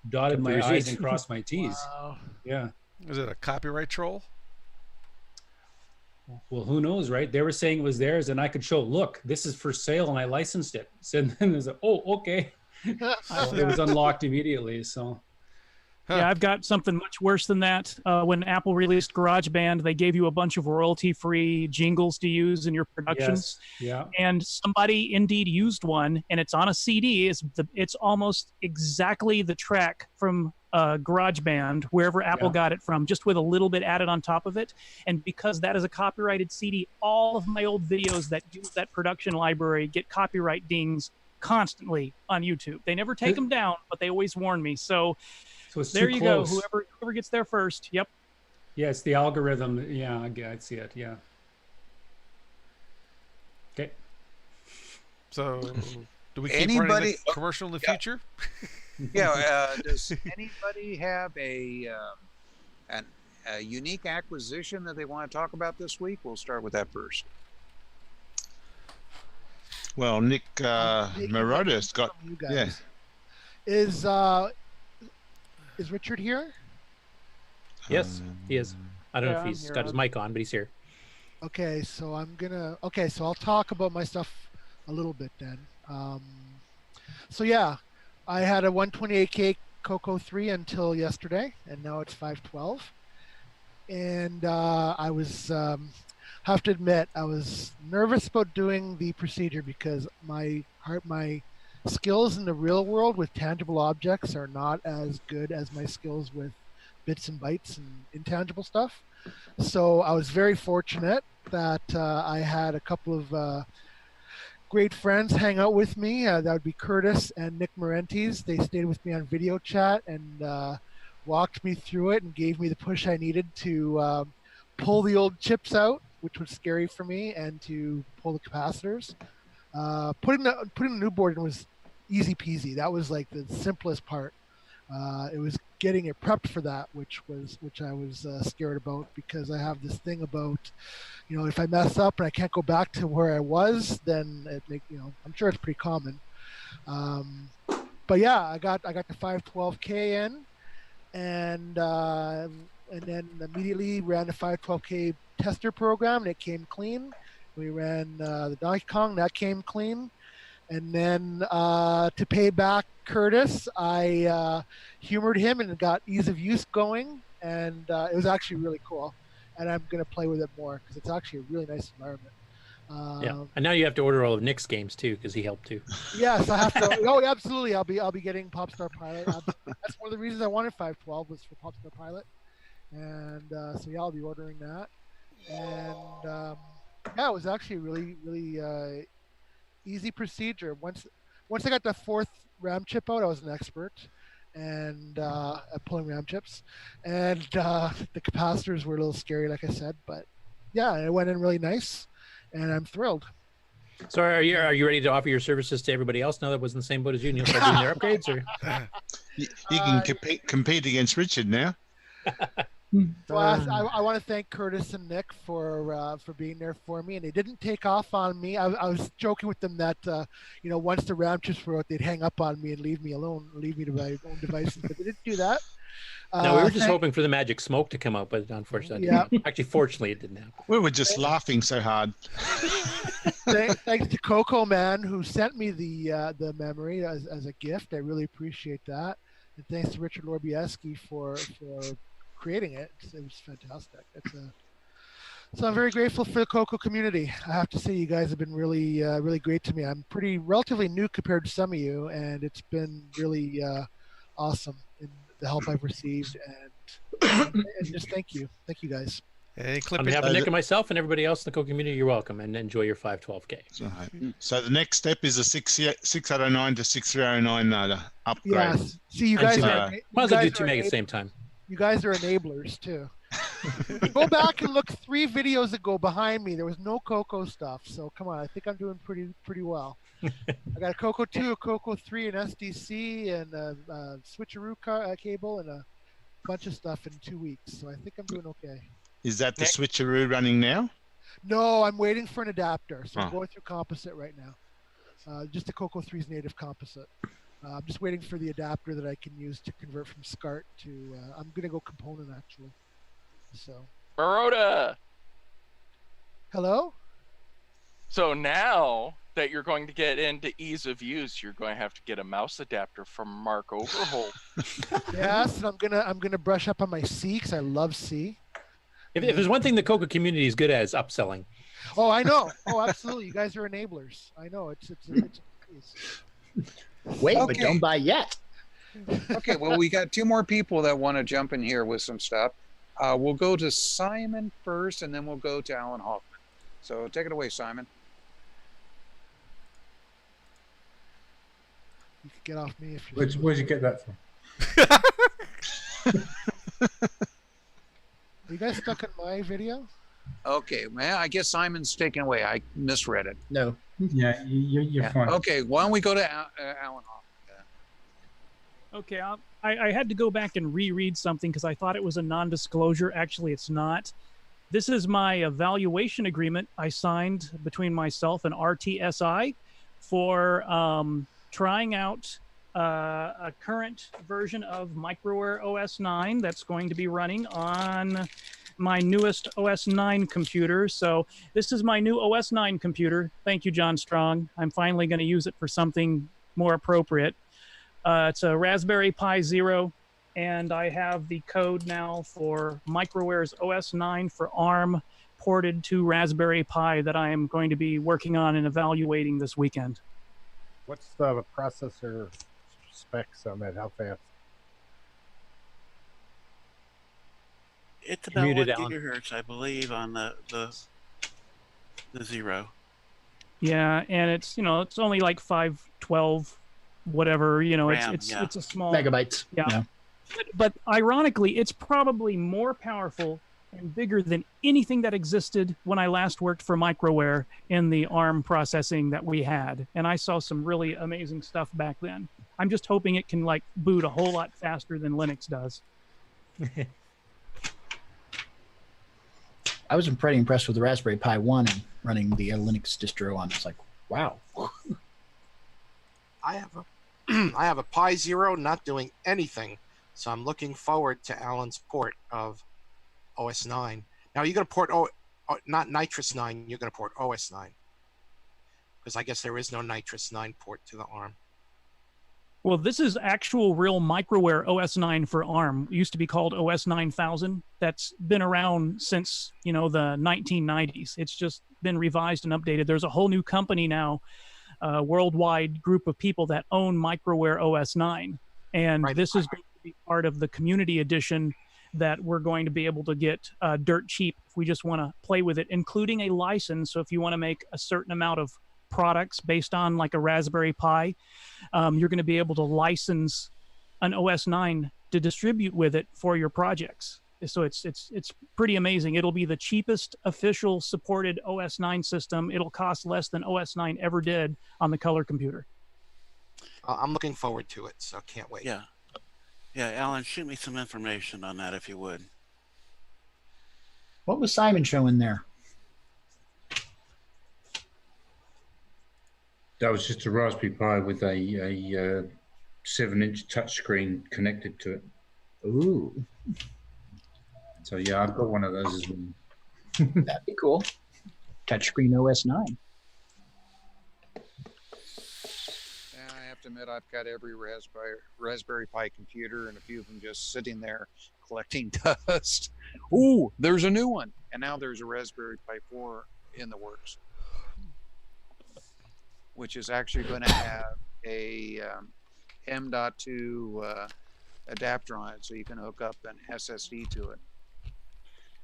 dotted my I's and crossed my T's. Wow. Yeah. Is it a copyright troll? Well, who knows, right? They were saying it was theirs, and I could show, look, this is for sale, and I licensed it. So then there's okay. It was unlocked immediately. So. Yeah, I've got something much worse than that. When Apple released GarageBand, they gave you a bunch of royalty-free jingles to use in your productions. Yes. Yeah. And somebody indeed used one, and it's on a CD. It's almost exactly the track from GarageBand, wherever Apple got it from, just with a little bit added on top of it. And because that is a copyrighted CD, all of my old videos that use that production library get copyright dings constantly on YouTube. They never take them down, but they always warn me. So it's there too you close. go. Whoever gets there first. Yep. Yeah, it's the algorithm. Yeah, I see it. Yeah. Okay. So, Do we keep running the commercial in the future? Yeah. Does anybody have a unique acquisition that they want to talk about this week? We'll start with that first. Well, Nick Marota's got. Yeah. Is Richard here? Yes, he is. I don't know if he's got his mic on, but he's here. Okay, so I'll talk about my stuff a little bit then. So yeah, I had a 128K CoCo 3 until yesterday, and now it's 512. And I was, have to admit, I was nervous about doing the procedure because my skills in the real world with tangible objects are not as good as my skills with bits and bytes and intangible stuff. So I was very fortunate that I had a couple of great friends hang out with me. That would be Curtis and Nick Marentes. They stayed with me on video chat and walked me through it and gave me the push I needed to pull the old chips out, which was scary for me, and to pull the capacitors. Putting the new board in was easy peasy. That was like the simplest part. It was getting it prepped for that, which I was scared about, because I have this thing about, if I mess up and I can't go back to where I was, then I'm sure it's pretty common. But yeah, I got the 512K in, and then immediately ran the 512K tester program, and it came clean. We ran the Donkey Kong, that came clean. And then to pay back Curtis, I humored him and got ease of use going, and it was actually really cool. And I'm going to play with it more because it's actually a really nice environment. Yeah, and now you have to order all of Nick's games too, because he helped too. Yes, I have to. Oh, absolutely. I'll be getting Popstar Pilot. That's one of the reasons I wanted 512 was for Popstar Pilot, and so yeah, I'll be ordering that. And yeah, it was actually really easy procedure. Once I got the fourth RAM chip out, I was an expert and at pulling RAM chips, and the capacitors were a little scary, like I said, but yeah, it went in really nice, and I'm thrilled. So are you ready to offer your services to everybody else now that was in the same boat as you, and you'll start doing their upgrades? Or you can compete against Richard now. So I want to thank Curtis and Nick for being there for me, and they didn't take off on me. I was joking with them that once the RAM chips were out, they'd hang up on me and leave me alone, leave me to my own devices, but they didn't do that. No, we were just hoping for the magic smoke to come out, but unfortunately, actually, fortunately, it didn't happen. We were just laughing so hard. Thanks to CoCoMan, who sent me the memory as a gift. I really appreciate that, and thanks to Richard Lorbieski for creating it. It was fantastic. So I'm very grateful for the CoCo community. I have to say, you guys have been really really great to me. I'm relatively new compared to some of you, and it's been really awesome in the help I've received, and just thank you guys. On behalf of Nick and myself and everybody else in the CoCo community, you're welcome, and enjoy your 512K. So the next step is a 6809 to 6309 upgrade. Yes. See, you guys might as well do two meg at the same time. You guys are enablers too. Go back and look 3 videos ago behind me. There was no CoCo stuff, so come on. I think I'm doing pretty well. I got a CoCo 2, a CoCo 3, an SDC, and a switcheroo cable, and a bunch of stuff in 2 weeks. So I think I'm doing okay. Is that the switcheroo running now? No, I'm waiting for an adapter. So I'm going through composite right now. Just the CoCo 3's native composite. I'm just waiting for the adapter that I can use to convert from SCART to. I'm gonna go component actually. So. Marota. Hello. So now that you're going to get into ease of use, you're going to have to get a mouse adapter from Mark Overholt. Yes, and I'm gonna brush up on my C because I love C. If there's one thing the CoCo community is good at, is upselling. Oh, I know. Oh, absolutely. You guys are enablers. I know. It's Wait, but don't buy yet. Okay, well, we got 2 more people that want to jump in here with some stuff. We'll go to Simon first, and then we'll go to Alan Hoffman. So take it away, Simon. You can get off me if you. Where'd you get that from? Are you guys stuck in my video? Okay, man. I guess Simon's taken away. I misread it. No. Yeah, you're Yeah. fine. Okay, why don't we go to Alan Hoff? Okay, I had to go back and reread something because I thought it was a non-disclosure. Actually, it's not. This is my evaluation agreement I signed between myself and RTSI for trying out a current version of Microware OS 9 that's going to be running on my newest OS 9 computer. So this is my new OS 9 computer. Thank you, John Strong. I'm finally going to use it for something more appropriate. It's a Raspberry Pi Zero, and I have the code now for Microware's OS 9 for ARM ported to Raspberry Pi that I am going to be working on and evaluating this weekend. What's the processor specs on that? How fast? It's about Muted, 1 Alan. gigahertz, I believe, on the Zero. Yeah, and it's it's only like 512, whatever. RAM, it's yeah. it's a small Megabytes. Yeah. But ironically, it's probably more powerful and bigger than anything that existed when I last worked for Microware in the ARM processing that we had. And I saw some really amazing stuff back then. I'm just hoping it can boot a whole lot faster than Linux does. I was pretty impressed with the Raspberry Pi 1 and running the Linux distro on. It's like, wow. I have a Pi Zero not doing anything, so I'm looking forward to Alan's port of OS 9. Now you're going to port not Nitrous 9. You're going to port OS 9 because I guess there is no Nitrous 9 port to the ARM. Well, this is actual real Microware OS 9 for ARM. It used to be called OS 9000. That's been around since, the 1990s. It's just been revised and updated. There's a whole new company now, worldwide group of people that own Microware OS 9. And this is going to be part of the community edition that we're going to be able to get dirt cheap if we just want to play with it, including a license. So if you want to make a certain amount of products based on like a Raspberry Pi, you're going to be able to license an OS 9 to distribute with it for your projects. So it's pretty amazing. It'll be the cheapest official supported OS 9 system. It'll cost less than OS 9 ever did on the color computer. I'm looking forward to it, so can't wait. Yeah. Yeah, Alan, shoot me some information on that if you would. What was Simon showing there? That was just a Raspberry Pi with a 7-inch touchscreen connected to it. Ooh. So yeah, I've got one of those as well. That'd be cool. Touchscreen OS 9. I have to admit, I've got every Raspberry Pi computer, and a few of them just sitting there collecting dust. Ooh, there's a new one, and now there's a Raspberry Pi 4 in the works, which is actually going to have a M.2 adapter on it, so you can hook up an SSD to it.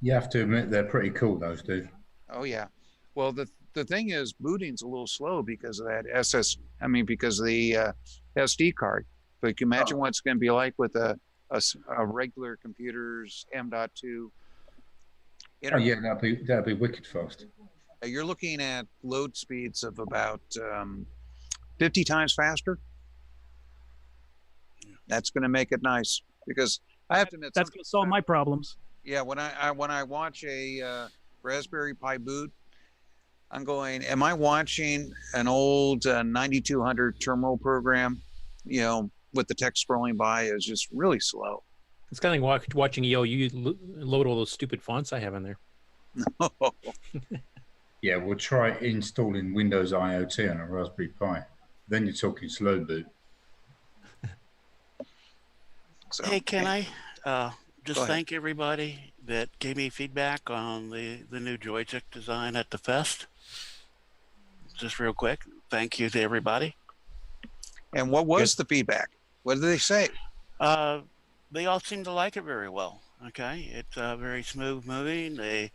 You have to admit they're pretty cool, those dudes. Oh yeah. Well, the thing is, booting's a little slow because of that because of the SD card. But you can imagine what it's going to be like with a regular computer's M.2. Oh yeah, that'd be wicked fast. You're looking at load speeds of about 50 times faster. That's going to make it nice because I have to admit that's going to solve my problems. Yeah, when I watch a Raspberry Pi boot, I'm going, am I watching an old 9200 terminal program? With the text scrolling by is just really slow. It's kind of like watching you load all those stupid fonts I have in there. Yeah, we'll try installing Windows IoT on a Raspberry Pi. Then you're talking slow boot. Hey, can I just thank everybody that gave me feedback on the new joystick design at the fest? Just real quick, thank you to everybody. And what was the feedback? What did they say? They all seem to like it very well. Okay, it's very smooth moving. They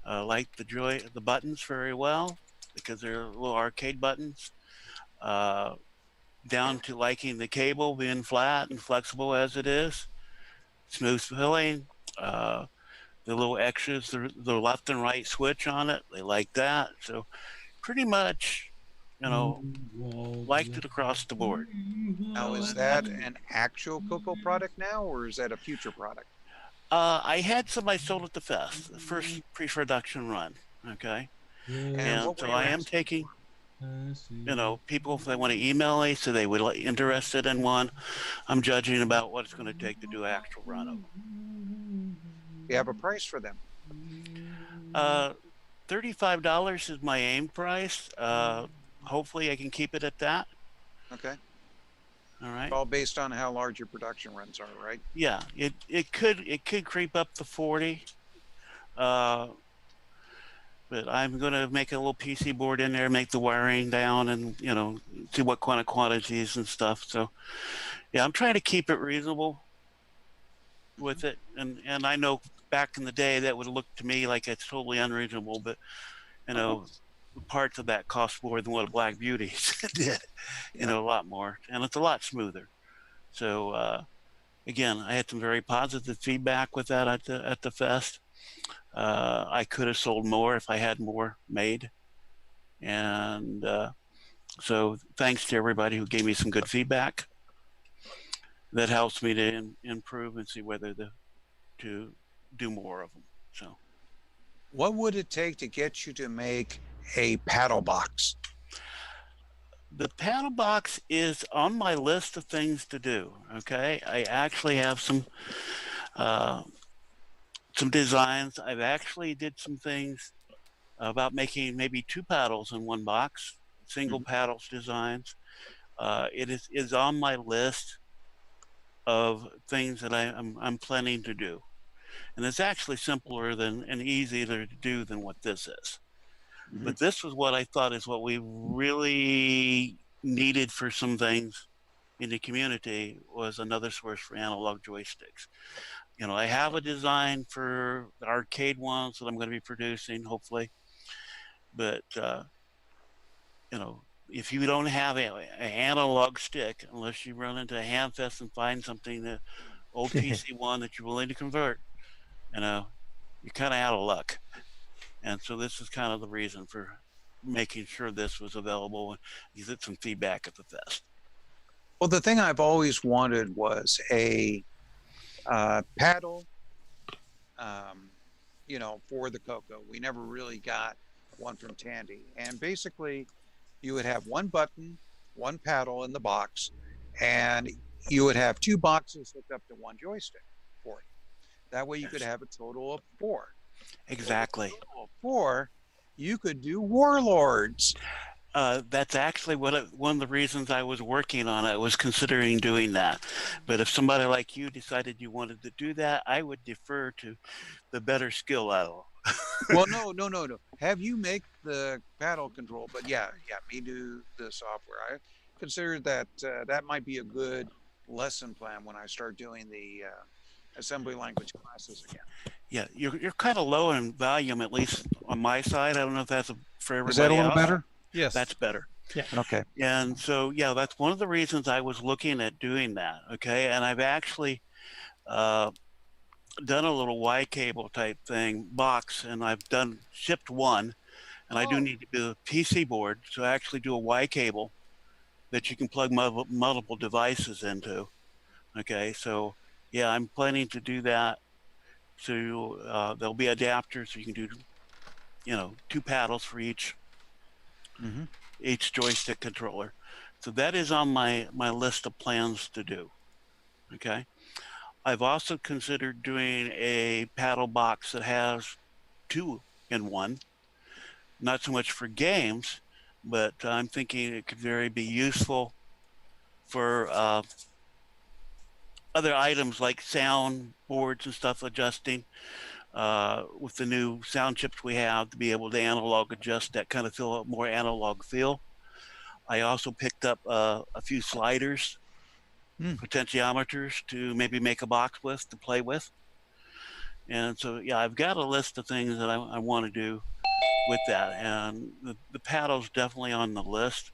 like the buttons very well because they're little arcade buttons. Down to liking the cable being flat and flexible as it is. Smooth filling. The little extras, the left and right switch on it, they like that. So pretty much you know, liked it across the board. Now, is that an actual CoCo product now, or is that a future product? I had some I sold at the fest, the first pre-production run. Okay, and what so were you I am asking taking, you know, people if they want to email me, so they would like interested in one. I'm judging about what it's going to take to do an actual run of them. You have a price for them? $35 is my aim price. Hopefully, I can keep it at that. Okay. All right. All based on how large your production runs are, right? Yeah, it could creep up to 40. But I'm going to make a little PC board in there, make the wiring down, and you know, see what kind of quantities and stuff. So, yeah, I'm trying to keep it reasonable with it, and I know back in the day that would look to me like it's totally unreasonable, but you know, parts of that cost more than what a Black Beauty did, you know, a lot more, and it's a lot smoother. So again, I had some very positive feedback with that at the fest. I could have sold more if I had more made, and so thanks to everybody who gave me some good feedback. That helps me to improve and see whether to do more of them. So, what would it take to get you to make a paddle box? The paddle box is on my list of things to do. Okay, I actually have some designs. I've actually did some things about making maybe 2 paddles in one box, single paddles designs. It is on my list of things that I'm planning to do, and it's actually simpler and easier to do than what this is. But this was what I thought is what we really needed for some things in the community, was another source for analog joysticks. You know, I have a design for the arcade ones that I'm going to be producing, hopefully. But, you know, if you don't have an analog stick, unless you run into a HamFest and find something, the old PC one that you're willing to convert, you know, you're kind of out of luck. And so this is kind of the reason for making sure this was available, and you get some feedback at the fest. Well, the thing I've always wanted was a paddle, you know, for the CoCo. We never really got one from Tandy. And basically, you would have one button, one paddle in the box, and you would have 2 boxes hooked up to one joystick for it. That way you could have a total of 4. Exactly. So a total of 4, you could do Warlords. That's actually one of the reasons I was working on it. I was considering doing that. But if somebody like you decided you wanted to do that, I would defer to the better skill level. Well, no. Have you make the paddle control, but yeah, me do the software. I consider that that might be a good lesson plan when I start doing the assembly language classes again. Yeah, you're kind of low in volume, at least on my side. I don't know if that's for everybody else. Is that a little better? Yes. That's better. Yeah. Okay. And so, yeah, that's one of the reasons I was looking at doing that. Okay. And I've actually done a little Y cable type thing box, and I've shipped one, and I do need to do a PC board. So I actually do a Y cable that you can plug multiple devices into. Okay. So yeah, I'm planning to do that. So there'll be adapters, so you can do, you know, 2 paddles for each joystick controller. So that is on my list of plans to do. Okay. I've also considered doing a paddle box that has 2 in 1. Not so much for games, but I'm thinking it could very be useful for other items like sound boards and stuff adjusting. With the new sound chips we have, to be able to analog adjust that kind of feel, more analog feel. I also picked up a few sliders, potentiometers to maybe make a box with, to play with. And so, yeah, I've got a list of things that I want to do with that. And the paddle's definitely on the list.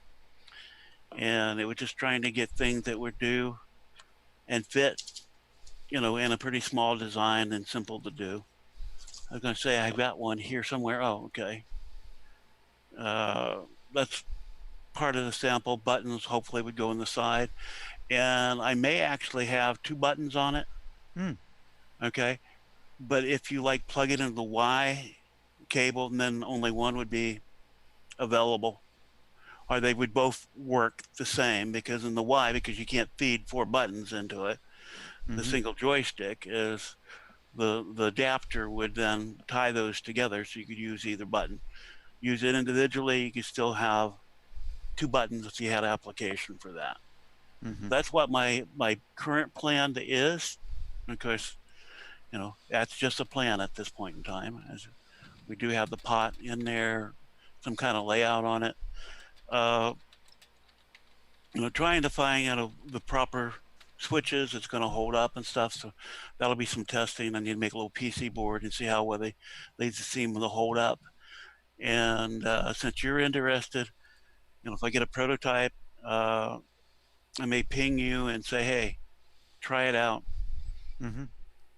And it was just trying to get things that would do and fit, you know, in a pretty small design and simple to do. I was going to say I've got one here somewhere. Oh, okay. That's part of the sample. Buttons hopefully would go on the side, and I may actually have 2 buttons on it. Okay, but if you like plug it into the Y cable, then only one would be available, or they would both work the same, because in the Y, because you can't feed 4 buttons into it, the single joystick is the adapter would then tie those together, so you could use either button. Use it individually, you could still have 2 buttons if you had application for that. That's what my current plan is. Of course, you know, that's just a plan at this point in time. As we do have the pot in there, some kind of layout on it. You know, trying to find, you know, the proper switches it's going to hold up and stuff. So that'll be some testing. I need to make a little PC board and see how well they seem to hold up. And since you're interested, you know, if I get a prototype, I may ping you and say, hey, try it out,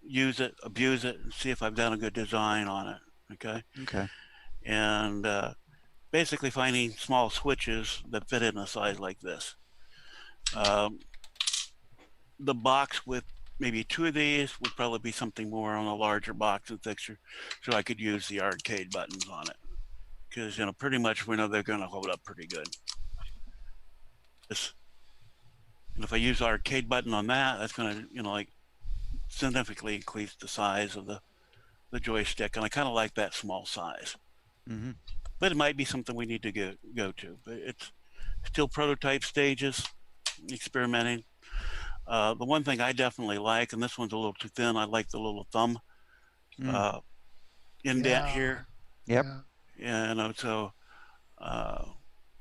use it, abuse it, and see if I've done a good design on it. Okay. And basically finding small switches that fit in a size like this. The box with maybe 2 of these would probably be something more on a larger box and fixture, so I could use the arcade buttons on it, because, you know, pretty much we know they're going to hold up pretty good. And if I use the arcade button on that, that's going to, you know, like significantly increase the size of the joystick, and I kind of like that small size. But it might be something we need to go to. But it's still prototype stages, experimenting. The one thing I definitely like, and this one's a little too thin, I like the little thumb indent here. Yep. Yeah, you know, so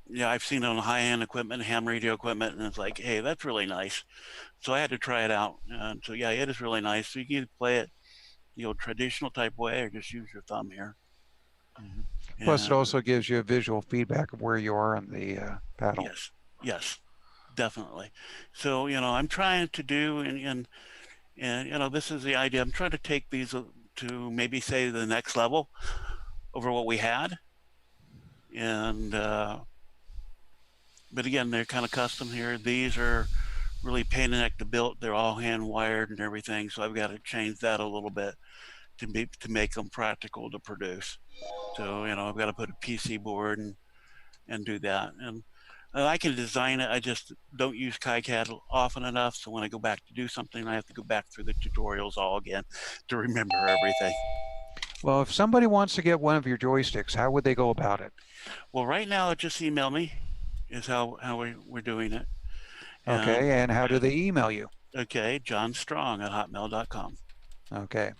yeah, I've seen it on high-end equipment, ham radio equipment, and it's like, hey, that's really nice. So I had to try it out, and so yeah, it is really nice. So you can either play it the old traditional type way, or just use your thumb here. Plus, it also gives you a visual feedback of where you are on the paddle. Yes, definitely. So, you know, I'm trying to do, and you know, this is the idea. I'm trying to take these to maybe say the next level over what we had, and but again, they're kind of custom here. These are really pain in the neck to build. They're all hand wired and everything, so I've got to change that a little bit to make them practical to produce. So, you know, I've got to put a PC board and do that. And I can design it. I just don't use KiCad often enough. So when I go back to do something, I have to go back through the tutorials all again to remember everything. Well, if somebody wants to get one of your joysticks, how would they go about it? Well, right now, just email me is how we're doing it. Okay, and how do they email you? Okay, johnstrong@hotmail.com. Okay.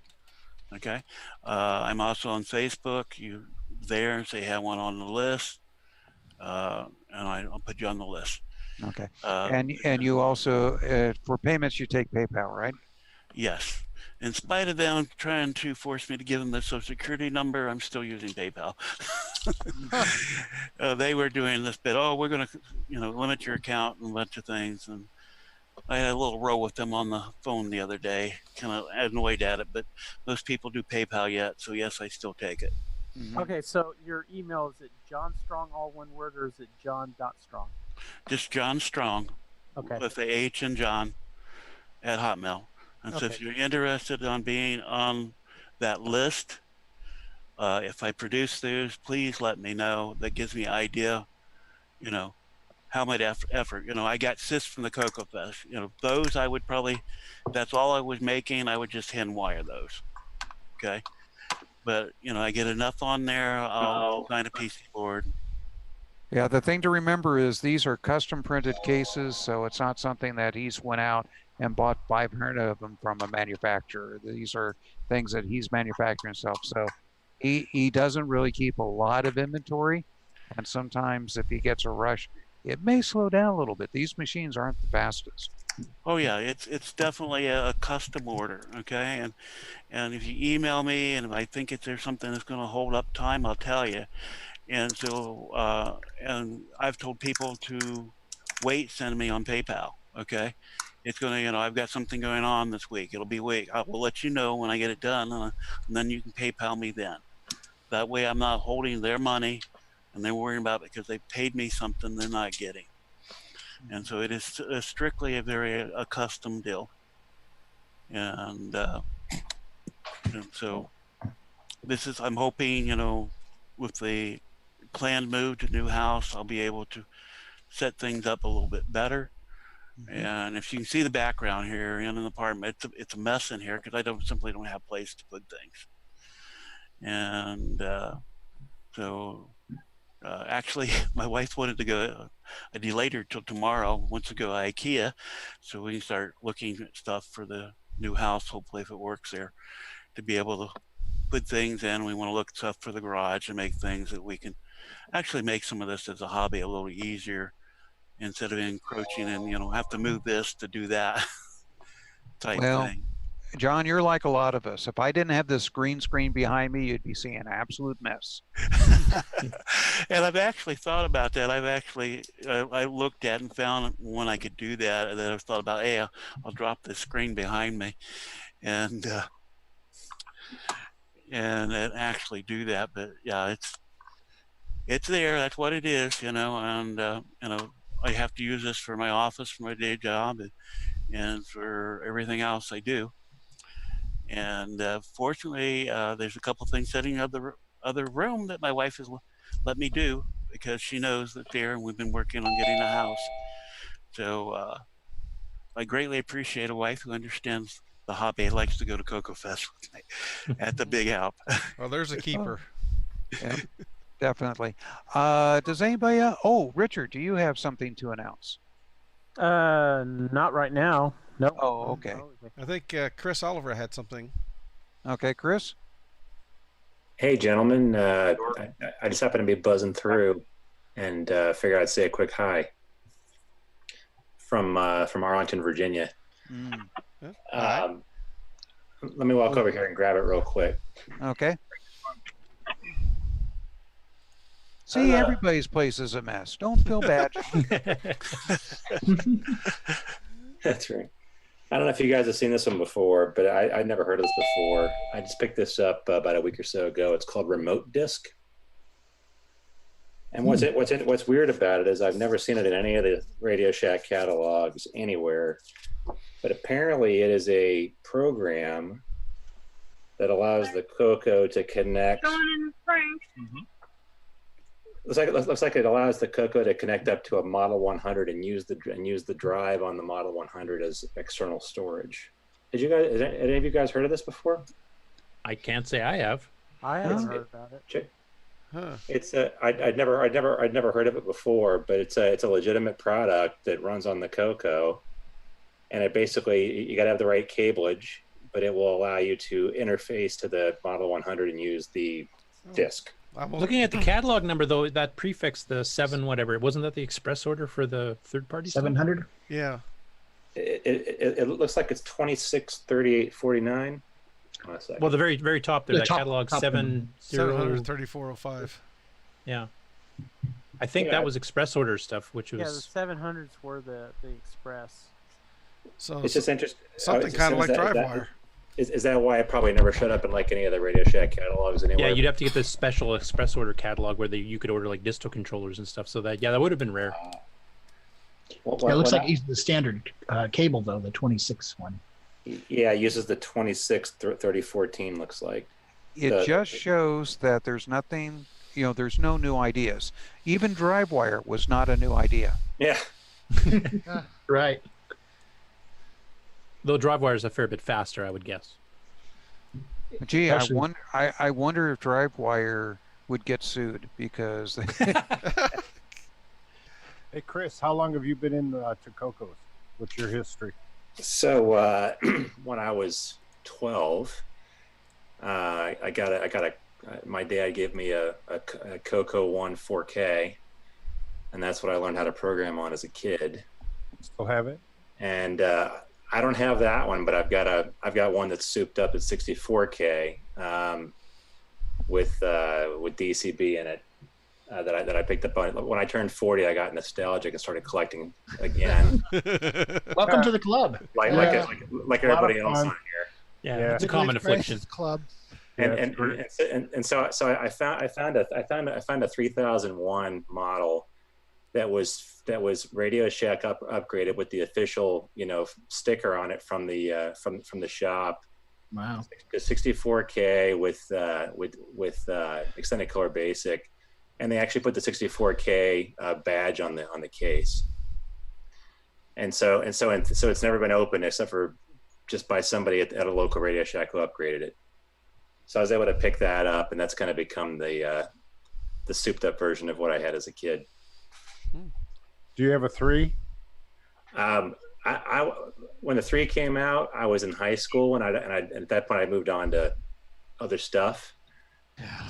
Okay. I'm also on Facebook. You there and say, hey, I want on the list, and I'll put you on the list. Okay. And you also, for payments, you take PayPal, right? Yes. In spite of them trying to force me to give them the Social Security number, I'm still using PayPal. They were doing this bit. Oh, we're going to, you know, limit your account and a bunch of things. And I had a little row with them on the phone the other day, kind of annoyed at it, but most people do PayPal yet, so yes, I still take it. Okay, so your email, is it John Strong, all one word, or is it John.Strong? Just John Strong, okay, with the H and John at Hotmail. And so if you're interested in being on that list, if I produce those, please let me know. That gives me an idea, you know, how much effort. You know, I got cysts from the Coco Fest. You know, those I would probably, that's all I was making, I would just hand wire those. Okay. But, you know, I get enough on there, I'll design a PC board. Yeah, the thing to remember is these are custom printed cases, so it's not something that he's went out and bought 500 of them from a manufacturer. These are things that he's manufacturing himself. So he doesn't really keep a lot of inventory, and sometimes if he gets a rush, it may slow down a little bit. These machines aren't the fastest. Oh yeah, it's definitely a custom order, okay? And if you email me and if I think there's something that's going to hold up time, I'll tell you. And so and I've told people to wait, send me on PayPal, okay? It's going to, you know, I've got something going on this week. It'll be wait. I will let you know when I get it done, and then you can PayPal me then. That way I'm not holding their money and they're worrying about it because they paid me something they're not getting. And so it is strictly a very custom deal. And so this is, I'm hoping, you know, with the planned move to new house, I'll be able to set things up a little bit better. And if you can see the background here in an apartment, it's a mess in here because I simply don't have place to put things. And so actually, my wife wanted to go. I delayed her till tomorrow. Wants to go to IKEA, so we can start looking at stuff for the new house. Hopefully, if it works there, to be able to put things in. We want to look at stuff for the garage and make things that we can actually make some of this as a hobby a little easier, instead of encroaching and, you know, have to move this to do that type thing. John, you're like a lot of us. If I didn't have this green screen behind me, you'd be seeing an absolute mess. And I've actually thought about that. I looked at and found when I could do that, and then I've thought about, hey, I'll drop this screen behind me and actually do that. But yeah, it's there. That's what it is, you know. And you know, I have to use this for my office, for my day job, and for everything else I do. And fortunately, there's a couple things setting up the other room that my wife has let me do because she knows that there, and we've been working on getting a house. So I greatly appreciate a wife who understands the hobby. Likes to go to CoCo Fest with me. That's a big help. Well, there's a keeper. Yeah, definitely. Does anybody? Oh, Richard, do you have something to announce? Not right now. Nope. Oh, okay. I think Chris Oliver had something. Okay, Chris. Hey, gentlemen. I just happened to be buzzing through, and figured I'd say a quick hi from Arlington, Virginia. Let me walk over here and grab it real quick. Okay. See, everybody's place is a mess. Don't feel bad. That's right. I don't know if you guys have seen this one before, but I'd never heard of this before. I just picked this up about a week or so ago. It's called Remote Disc. And what's weird about it is I've never seen it in any of the Radio Shack catalogs anywhere. But apparently it is a program that allows the CoCo to connect. Looks like it allows the CoCo to connect up to a Model 100 and use the drive on the Model 100 as external storage. Has any of you guys heard of this before? I can't say I have. I haven't heard about it. Huh. It's I'd never heard of it before, but it's a legitimate product that runs on the CoCo, and it basically, you got to have the right cablage, but it will allow you to interface to the Model 100 and use the disc. Looking at the catalog number, though, that prefix, the 7 whatever, wasn't that the express order for the third party? 700? Yeah. It looks like it's 263849. Well, the very, very top there, that catalog 73405. Yeah. I think that was express order stuff, which was... Yeah, the 700s were the express. So it's just interesting. Something kind of like DriveWire. Is that why it probably never showed up in like any of the Radio Shack catalogs anywhere? Yeah, you'd have to get this special express order catalog where you could order like disto controllers and stuff. So that would have been rare. It looks like he's the standard cable though, the 26 one. Yeah, it uses the 263014. Looks like it just shows that there's nothing. There's no new ideas. Even DriveWire was not a new idea. Yeah. Right. Though DriveWire is a fair bit faster, I would guess. Gee, I wonder if DriveWire would get sued because. Hey, Chris, how long have you been in to CoCo's? What's your history? So when I was 12, my dad gave me a CoCo 1 4K, and that's what I learned how to program on as a kid. Still have it? And I don't have that one, but I've got one that's souped up at 64K with DCB in it that I picked up on. When I turned 40, I got nostalgic and started collecting again. Welcome to the club. Like everybody else on here. Yeah, it's a common affliction. Club. And so I found a 3001 model that was Radio Shack upgraded with the official sticker on it from the shop. Wow. The 64K with extended color basic, and they actually put the 64K badge on the case. And so it's never been opened except for just by somebody at a local Radio Shack who upgraded it. So I was able to pick that up, and that's kind of become the souped up version of what I had as a kid. Do you have a 3? I when the 3 came out, I was in high school, and at that point I moved on to other stuff.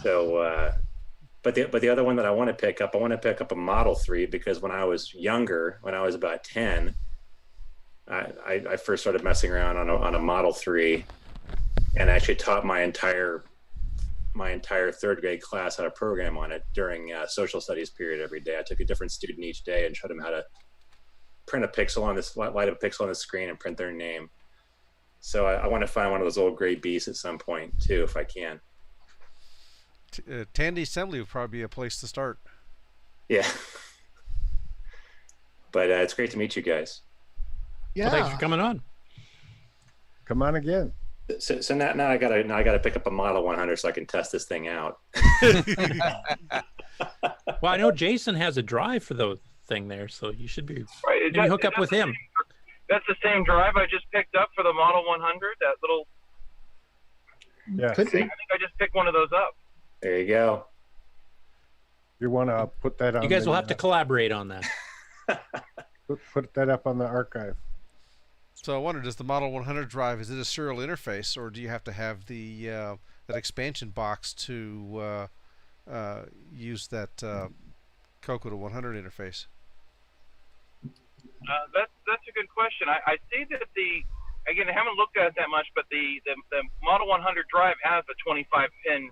So, but the other one that I want to pick up a Model 3, because when I was younger, when I was about 10, I first started messing around on a Model 3, and actually taught my entire 3rd grade class how to program on it during social studies period every day. I took a different student each day and showed them how to print a pixel on this, light up a pixel on the screen and print their name. So I want to find one of those old gray beasts at some point too, if I can. Tandy Assembly would probably be a place to start. Yeah. But it's great to meet you guys. Yeah. Well, thanks for coming on. Come on again. So now I gotta pick up a Model 100 so I can test this thing out. Well, I know Jason has a drive for the thing there, so you should be Right, maybe hook up with him. That's the same drive I just picked up for the Model 100. That little. Yeah. I think I just picked one of those up. There you go. You want to put that on? You guys will have to collaborate on that. Put that up on the archive. So I wonder, does the Model 100 drive, is it a serial interface, or do you have to have the that expansion box to use that CoCo to 100 interface? That's a good question. I see that again, I haven't looked at it that much, but the Model 100 drive has a 25-pin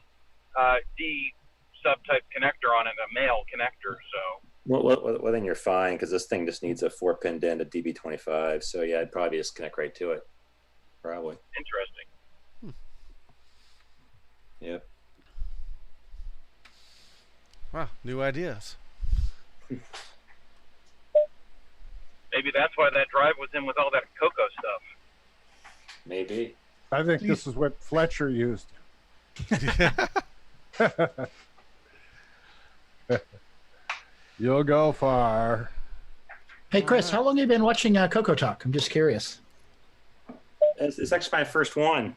D subtype connector on it, a male connector. So. Well, then you're fine, because this thing just needs a 4-pin DIN to DB25. So yeah, I'd probably just connect right to it. Probably. Interesting. Yep. Wow, new ideas. Maybe that's why that drive was in with all that CoCo stuff. Maybe. I think this is what Fletcher used. You'll go far. Hey, Chris, how long have you been watching CoCoTALK? I'm just curious. It's actually my first one.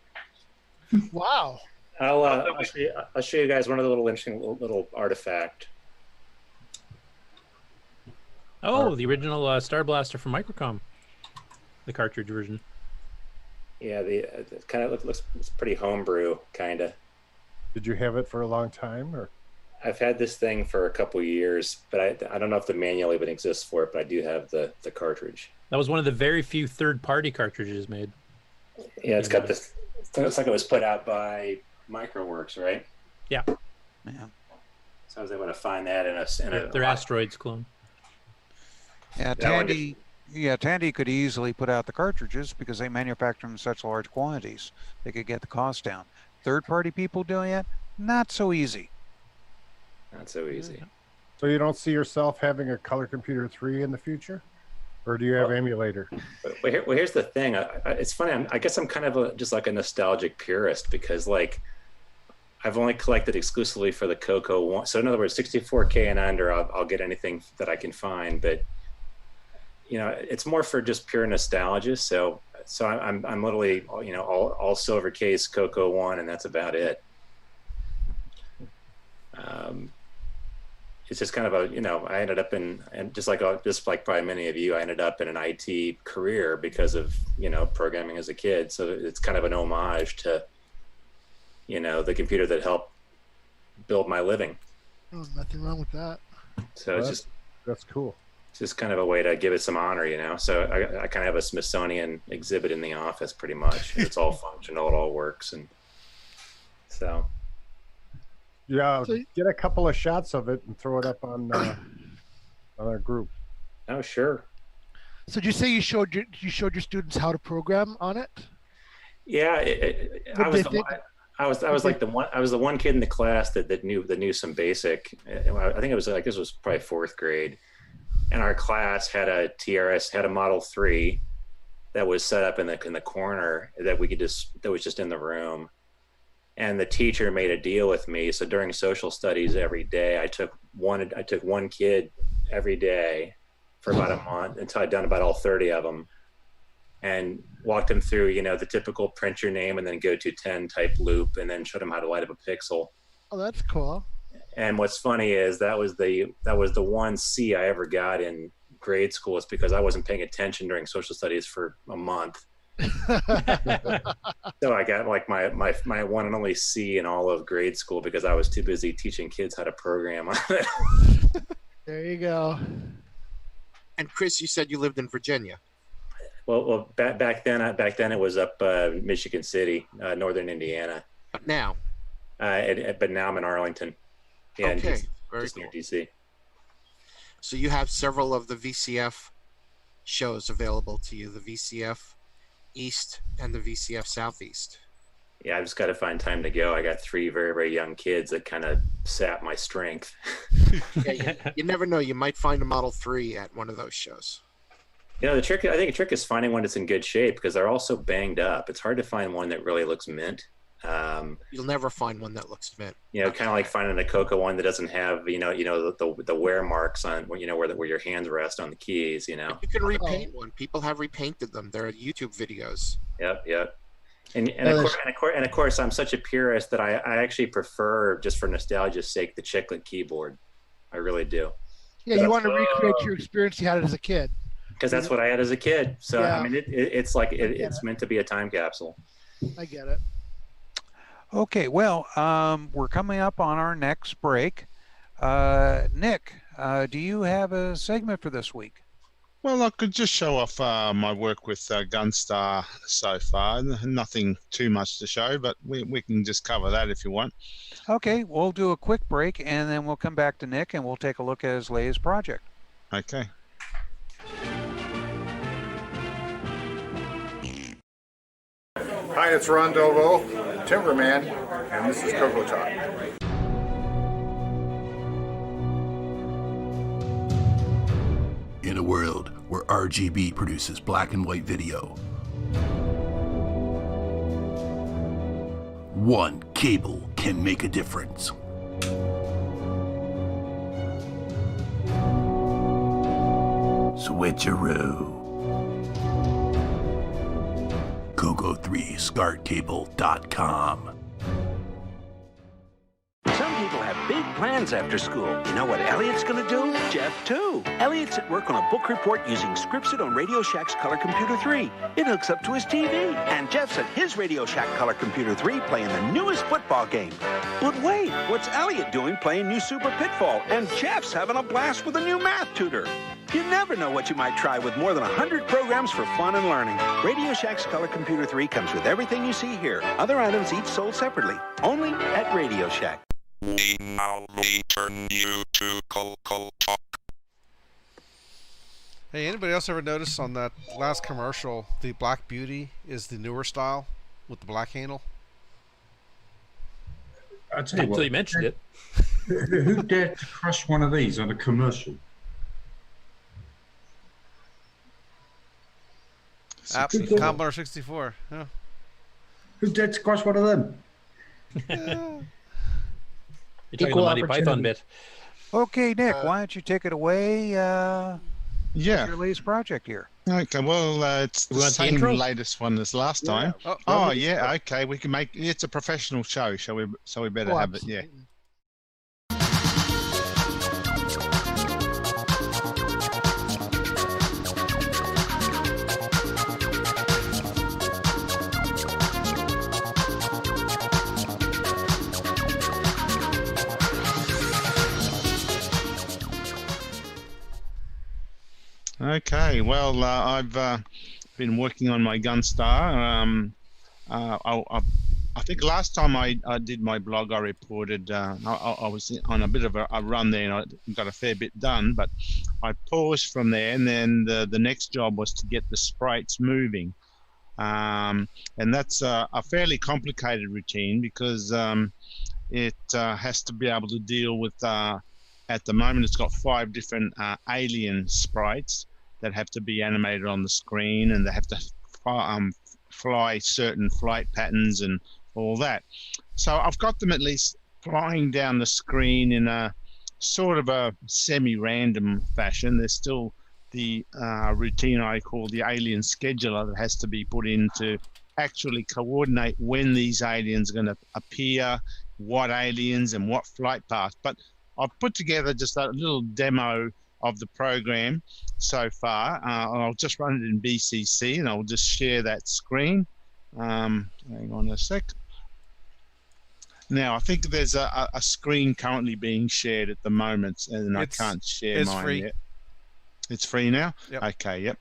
Wow. I'll show you guys one of the interesting little artifact. Oh, the original Star Blaster from Microcom, the cartridge version. Yeah, it kind of looks it's pretty homebrew, kind of. Did you have it for a long time, or? I've had this thing for a couple years, but I don't know if the manual even exists for it, but I do have the cartridge. That was one of the very few third-party cartridges made. Yeah, it's got this. It looks like it was put out by Microworks, right? Yeah. Yeah. So I was able to find that in a their Asteroids clone. Yeah, Tandy could easily put out the cartridges because they manufacture them in such large quantities. They could get the cost down. Third-party people doing it, not so easy. Not so easy. So you don't see yourself having a Color Computer 3 in the future? Or do you have emulator? Well, here's the thing. It's funny. I guess I'm kind of just like a nostalgic purist, because like I've only collected exclusively for the CoCo one. So in other words, 64K and under, I'll get anything that I can find. But it's more for just pure nostalgia. So I'm literally all silver case CoCo one, and that's about it. It's just kind of I ended up in, and just like probably many of you, I ended up in an IT career because of programming as a kid. So it's kind of an homage to the computer that helped build my living. Oh, nothing wrong with that. So it's that's cool. It's just kind of a way to give it some honor, So I kind of have a Smithsonian exhibit in the office, pretty much. It's all functional, it all works, and so. Yeah, get a couple of shots of it and throw it up on our group. Oh, sure. So did you say you showed your students how to program on it? Yeah, I was like the one kid in the class that knew some basic. I think it was like, this was probably 4th grade, and our class had a Model 3 that was set up in the corner that was just in the room. And the teacher made a deal with me. So during social studies every day, I took one kid every day for about a month until I'd done about all 30 of them, and walked them through, the typical print your name and then go to 10 type loop, and then showed them how to light up a pixel. Oh, that's cool. And what's funny is that was the one C I ever got in grade school. It's because I wasn't paying attention during social studies for a month. So I got like my one and only C in all of grade school because I was too busy teaching kids how to program on it. There you go. And Chris, you said you lived in Virginia. Well, back then it was up Michigan City, northern Indiana. But now? But now I'm in Arlington. Yeah, okay, just near DC. So you have several of the VCF shows available to you, the VCF East and the VCF Southeast. Yeah, I've just got to find time to go. I got 3 very, very young kids that kind of sap my strength. Yeah, you never know. You might find a Model 3 at one of those shows. I think the trick is finding one that's in good shape because they're all so banged up. It's hard to find one that really looks mint. You'll never find one that looks mint. Kind of like finding a CoCo one that doesn't have, the wear marks on, where your hands rest on the keys, You can repaint one. People have repainted them. There are YouTube videos. Yep. And of course, I'm such a purist that I actually prefer, just for nostalgia's sake, the chiclet keyboard. I really do. Yeah, you want to recreate your experience you had as a kid. Because that's what I had as a kid. So yeah. I mean, it's like it's meant to be a time capsule. I get it. Okay, well, we're coming up on our next break. Nick, do you have a segment for this week? Well, I could just show off my work with Gunstar so far. Nothing too much to show, but we can just cover that if you want. Okay, we'll do a quick break, and then we'll come back to Nick, and we'll take a look at his latest project. Okay. Hi, it's Ron Dovo, Timberman, and this is CoCoTALK. In a world where RGB produces black and white video, one cable can make a difference. Switcheroo. CoCo3ScartCable.com. Some people have big plans after school. You know what Elliot's gonna do? Jeff, too. Elliot's at work on a book report using Scripted on Radio Shack's Color Computer 3. It hooks up to his TV. And Jeff's at his Radio Shack Color Computer 3 playing the newest football game. But wait, what's Elliot doing playing new Super Pitfall? And Jeff's having a blast with a new math tutor. You never know what you might try with more than 100 programs for fun and learning. Radio Shack's Color Computer 3 comes with everything you see here. Other items each sold separately. Only at Radio Shack. We now return you to CoCoTALK. Hey, anybody else ever notice on that last commercial, the Black Beauty is the newer style with the black handle? I tell you what, Until you mentioned it. Who dared to crush one of these on a commercial? Commodore 64. Yeah. Who dared to crush one of them? You're talking the Monty Python bit. Okay, Nick, why don't you take it away? Yeah. Your latest project here. Okay, well, it's the same latest one as last time. Oh, yeah, okay, we can make it's a professional show, shall we? So we better have it, yeah. Okay, well, I've been working on my Gunstar. I think last time I did my blog, I reported I was on a bit of a run there, and I got a fair bit done. But I paused from there, and then the next job was to get the sprites moving. And that's a fairly complicated routine because it has to be able to deal with, at the moment, it's got 5 different alien sprites that have to be animated on the screen, and they have to fly certain flight patterns and all that. So I've got them at least flying down the screen in a sort of a semi-random fashion. There's still the routine I call the alien scheduler that has to be put in to actually coordinate when these aliens are going to appear, what aliens and what flight path. But I've put together just a little demo of the program so far. I'll just run it in BCC and I'll just share that screen. Hang on a sec. Now, I think there's a screen currently being shared at the moment, and I can't share mine free. yet. It's free now? Yep. Okay, yep.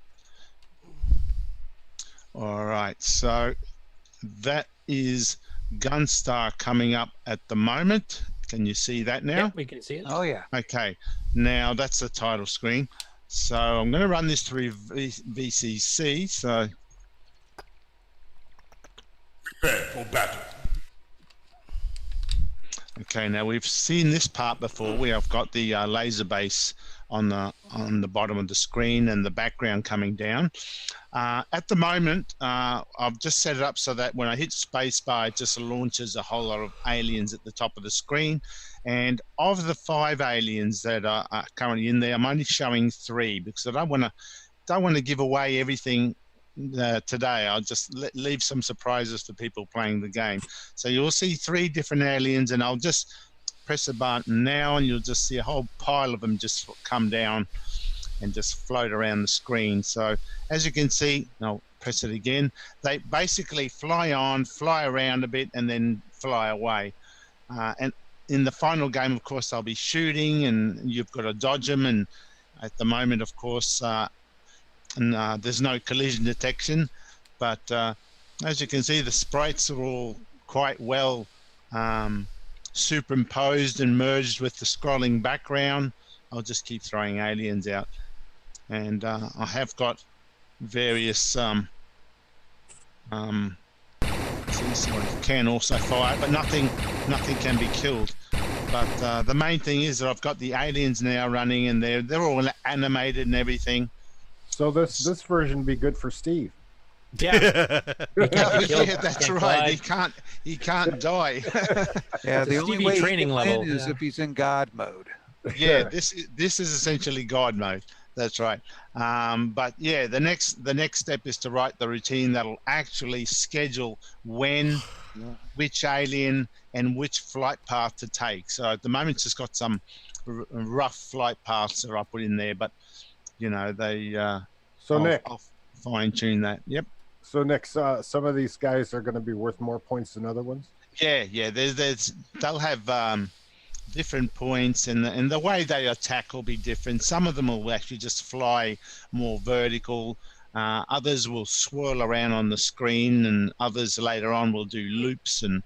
All right, so that is Gunstar coming up at the moment. Can you see that now? Yeah, we can see it. Oh, yeah. Okay, now that's the title screen. So I'm going to run this through VCC. So prepare for battle. Okay, now we've seen this part before. We have got the laser base on the bottom of the screen and the background coming down. At the moment, I've just set it up so that when I hit spacebar, it just launches a whole lot of aliens at the top of the screen. And of the 5 aliens that are currently in there, I'm only showing 3 because I don't want to give away everything today. I'll just leave some surprises for people playing the game. So you'll see 3 different aliens, and I'll just press a button now and you'll just see a whole pile of them just come down and just float around the screen. So as you can see, I'll press it again, they basically fly on, fly around a bit, and then fly away. And in the final game, of course, they'll be shooting and you've got to dodge them, and at the moment, of course, there's no collision detection, but as you can see, the sprites are all quite well superimposed and merged with the scrolling background. I'll just keep throwing aliens out, and I have got various can also fire, but nothing can be killed. But the main thing is that I've got the aliens now running, and they're all animated and everything. So this version would be good for Steve. Yeah, yeah, that's right. He can't die. Yeah, the only way training he can level win is if he's in God mode. Yeah, this is essentially God mode. That's right. But yeah, the next step is to write the routine that'll actually schedule when, which alien, and which flight path to take. So at the moment, it's just got some rough flight paths that I put in there, but you know they. I'll fine tune that. Yep. So Nick, some of these guys are going to be worth more points than other ones. Yeah. They'll have different points, and the way they attack will be different. Some of them will actually just fly more vertical. Others will swirl around on the screen, and others later on will do loops. And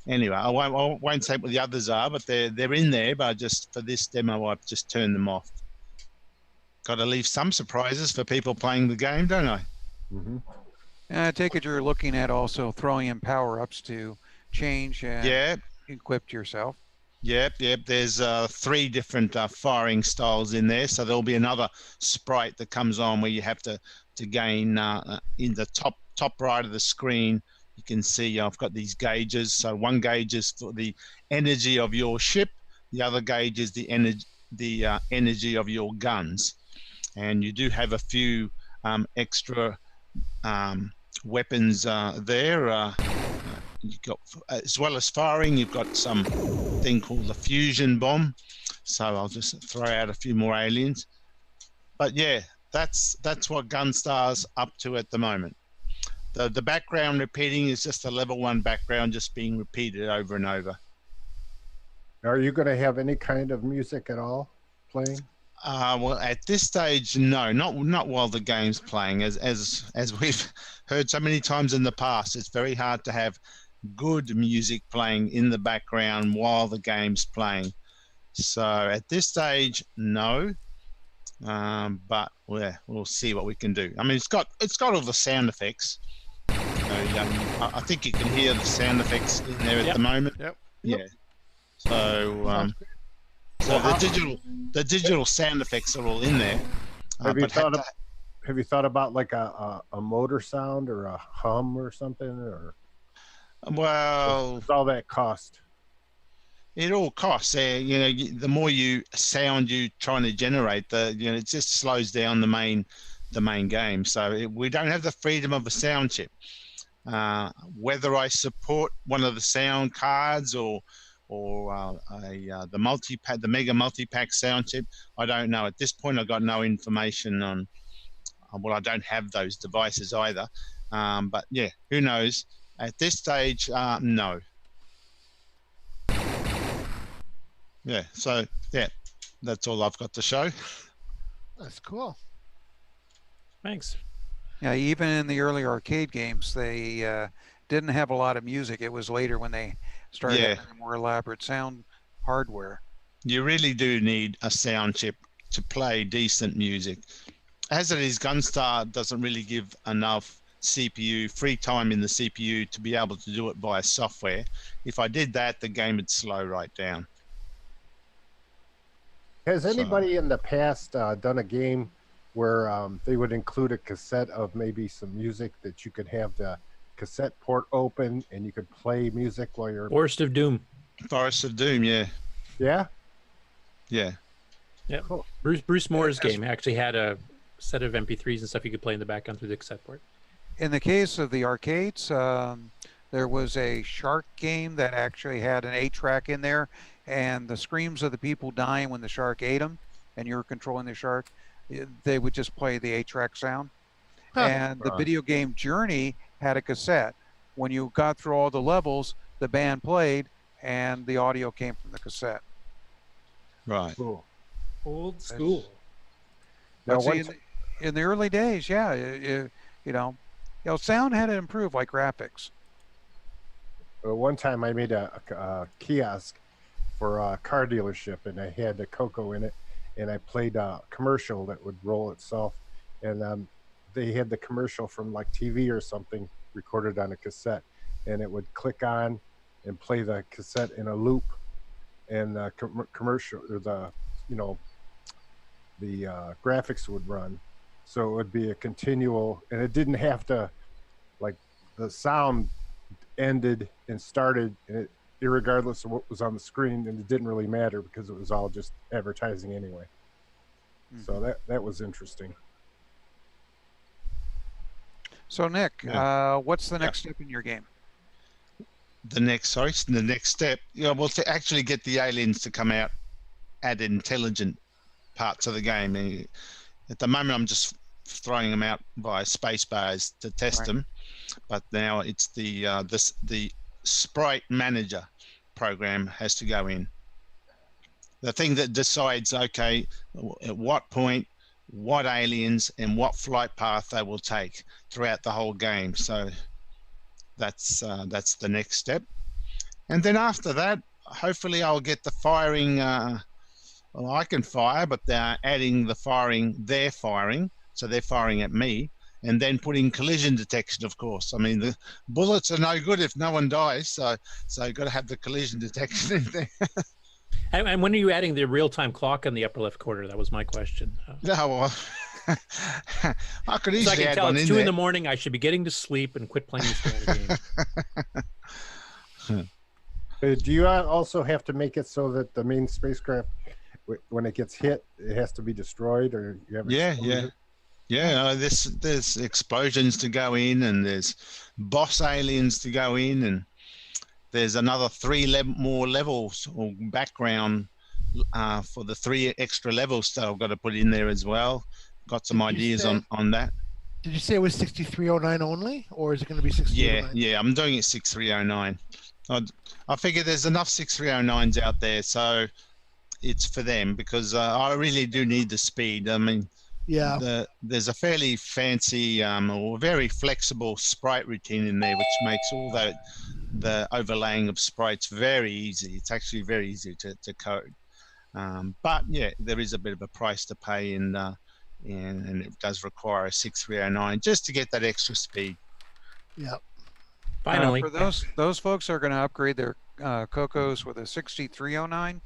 anyway, I won't say what the others are, but they're in there. But just for this demo, I've just turned them off. Got to leave some surprises for people playing the game, don't I? Mm-hmm. I take it you're looking at also throwing in power-ups to change and equip yourself. Yep. There's 3 different firing styles in there. So there'll be another sprite that comes on where you have to gain in the top right of the screen. You can see I've got these gauges. So one gauge is for the energy of your ship. The other gauge is the energy of your guns. And you do have a few extra weapons there. You've got, as well as firing, you've got some thing called the fusion bomb. So I'll just throw out a few more aliens. But yeah, that's what Gunstar's up to at the moment. The background repeating is just a level 1 background just being repeated over and over. Are you going to have any kind of music at all playing? Well, at this stage, no, not while the game's playing. As we've heard so many times in the past, it's very hard to have good music playing in the background while the game's playing. So at this stage, no. But we'll see what we can do. I mean, it's got all the sound effects, I think you can hear the sound effects in there at the moment. Yep. Yeah. So so the digital sound effects are all in there. Have you but have you thought about like a motor sound or a hum or something, or well, all that cost? It all costs. The more sound you trying to generate, it just slows down the main game. So we don't have the freedom of a sound chip. Whether I support one of the sound cards or the mega multi-pack sound chip, I don't know. At this point, I've got no information on. Well, I don't have those devices either. But yeah, who knows? At this stage, no. Yeah, so yeah, that's all I've got to show. That's cool. Thanks. Yeah, even in the early arcade games, they didn't have a lot of music. It was later when they started having more elaborate sound hardware. You really do need a sound chip to play decent music. As it is, Gunstar doesn't really give enough free time in the CPU to be able to do it via software. If I did that, the game would slow right down. Has anybody in the past done a game where they would include a cassette of maybe some music that you could have the cassette port open and you could play music while you're... Forest of Doom. Forest of Doom, yeah. Yeah? Yeah. Cool. Bruce Moore's game actually had a set of MP3s and stuff you could play in the background through the cassette port. In the case of the arcades, there was a shark game that actually had an 8-track in there, and the screams of the people dying when the shark ate them, and you were controlling the shark, they would just play the 8-track sound. And the video game Journey had a cassette. When you got through all the levels, the band played, and the audio came from the cassette. Right. Cool. Old school. Now, see, in the early days, sound had to improve like graphics. One time I made a kiosk for a car dealership, and I had the CoCo in it, and I played a commercial that would roll itself, and they had the commercial from like TV or something recorded on a cassette, and it would click on and play the cassette in a loop, and the commercial, or the graphics would run, so it would be a continual, and it didn't have to, like, the sound ended and started, and it, irregardless of what was on the screen, and it didn't really matter because it was all just advertising anyway. So that was interesting. So Nick, what's the next step in your game? The next step, well, to actually get the aliens to come out at intelligent parts of the game. And at the moment, I'm just throwing them out via space bars to test them, but now it's the sprite manager program has to go in. The thing that decides, okay, at what point, what aliens and what flight path they will take throughout the whole game. So that's the next step. And then after that, hopefully I'll get the firing. Well, I can fire, but they're adding the firing, their firing. So they're firing at me, and then putting collision detection, of course. I mean, the bullets are no good if no one dies. So you've got to have the collision detection in there. And when are you adding the real-time clock in the upper left corner? That was my question. No, well, I could easily so I can add tell one it's in 2 there. in the morning. I should be getting to sleep and quit playing this strategy game. Do you also have to make it so that the main spacecraft, when it gets hit, it has to be destroyed, or you have? There's explosions to go in, and there's boss aliens to go in, and there's another 3 more levels or background for the 3 extra levels that I've got to put in there as well. Got some ideas on that. Did you say it was 6309 only, or is it going to be 6309? Yeah, I'm doing it 6309. I figure there's enough 6309s out there, so it's for them, because I really do need the speed. I mean, there's a fairly fancy or very flexible sprite routine in there, which makes all the overlaying of sprites very easy. It's actually very easy to code. But yeah, there is a bit of a price to pay, and it does require a 6309 just to get that extra speed. Yeah. Finally. For those folks that are going to upgrade their CoCos with a 6309,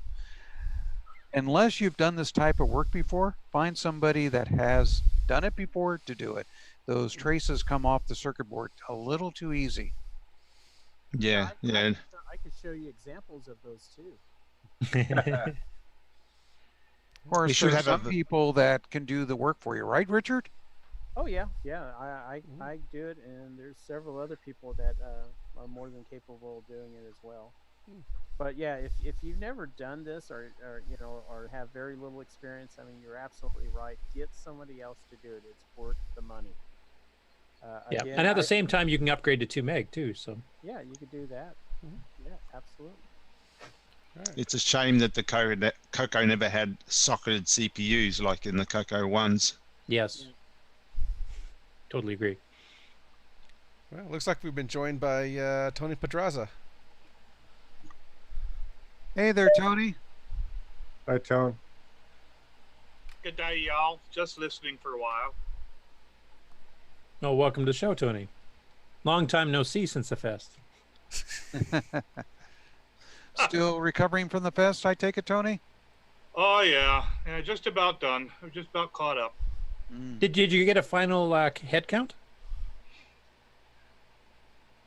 unless you've done this type of work before, find somebody that has done it before to do it. Those traces come off the circuit board a little too easy. Yeah, yeah. I could show you examples of those too. Of course, We should there's have some people that can do the work for you, right, Richard? Oh yeah, I do it, and there's several other people that are more than capable of doing it as well. But yeah, if you've never done this or have very little experience, I mean, you're absolutely right. Get somebody else to do it. It's worth the money. Yeah, Again, and at the same time, you can upgrade to 2 meg too. So yeah, you could do that. Yeah, absolutely. It's a shame that the CoCo never had socketed CPUs like in the CoCo ones. yes, totally agree. Well, it looks like we've been joined by Tony Pedraza. Hey there, Tony. Hi, Tone. Good day, y'all. Just listening for a while. Oh, welcome to the show, Tony. Long time no see since the fest. Still recovering from the fest, I take it, Tony? Oh, yeah. Yeah, just about done. I'm just about caught up. Did you get a final head count?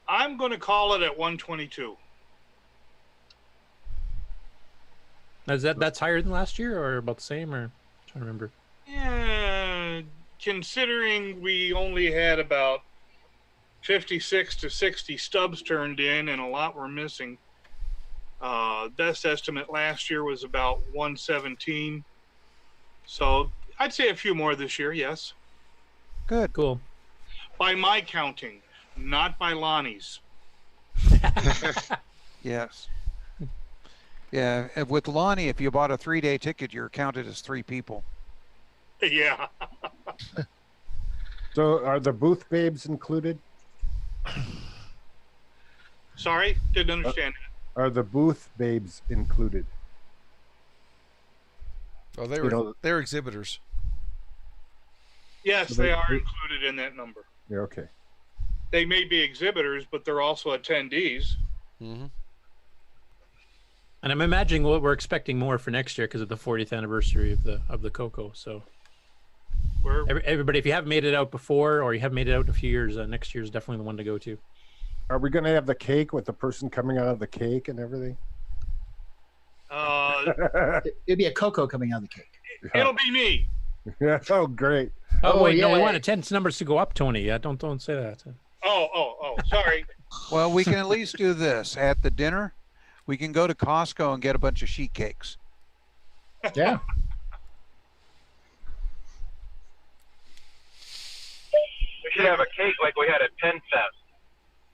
I'm going to call it at 122. That's higher than last year, or about the same, or I'm trying to remember. Yeah, considering we only had about 56 to 60 stubs turned in and a lot were missing. Best estimate last year was about 117. So I'd say a few more this year, yes. Good. Cool. By my counting, not by Lonnie's. Yes. Yeah, with Lonnie, if you bought a 3-day ticket, you're counted as 3 people. Yeah. So are the booth babes included? Sorry, didn't understand that. Are the booth babes included? Oh, they're exhibitors. Yes, So they are included in that number. Yeah, okay. They may be exhibitors, but they're also attendees. Mm-hmm. And I'm imagining what we're expecting more for next year because of the 40th anniversary of the CoCo. So everybody, if you haven't made it out before or you haven't made it out in a few years, next year is definitely the one to go to. Are we going to have the cake with the person coming out of the cake and everything? It'd be a CoCo coming out of the cake. It'll be me. Yeah. Oh, great. Oh, wait, no, we want attendance numbers to go up, Tony. Don't say that. Oh, sorry. Well, we can at least do this. At the dinner, we can go to Costco and get a bunch of sheet cakes. Yeah. We should have a cake like we had at Penn Fest.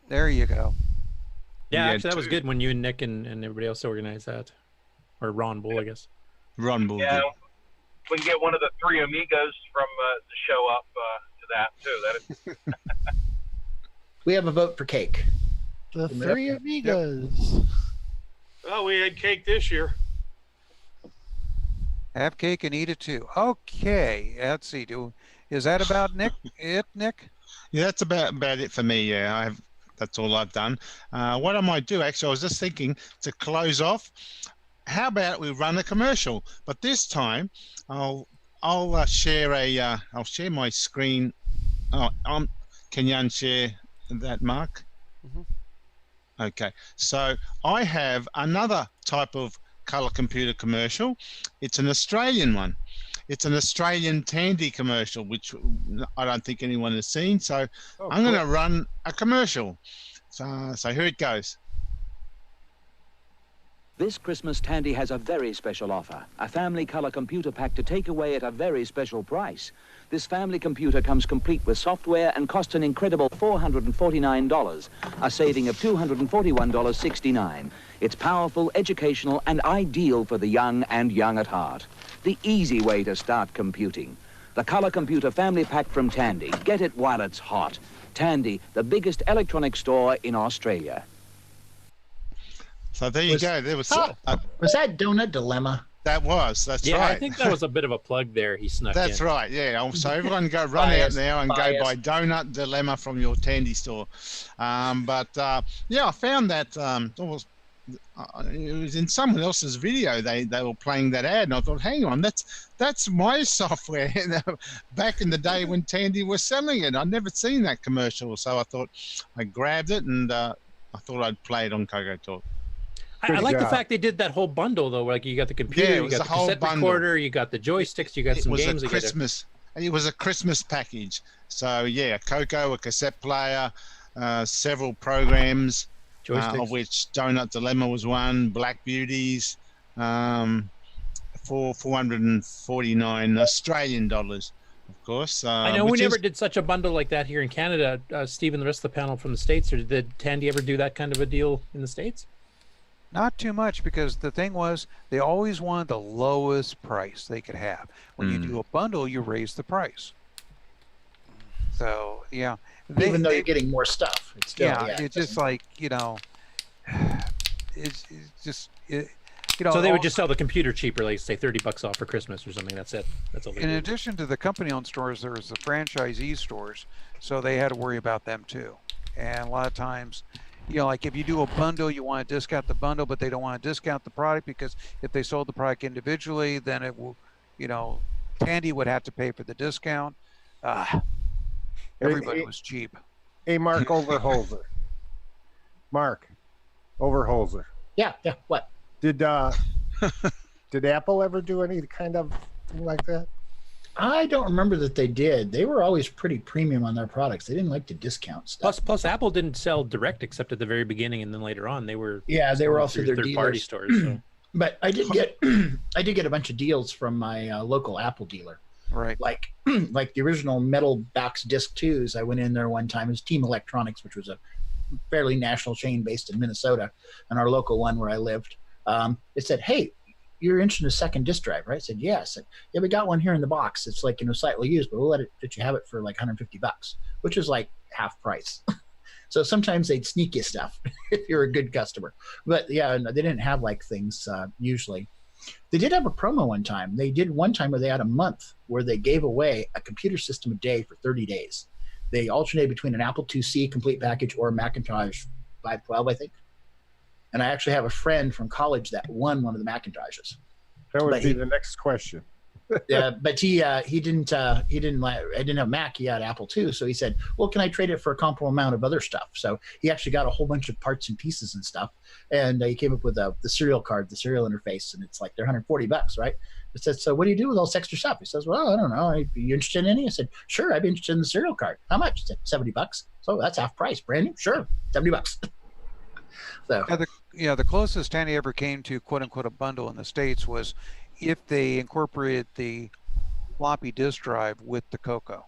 There you go. Yeah, actually, that was good when you and Nick and everybody else organized that. Or Ron Bull, I guess. Ron Bull. Yeah, we can get one of the 3 amigos from to show up to that too. That We have a vote for cake. The 3 amigos. Well, we had cake this year. Have cake and eat it too. Okay, let's see. Is that about Nick? Nick? Yeah, that's about it for me. Yeah, that's all I've done. What I might do, actually, I was just thinking to close off. How about we run a commercial? But this time, I'll share I'll share my screen. Can you unshare that, Mark? Mm-hmm. Okay. So I have another type of color computer commercial. It's an Australian one. It's an Australian Tandy commercial, which I don't think anyone has seen. So I'm going to run a commercial. So here it goes. This Christmas, Tandy has a very special offer. A family color computer pack to take away at a very special price. This family computer comes complete with software and costs an incredible $449, a saving of $241.69. It's powerful, educational, and ideal for the young and young at heart. The easy way to start computing. The Color Computer Family Pack from Tandy. Get it while it's hot. Tandy, the biggest electronic store in Australia. So there you go. There was was that Donut Dilemma? That's Yeah, right. I think that was a bit of a plug there. He snuck in. That's right. Yeah. So everyone go run out now and go buy Donut Dilemma from your Tandy store. Yeah, I found that it was in someone else's video. They were playing that ad, and I thought, hang on, that's my software. Back in the day when Tandy was selling it, I'd never seen that commercial, so I thought I grabbed it and I thought I'd play it on CoCoTALk. I like the fact they did that whole bundle though. Like you got the computer, you got the cassette recorder, you got the joysticks, you got some games. It was a Christmas package. So yeah, CoCo, a cassette player, several programs, of which Donut Dilemma was one, Black Beauties, for 449 Australian dollars, of course. I know we never did such a bundle like that here in Canada. Steve and the rest of the panel from the States, or did Tandy ever do that kind of a deal in the States? Not too much, because the thing was they always wanted the lowest price they could have. When you do a bundle, you raise the price. So yeah, even though you're getting more stuff, it's still, it's just like, you know, it's just you know. So they would just sell the computer cheaper, like say $30 off for Christmas or something. That's it. That's all. In addition to the company-owned stores, there was the franchisee stores, so they had to worry about them too. And a lot of times, you know, like if you do a bundle, you want to discount the bundle, but they don't want to discount the product, because if they sold the product individually, then it will, you know, Tandy would have to pay for the discount. Everybody was cheap. Hey, Mark Overholzer. Mark Overholzer. Yeah. What? Did Apple ever do any kind of thing like that? I don't remember that they did. They were always pretty premium on their products. They didn't like to discount stuff. Plus Apple didn't sell direct except at the very beginning, and then later on they were. Yeah, they were also their third-party stores. So. But I did get a bunch of deals from my local Apple dealer. Right. Like the original metal box disc 2s. I went in there one time. It was Team Electronics, which was a fairly national chain based in Minnesota, and our local one where I lived. It said, "Hey, you're interested in a second disk drive, right?" I said, "Yeah." I said, "Yeah, we got one here in the box. It's like, you know, slightly used, but we'll let you have it for like $150, which is like half price." So sometimes they'd sneak you stuff if you're a good customer. But yeah, they didn't have like things usually. They did have a promo one time. They did one time where they had a month where they gave away a computer system a day for 30 days. They alternated between an Apple IIc complete package or a Macintosh 512, I think. And I actually have a friend from college that won one of the Macintoshes. That would be the next question. Yeah, but he didn't I didn't have Mac, he had Apple too. So he said, "Well, can I trade it for a comparable amount of other stuff?" So he actually got a whole bunch of parts and pieces and stuff, and he came up with the serial card, the serial interface, and it's like they're $140, right? I said, "So what do you do with all this extra stuff?" He says, "Well, I don't know. Are you interested in any?" I said, "Sure, I'd be interested in the serial card." "How much?" He said, $70. So that's half price, brand new. Sure, $70. So the closest Tandy ever came to quote unquote a bundle in the States was if they incorporated the floppy disk drive with the CoCo,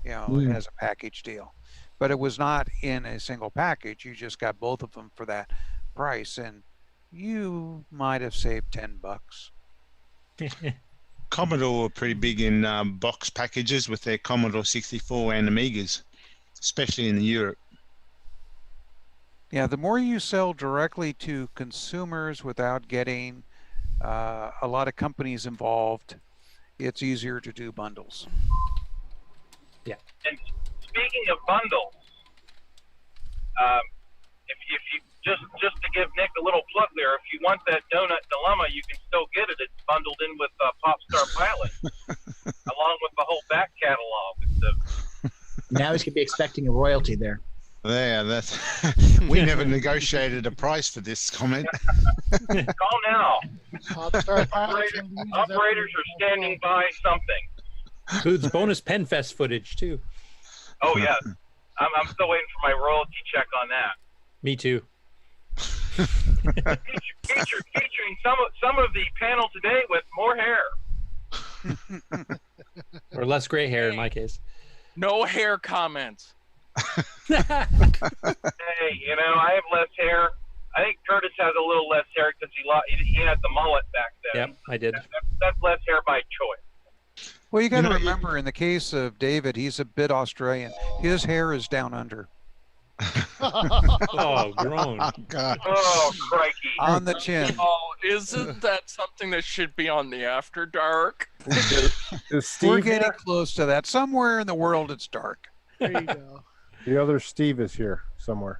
you know, as a package deal. But it was not in a single package. You just got both of them for that price, and you might have saved $10. Commodore were pretty big in box packages with their Commodore 64 and Amigas, especially in Europe. Yeah, the more you sell directly to consumers without getting a lot of companies involved, it's easier to do bundles. Yeah. And speaking of bundles, if you just to give Nick a little plug there, if you want that Donut Dilemma, you can still get it. It's bundled in with Popstar Pilot, along with the whole back catalog. Now he's gonna be expecting a royalty there. Yeah, that's we never negotiated a price for this comment. Call now. Operators are standing by something. Includes bonus PenFest footage too. Oh yeah, I'm still waiting for my royalty check on that. Me too. Featuring some of the panel today with more hair. Or less gray hair in my case. No hair comments. Hey, you know, I have less hair. I think Curtis has a little less hair because he had the mullet back then. Yep, I did. That's less hair by choice. Well, you got to remember, in the case of David, he's a bit Australian. His hair is down under. Oh, grown. Oh, God. Oh, crikey. On the chin. Oh, Isn't that something that should be on the After Dark? Is Steve We're getting here? close to that. Somewhere in the world, it's dark. There you go. The other Steve is here somewhere.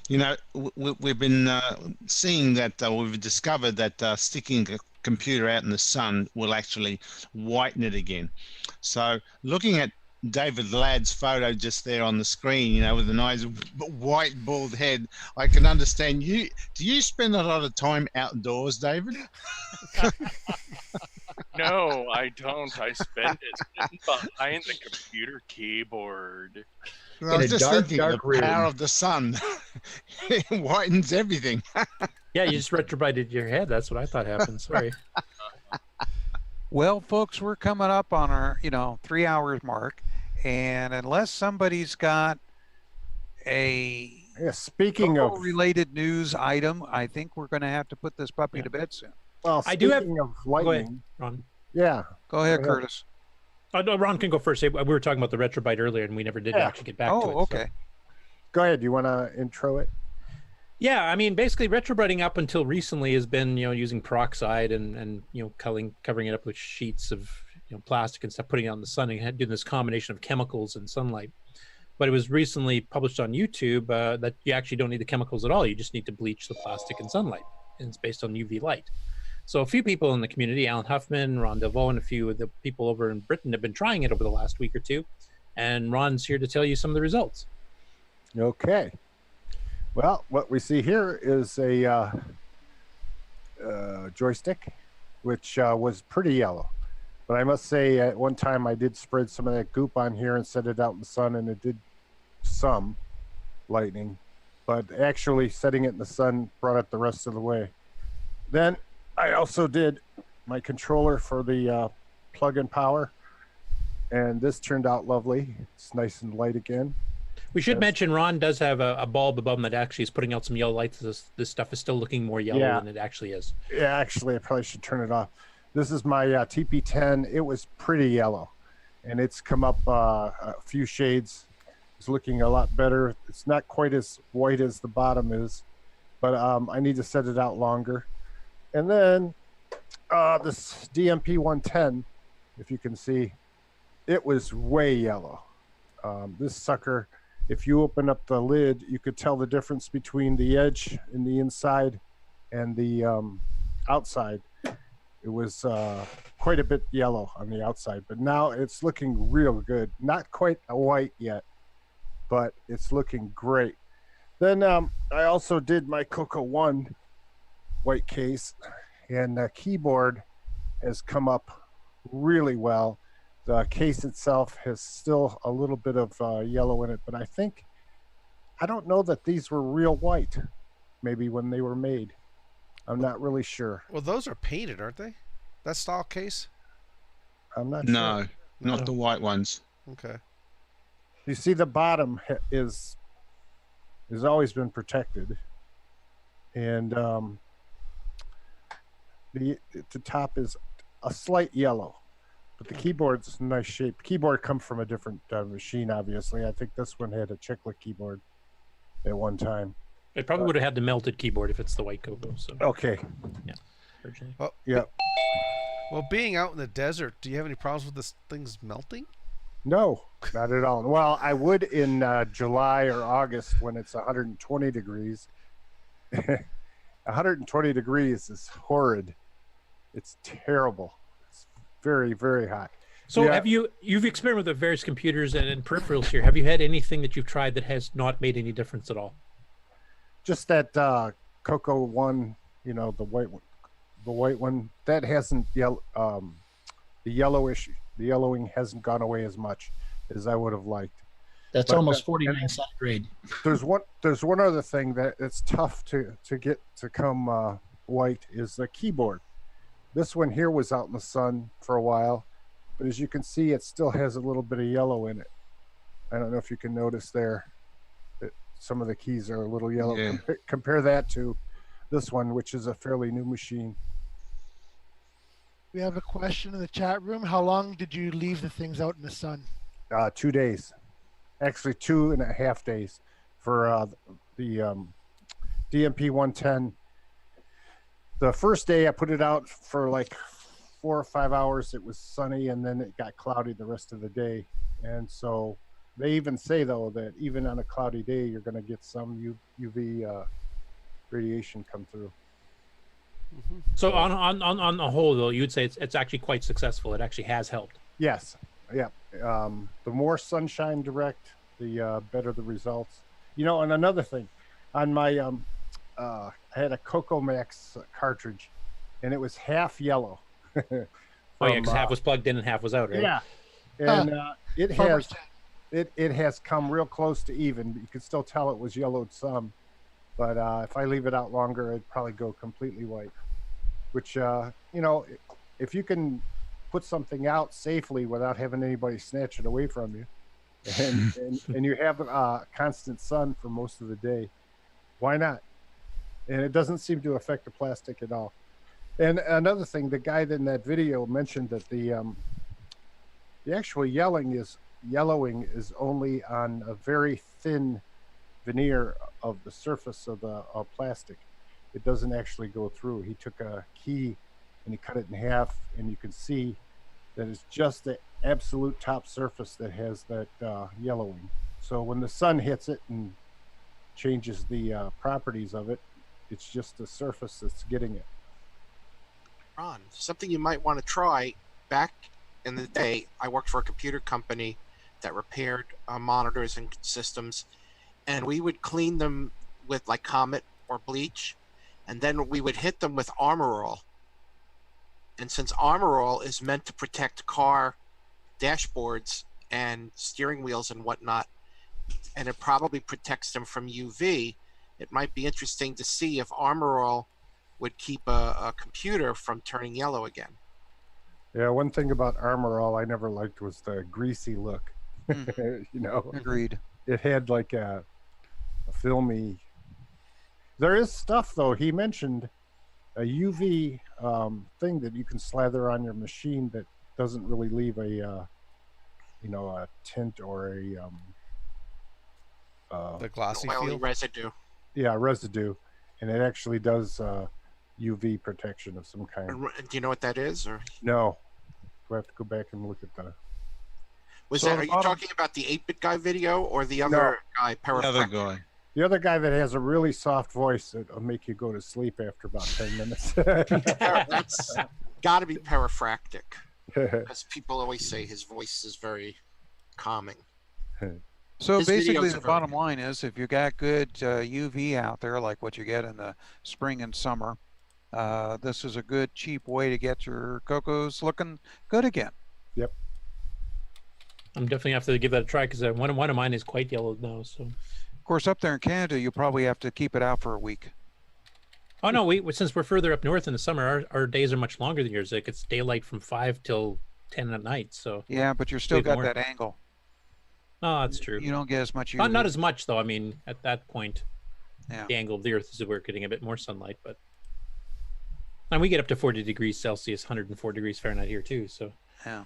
You know, we've been seeing that we've discovered that sticking a computer out in the sun will actually whiten it again. So looking at David Ladd's photo just there on the screen, you know, with a nice white bald head, I can understand you. Do you spend a lot of time outdoors, David? No, I don't. I spend it sitting behind the computer keyboard. I was just thinking the power of the sun. It whitens everything. Yeah, you just retrobited your head. That's what I thought happened. Sorry. Well, folks, we're coming up on our 3 hours mark, and unless somebody's got a speaking of related news item, I think we're going to have to put this puppy to bed soon. Well, I do have. of lightning, Go ahead, Ron. Yeah. Go ahead, Curtis. Oh, no, Ron can go first. We were talking about the retrobite earlier, and we never did actually get back to it. Oh, okay. Go ahead. You want to intro it? Yeah, I mean, basically, retrobiting up until recently has been, using peroxide and covering it up with sheets of plastic and stuff, putting it on the sun, and doing this combination of chemicals and sunlight. But it was recently published on YouTube that you actually don't need the chemicals at all. You just need to bleach the plastic in sunlight, and it's based on UV light. So a few people in the community, Alan Huffman, Ron Delvaux, and a few of the people over in Britain have been trying it over the last week or two. And Ron's here to tell you some of the results. Okay. Well, what we see here is a joystick, which was pretty yellow. But I must say, at one time I did spread some of that goop on here and set it out in the sun, and it did some lightning. But actually setting it in the sun brought it the rest of the way. Then I also did my controller for the plug-in power, and this turned out lovely. It's nice and light again. We should mention Ron does have a bulb above him that actually is putting out some yellow lights. This stuff is still looking more yellow than it actually is. Yeah, actually, I probably should turn it off. This is my TP10. It was pretty yellow, and it's come up a few shades. It's looking a lot better. It's not quite as white as the bottom is, but I need to set it out longer. And then this DMP 110, if you can see, it was way yellow. This sucker, if you open up the lid, you could tell the difference between the edge in the inside and the outside. It was quite a bit yellow on the outside, but now it's looking real good. Not quite a white yet, but it's looking great. Then I also did my CoCo 1 white case, and the keyboard has come up really well. The case itself has still a little bit of yellow in it, but I don't know that these were real white, maybe when they were made. I'm not really sure. Well, those are painted, aren't they? That style case? I'm not No, sure. not the white ones. Okay. You see, the bottom has always been protected, and the top is a slight yellow, but the keyboard's in nice shape. Keyboard come from a different machine, obviously. I think this one had a chiclet keyboard at one time. It probably would have had the melted keyboard if it's the white CoCo. So. Okay. Yeah. Originally. Well, yeah. Well, being out in the desert, do you have any problems with this thing's melting? No, not at all. Well, I would in July or August when it's 120 degrees. 120 degrees is horrid. It's terrible. It's very, very hot. So you've experimented with various computers and peripherals here. Have you had anything that you've tried that has not made any difference at all? Just that CoCo 1, the white one that hasn't the yellowing hasn't gone away as much as I would have liked. That's almost 49 centigrade. There's one other thing that it's tough to get to come white is the keyboard. This one here was out in the sun for a while, but as you can see, it still has a little bit of yellow in it. I don't know if you can notice there that some of the keys are a little yellow. Yeah. Compare that to this one, which is a fairly new machine. We have a question in the chat room. How long did you leave the things out in the sun? 2 days. Actually 2.5 days for the DMP 110. the first day I put it out for like 4 or 5 hours. It was sunny, and then it got cloudy the rest of the day. And so they even say though that even on a cloudy day, you're going to get some UV radiation come through. So on the whole, though, you'd say it's actually quite successful. It actually has helped. Yes. Yeah. The more sunshine direct, the better the results. You know, and another thing, on my I had a CocoMax cartridge, and it was half yellow. Oh yeah, because half was plugged in and half was out, right? Yeah, and it has come real close to even. You can still tell it was yellowed some, but if I leave it out longer, it'd probably go completely white. Which you know, if you can put something out safely without having anybody snatch it away from you, and you have constant sun for most of the day, why not? And it doesn't seem to affect the plastic at all. And another thing, the guy in that video mentioned that the actual yellowing is only on a very thin veneer of the surface of the plastic. It doesn't actually go through. He took a key and he cut it in half, and you can see that it's just the absolute top surface that has that yellowing. So when the sun hits it and changes the properties of it, it's just the surface that's getting it. Ron, something you might want to try. Back in the day, I worked for a computer company that repaired monitors and systems, and we would clean them with like Comet or bleach, and then we would hit them with Armor All. And since Armor All is meant to protect car dashboards and steering wheels and whatnot, and it probably protects them from UV, it might be interesting to see if Armor All would keep a computer from turning yellow again. Yeah, one thing about Armor All I never liked was the greasy look. You know, agreed. It had like a filmy. There is stuff though. He mentioned a UV thing that you can slather on your machine that doesn't really leave a you know, a tint or a the glossy oily feel? residue. Yeah, residue, and it actually does UV protection of some kind. Do you know what that is? Or No, we have to go back and look at the. are you talking about the 8-bit guy video or the other guy? The other guy. The other guy that has a really soft voice that'll make you go to sleep after about 10 minutes. That's got to be paraphractic, because people always say his voice is very calming. So His basically, videos the are bottom line is, if you got good UV out there, like what you get in the spring and summer, this is a good, cheap way to get your Cocos looking good again. Yep. I'm definitely have to give that a try, because one of mine is quite yellowed now. So, of course, up there in Canada, you probably have to keep it out for a week. Oh no, since we're further up north in the summer, our days are much longer than yours. Like it's daylight from 5 till 10 at night. So yeah, but you're still got that angle. Oh, that's true. You don't get as much UV. Not as much though. I mean, at that point, yeah, the angle of the Earth is we're getting a bit more sunlight, but and we get up to 40 degrees Celsius, 104 degrees Fahrenheit here too. So yeah.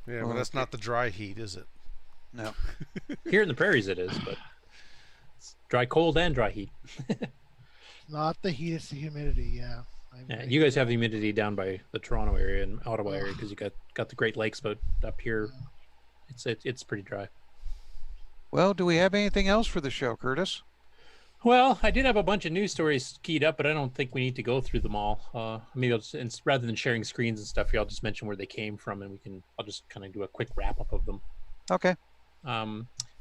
Yeah, well, that's not the dry heat, is it? No. Here in the prairies it is, but it's dry cold and dry heat. Not the heat, it's the humidity. Yeah. Yeah, you guys have the humidity down by the Toronto area and Ottawa area, because you got the Great Lakes, but up here, it's pretty dry. Well, do we have anything else for the show, Curtis? Well, I did have a bunch of news stories keyed up, but I don't think we need to go through them all. Maybe I'll just, rather than sharing screens and stuff here, I'll just mention where they came from, and I'll just kind of do a quick wrap up of them. Okay.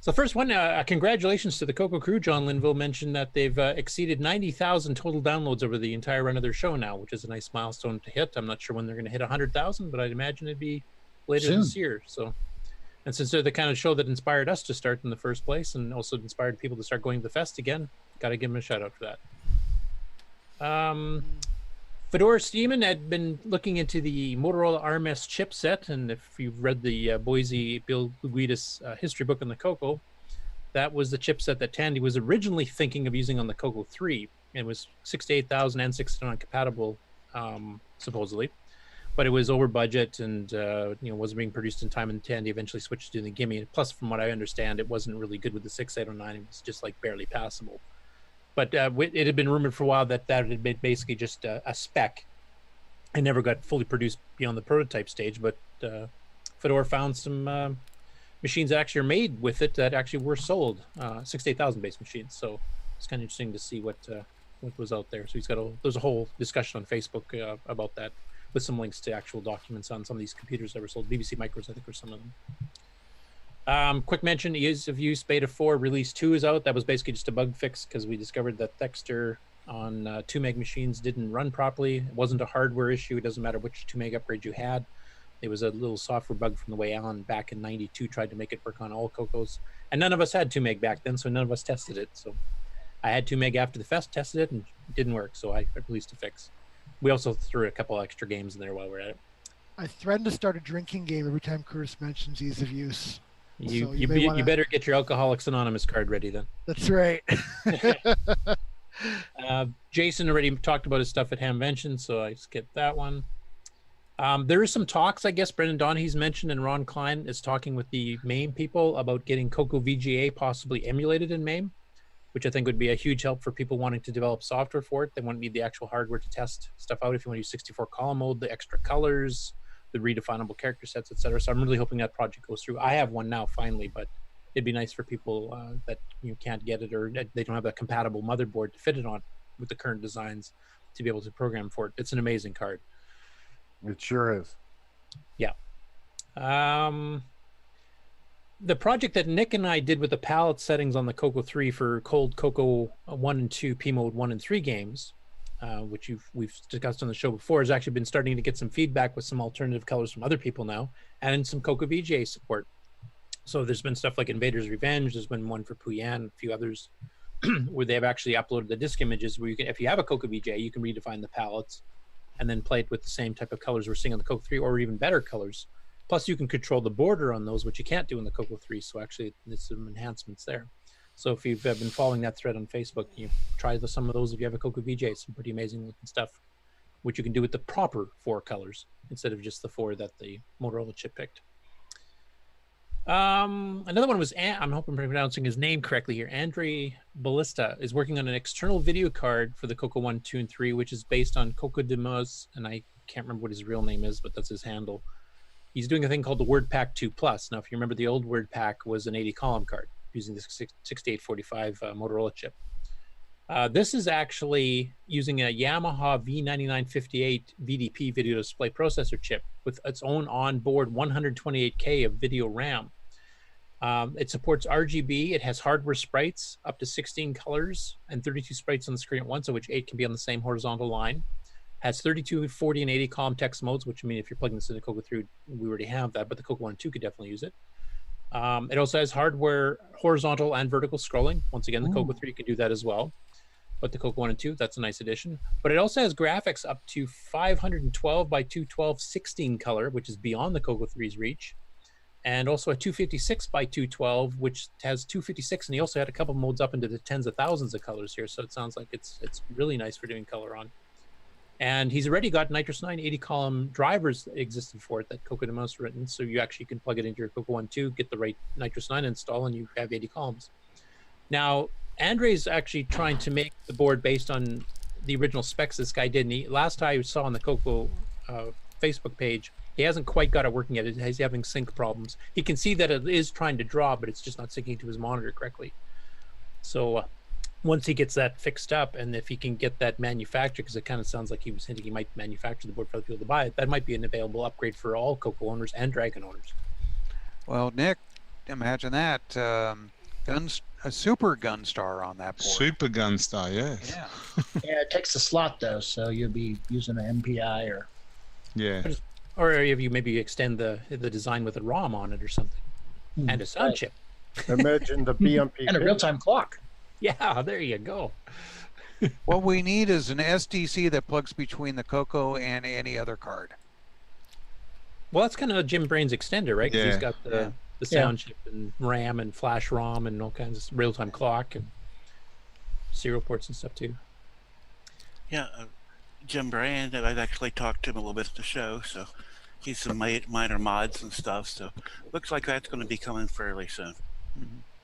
So first one, congratulations to the CoCo crew. John Linville mentioned that they've exceeded 90,000 total downloads over the entire run of their show now, which is a nice milestone to hit. I'm not sure when they're going to hit 100,000, but I'd imagine it'd be later this year. So, and since they're the kind of show that inspired us to start in the first place, and also inspired people to start going to the fest again, got to give them a shout out for that. Fedor Steeman had been looking into the Motorola RMS chipset, and if you've read the Boise Bill Guidis history book on the CoCo, that was the chipset that Tandy was originally thinking of using on the CoCo 3. It was 68,000 and 69 compatible, supposedly, but it was over budget and wasn't being produced in time. And Tandy eventually switched to the Gimme. Plus, from what I understand, it wasn't really good with the 6809. It was just like barely passable. But it had been rumored for a while that had been basically just a spec. It never got fully produced beyond the prototype stage, but Fedora found some machines that actually are made with it that actually were sold, 68,000 base machines. So it's kind of interesting to see what was out there. So there's a whole discussion on Facebook about that, with some links to actual documents on some of these computers that were sold. BBC Micros, I think, were some of them. Quick mention: ease of use beta 4 release 2 is out. That was basically just a bug fix because we discovered that Thexter on 2 meg machines didn't run properly. It wasn't a hardware issue. It doesn't matter which 2 meg upgrade you had. It was a little software bug from the way Alan back in '92 tried to make it work on all CoCos. And none of us had 2 meg back then, so none of us tested it. So I had 2 meg after the fest, tested it, and it didn't work. So I released a fix. We also threw a couple extra games in there while we're at it. I threaten to start a drinking game every time Curtis mentions ease of use. You better get your Alcoholics Anonymous card ready then. That's right. Jason already talked about his stuff at HamVention, so I skipped that one. There is some talks, I guess Brendan Donaghy's mentioned, and Ron Klein is talking with the MAME people about getting CoCo VGA possibly emulated in MAME, which I think would be a huge help for people wanting to develop software for it. They won't need the actual hardware to test stuff out. If you want to use 64 column mode, the extra colors, the redefinable character sets, etc. So I'm really hoping that project goes through. I have one now finally, but it'd be nice for people that can't get it, or they don't have a compatible motherboard to fit it on with the current designs, to be able to program for it. It's an amazing card. It sure is. Yeah. The project that Nick and I did with the palette settings on the CoCo 3 for cold CoCo 1 and 2 P mode 1 and 3 games, which we've discussed on the show before, has actually been starting to get some feedback with some alternative colors from other people now, and some CoCo VGA support. So there's been stuff like Invader's Revenge. There's been one for Puyan, a few others, where they have actually uploaded the disk images where you can, if you have a CoCo VGA, you can redefine the palettes and then play it with the same type of colors we're seeing on the CoCo 3, or even better colors. Plus, you can control the border on those, which you can't do in the CoCo 3. So actually, there's some enhancements there. So if you've been following that thread on Facebook, you try some of those if you have a CoCo VGA. Some pretty amazing looking stuff, which you can do with the proper 4 colors instead of just the 4 that the Motorola chip picked. Another one was, I'm hoping I'm pronouncing his name correctly here, Andre Ballista is working on an external video card for the CoCo 1, 2, and 3, which is based on Coco de Moz, and I can't remember what his real name is, but that's his handle. He's doing a thing called the WordPack 2 Plus. Now, if you remember, the old WordPack was an 80 column card using the 6845 Motorola chip. This is actually using a Yamaha V9958 VDP video display processor chip with its own onboard 128K of video RAM. It supports RGB. It has hardware sprites up to 16 colors and 32 sprites on the screen at once, of which 8 can be on the same horizontal line. Has 32, 40, and 80 column text modes, which I mean, if you're plugging this into CoCo 3, we already have that, but the CoCo 1 and 2 could definitely use it. It also has hardware horizontal and vertical scrolling. Once again, the CoCo 3 can do that as well. But the CoCo 1 and 2, that's a nice addition. But it also has graphics up to 512 by 212 16 color, which is beyond the CoCo 3's reach. And also a 256 by 212, which has 256. And he also had a couple modes up into the tens of thousands of colors here. So it sounds like it's really nice for doing color on. And he's already got Nitrous 9 80 column drivers that existed for it that CoCo de Moz written. So you actually can plug it into your CoCo 1 2, get the right Nitrous 9 install, and you have 80 columns. Now, Andre's actually trying to make the board based on the original specs this guy did. And last I saw on the CoCo Facebook page, he hasn't quite got it working yet. He's having sync problems. He can see that it is trying to draw, but it's just not syncing to his monitor correctly. So once he gets that fixed up, and if he can get that manufactured, because it kind of sounds like he was hinting he might manufacture the board for other people to buy it, that might be an available upgrade for all CoCo owners and Dragon owners. Well, Nick, imagine that. A Super Gunstar on that board. Super Gunstar, yes. Yeah. Yeah, it takes a slot though, so you'll be using an MPI or. Yeah. Or if you maybe extend the design with a ROM on it or something, and a sound chip. Imagine the BMP and a real-time clock. Yeah, there you go. What we need is an SDC that plugs between the CoCo and any other card. Well, that's kind of Jim Brain's extender, right? 'Cause Yeah. he's got the sound chip and RAM and flash ROM and all kinds of real-time clock and serial ports and stuff too. Yeah, Jim Brand, I've actually talked to him a little bit at the show, so he's some minor mods and stuff, so looks like that's going to be coming fairly soon.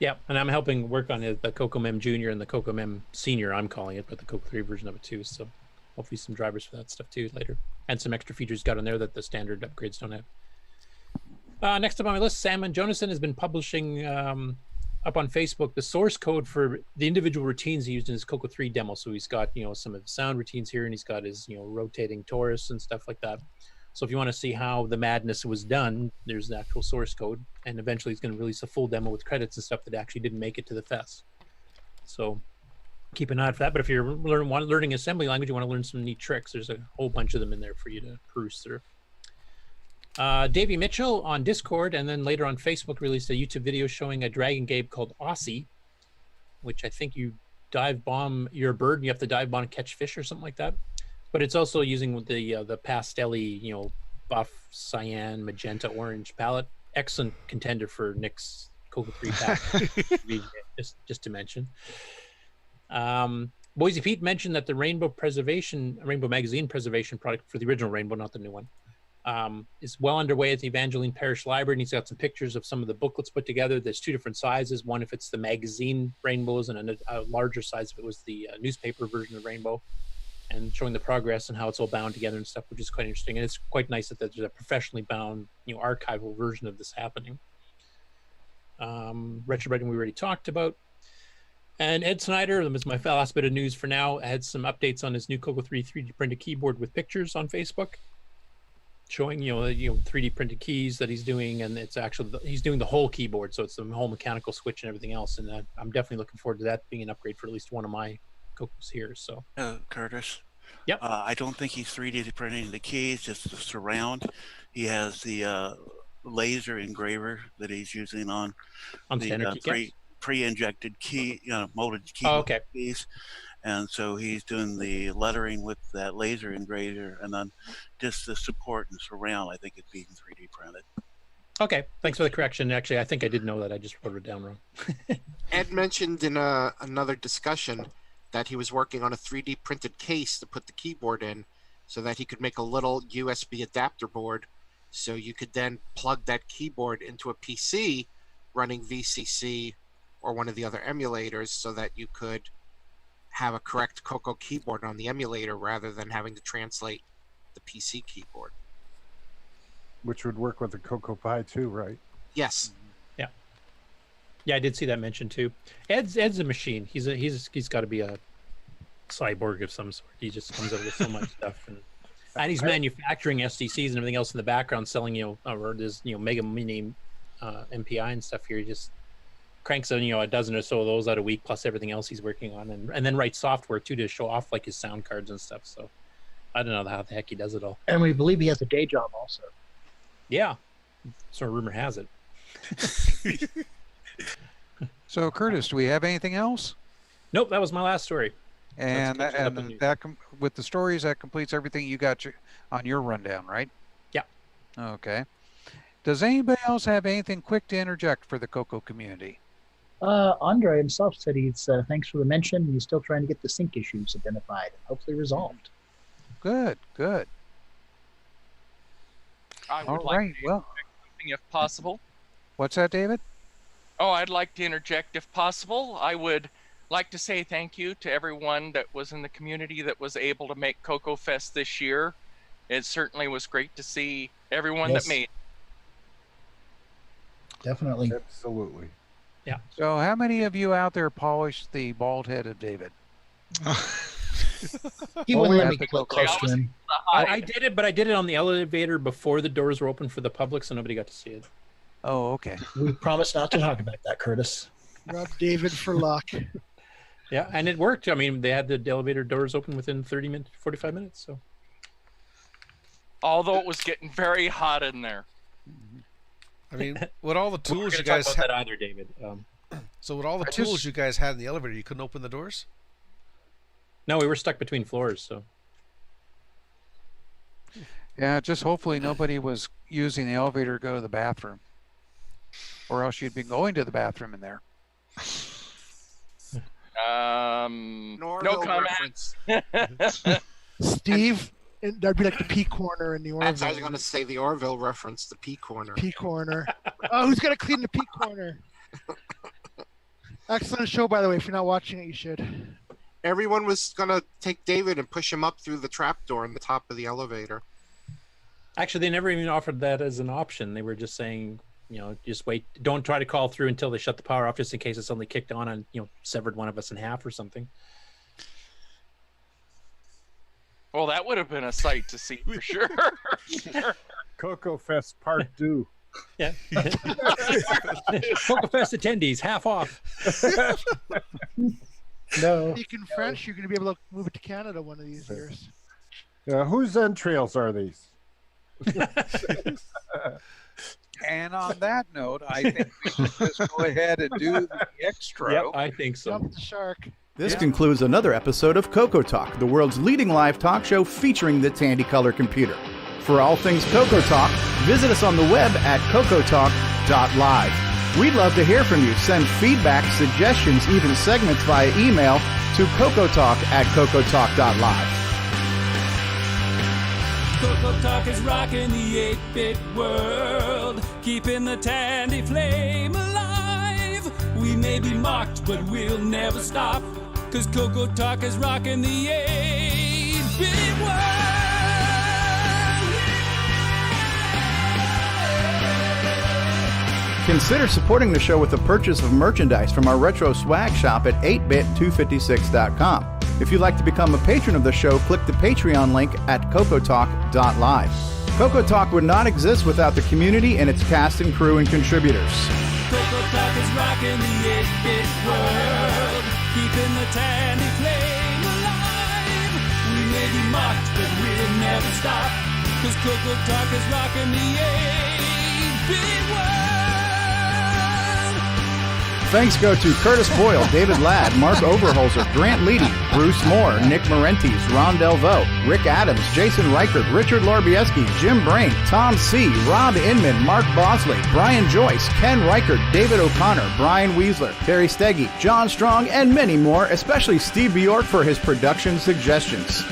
Yeah, and I'm helping work on the CocoMan Junior and the CocoMan Senior, I'm calling it, but the Coco 3 version of it too. So hopefully some drivers for that stuff too later. And some extra features got on there that the standard upgrades don't have. Next up on my list, Salmon Jonason has been publishing up on Facebook the source code for the individual routines he used in his Coco 3 demo. So he's got, some of the sound routines here, and he's got his, rotating torus and stuff like that. So if you want to see how the madness was done, there's the actual source code, and eventually he's going to release a full demo with credits and stuff that actually didn't make it to the fest. So keep an eye out for that. But if you're learning assembly language, you want to learn some neat tricks, there's a whole bunch of them in there for you to peruse through. Davey Mitchell on Discord and then later on Facebook released a YouTube video showing a dragon game called Aussie, which I think you dive bomb your bird and you have to dive bomb and catch fish or something like that. But it's also using the pastel-y, buff, cyan, magenta, orange palette. Excellent contender for Nick's Coco 3 pack, just to mention. Boise Pete mentioned that the Rainbow Magazine preservation product for the original Rainbow, not the new one, is well underway at the Evangeline Parish Library, and he's got some pictures of some of the booklets put together. There's two different sizes. One if it's the magazine Rainbows, and a larger size if it was the newspaper version of Rainbow, and showing the progress and how it's all bound together and stuff, which is quite interesting. And it's quite nice that there's a professionally bound, archival version of this happening. Retrobreading we already talked about. And Ed Snyder, that was my last bit of news for now, had some updates on his new Coco 3 3D printed keyboard with pictures on Facebook, showing 3D printed keys that he's doing, and it's actually he's doing the whole keyboard, so it's the whole mechanical switch and everything else. And I'm definitely looking forward to that being an upgrade for at least one of my Cocos here. So Curtis, yep. I don't think he's 3D printing the keys, just the surround. He has the laser engraver that he's using on the pre-injected key, molded key keys. And so he's doing the lettering with that laser engraver, and then just the support and surround, I think it's being 3D printed. Okay, thanks for the correction. Actually, I think I did know that. I just wrote it down wrong. Ed mentioned in another discussion that he was working on a 3D printed case to put the keyboard in so that he could make a little USB adapter board so you could then plug that keyboard into a PC running VCC or one of the other emulators so that you could have a correct Coco keyboard on the emulator rather than having to translate the PC keyboard. Which would work with the Coco Pi too, right? Yes. Yeah, I did see that mentioned too. Ed's a machine. He's got to be a cyborg of some sort. He just comes up with so much stuff, and he's manufacturing SDCs and everything else in the background, selling or there's Mega Mini MPI and stuff here. He just cranks a dozen or so of those out a week, plus everything else he's working on, and then writes software too to show off like his sound cards and stuff. So I don't know how the heck he does it all. And we believe he has a day job also. Yeah, so rumor has it. So, Curtis, do we have anything else? Nope, that was my last story. And with the stories, that completes everything you got on your rundown, right? Yeah. Okay. Does anybody else have anything quick to interject for the Coco community? Andre himself said he's thanks for the mention. He's still trying to get the sync issues identified and hopefully resolved. Good. I would like to interject something if possible. What's that, David? Oh, I'd like to interject if possible. I would like to say thank you to everyone that was in the community that was able to make Coco Fest this year. It certainly was great to see everyone that made. Definitely. Absolutely. Yeah. So how many of you out there polished the bald head of David? He wouldn't let me get close to him. I did it, but I did it on the elevator before the doors were open for the public, so nobody got to see it. Oh, okay. We promise not to talk about that, Curtis. Rub David for luck. Yeah, and it worked. I mean, they had the elevator doors open within 30 minutes, 45 minutes. So, although it was getting very hot in there. I mean, with all the tools you guys guys had, either David. So with all the tools you guys had in the elevator, you couldn't open the doors? No, we were stuck between floors. So. Yeah, just hopefully nobody was using the elevator to go to the bathroom. Or else you'd be going to the bathroom in there. No comments. Steve, that'd be like the P corner in the Orville. I was going to say the Orville reference, the P corner. P corner. Oh, who's going to clean the P corner? Excellent show, by the way. If you're not watching it, you should. Everyone was gonna take David and push him up through the trapdoor in the top of the elevator. Actually, they never even offered that as an option. They were just saying, just wait. Don't try to call through until they shut the power off, just in case it suddenly kicked on and severed one of us in half or something. Well, that would have been a sight to see for sure. Coco Fest Part 2. Yeah. Coco Fest attendees, half off. No. Speaking French, you're going to be able to move it to Canada one of these years. Whose entrails are these? And on that note, I think we should just go ahead and do the extra. Yep, I think so. Jump the shark. This concludes another episode of CoCoTALK, the world's leading live talk show featuring the Tandy Color Computer. For all things CoCoTALK, visit us on the web at CocoTalk.live. We'd love to hear from you. Send feedback, suggestions, even segments via email to CocoTalk@CocoTalk.live. CocoTalk is rocking the 8-bit world, keeping the Tandy flame alive. We may be mocked, but we'll never stop, 'cause CocoTalk is rocking the 8-bit world. Consider supporting the show with the purchase of merchandise from our retro swag shop at 8bit256.com. If you'd like to become a patron of the show, click the Patreon link at CocoTalk.live. CocoTalk would not exist without the community and its cast and crew and contributors. CocoTalk is rocking the 8-bit world, keeping the Tandy flame alive. We may be mocked, but we'll never stop, 'cause CocoTalk is rocking the 8-bit world. Thanks go to Curtis Boyle, David Ladd, Mark Overholzer, Grant Leedy, Bruce Moore, Nick Morentes, Ron Delvaux, Rick Adams, Jason Reighard, Richard Lorbieski, Jim Brain, Tom C., Rob Inman, Mark Bosley, Brian Joyce, Ken Reichert, David O'Connor, Brian Weasler, Terry Steggy, John Strong, and many more, especially Steve Bjork for his production suggestions.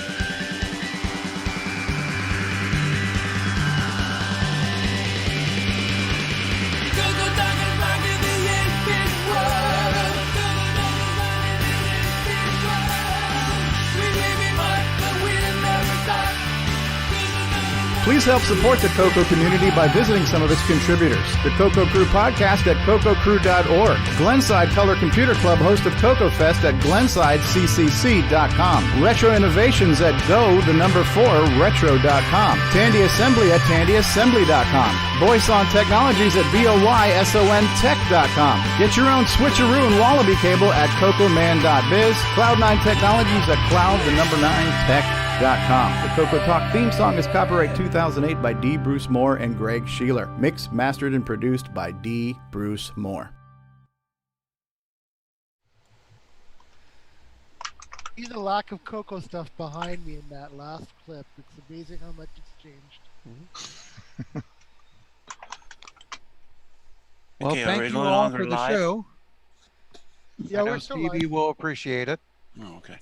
Please help support the CoCo community by visiting some of its contributors. The CoCo Crew podcast at CocoCrew.org. Glenside Color Computer Club, host of CoCo Fest at GlensideCCC.com. Retro Innovations at Go4Retro.com. Tandy Assembly at TandyAssembly.com. Voice on Technologies at BOYSONTech.com. Get your own switcheroo and wallaby cable at CocoMan.biz. Cloud9 Technologies at Cloud9Tech.com. The CocoTalk theme song is copyright 2008 by D. Bruce Moore and Greg Sheeler. Mixed, mastered, and produced by D. Bruce Moore. See the lack of Coco stuff behind me in that last clip. It's amazing how much it's changed. Well, Okay, thank are we you no all longer for the live? show. Yeah, I know we're still Stevie live. will appreciate it. Oh, okay.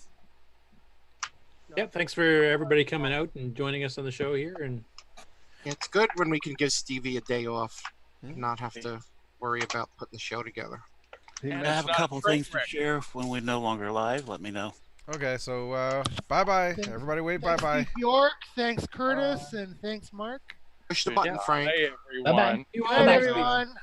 Yep, thanks for everybody coming out and joining us on the show here. And It's good when we can give Stevie a day off and not have to worry about putting the show together. I have a couple things to share when we're no longer live. Let me know. Okay, so bye-bye. Everybody wave bye-bye. Thanks, York. Thanks, Curtis. And thanks, Mark. Push the button, Frank. Bye, everyone. Bye, everyone.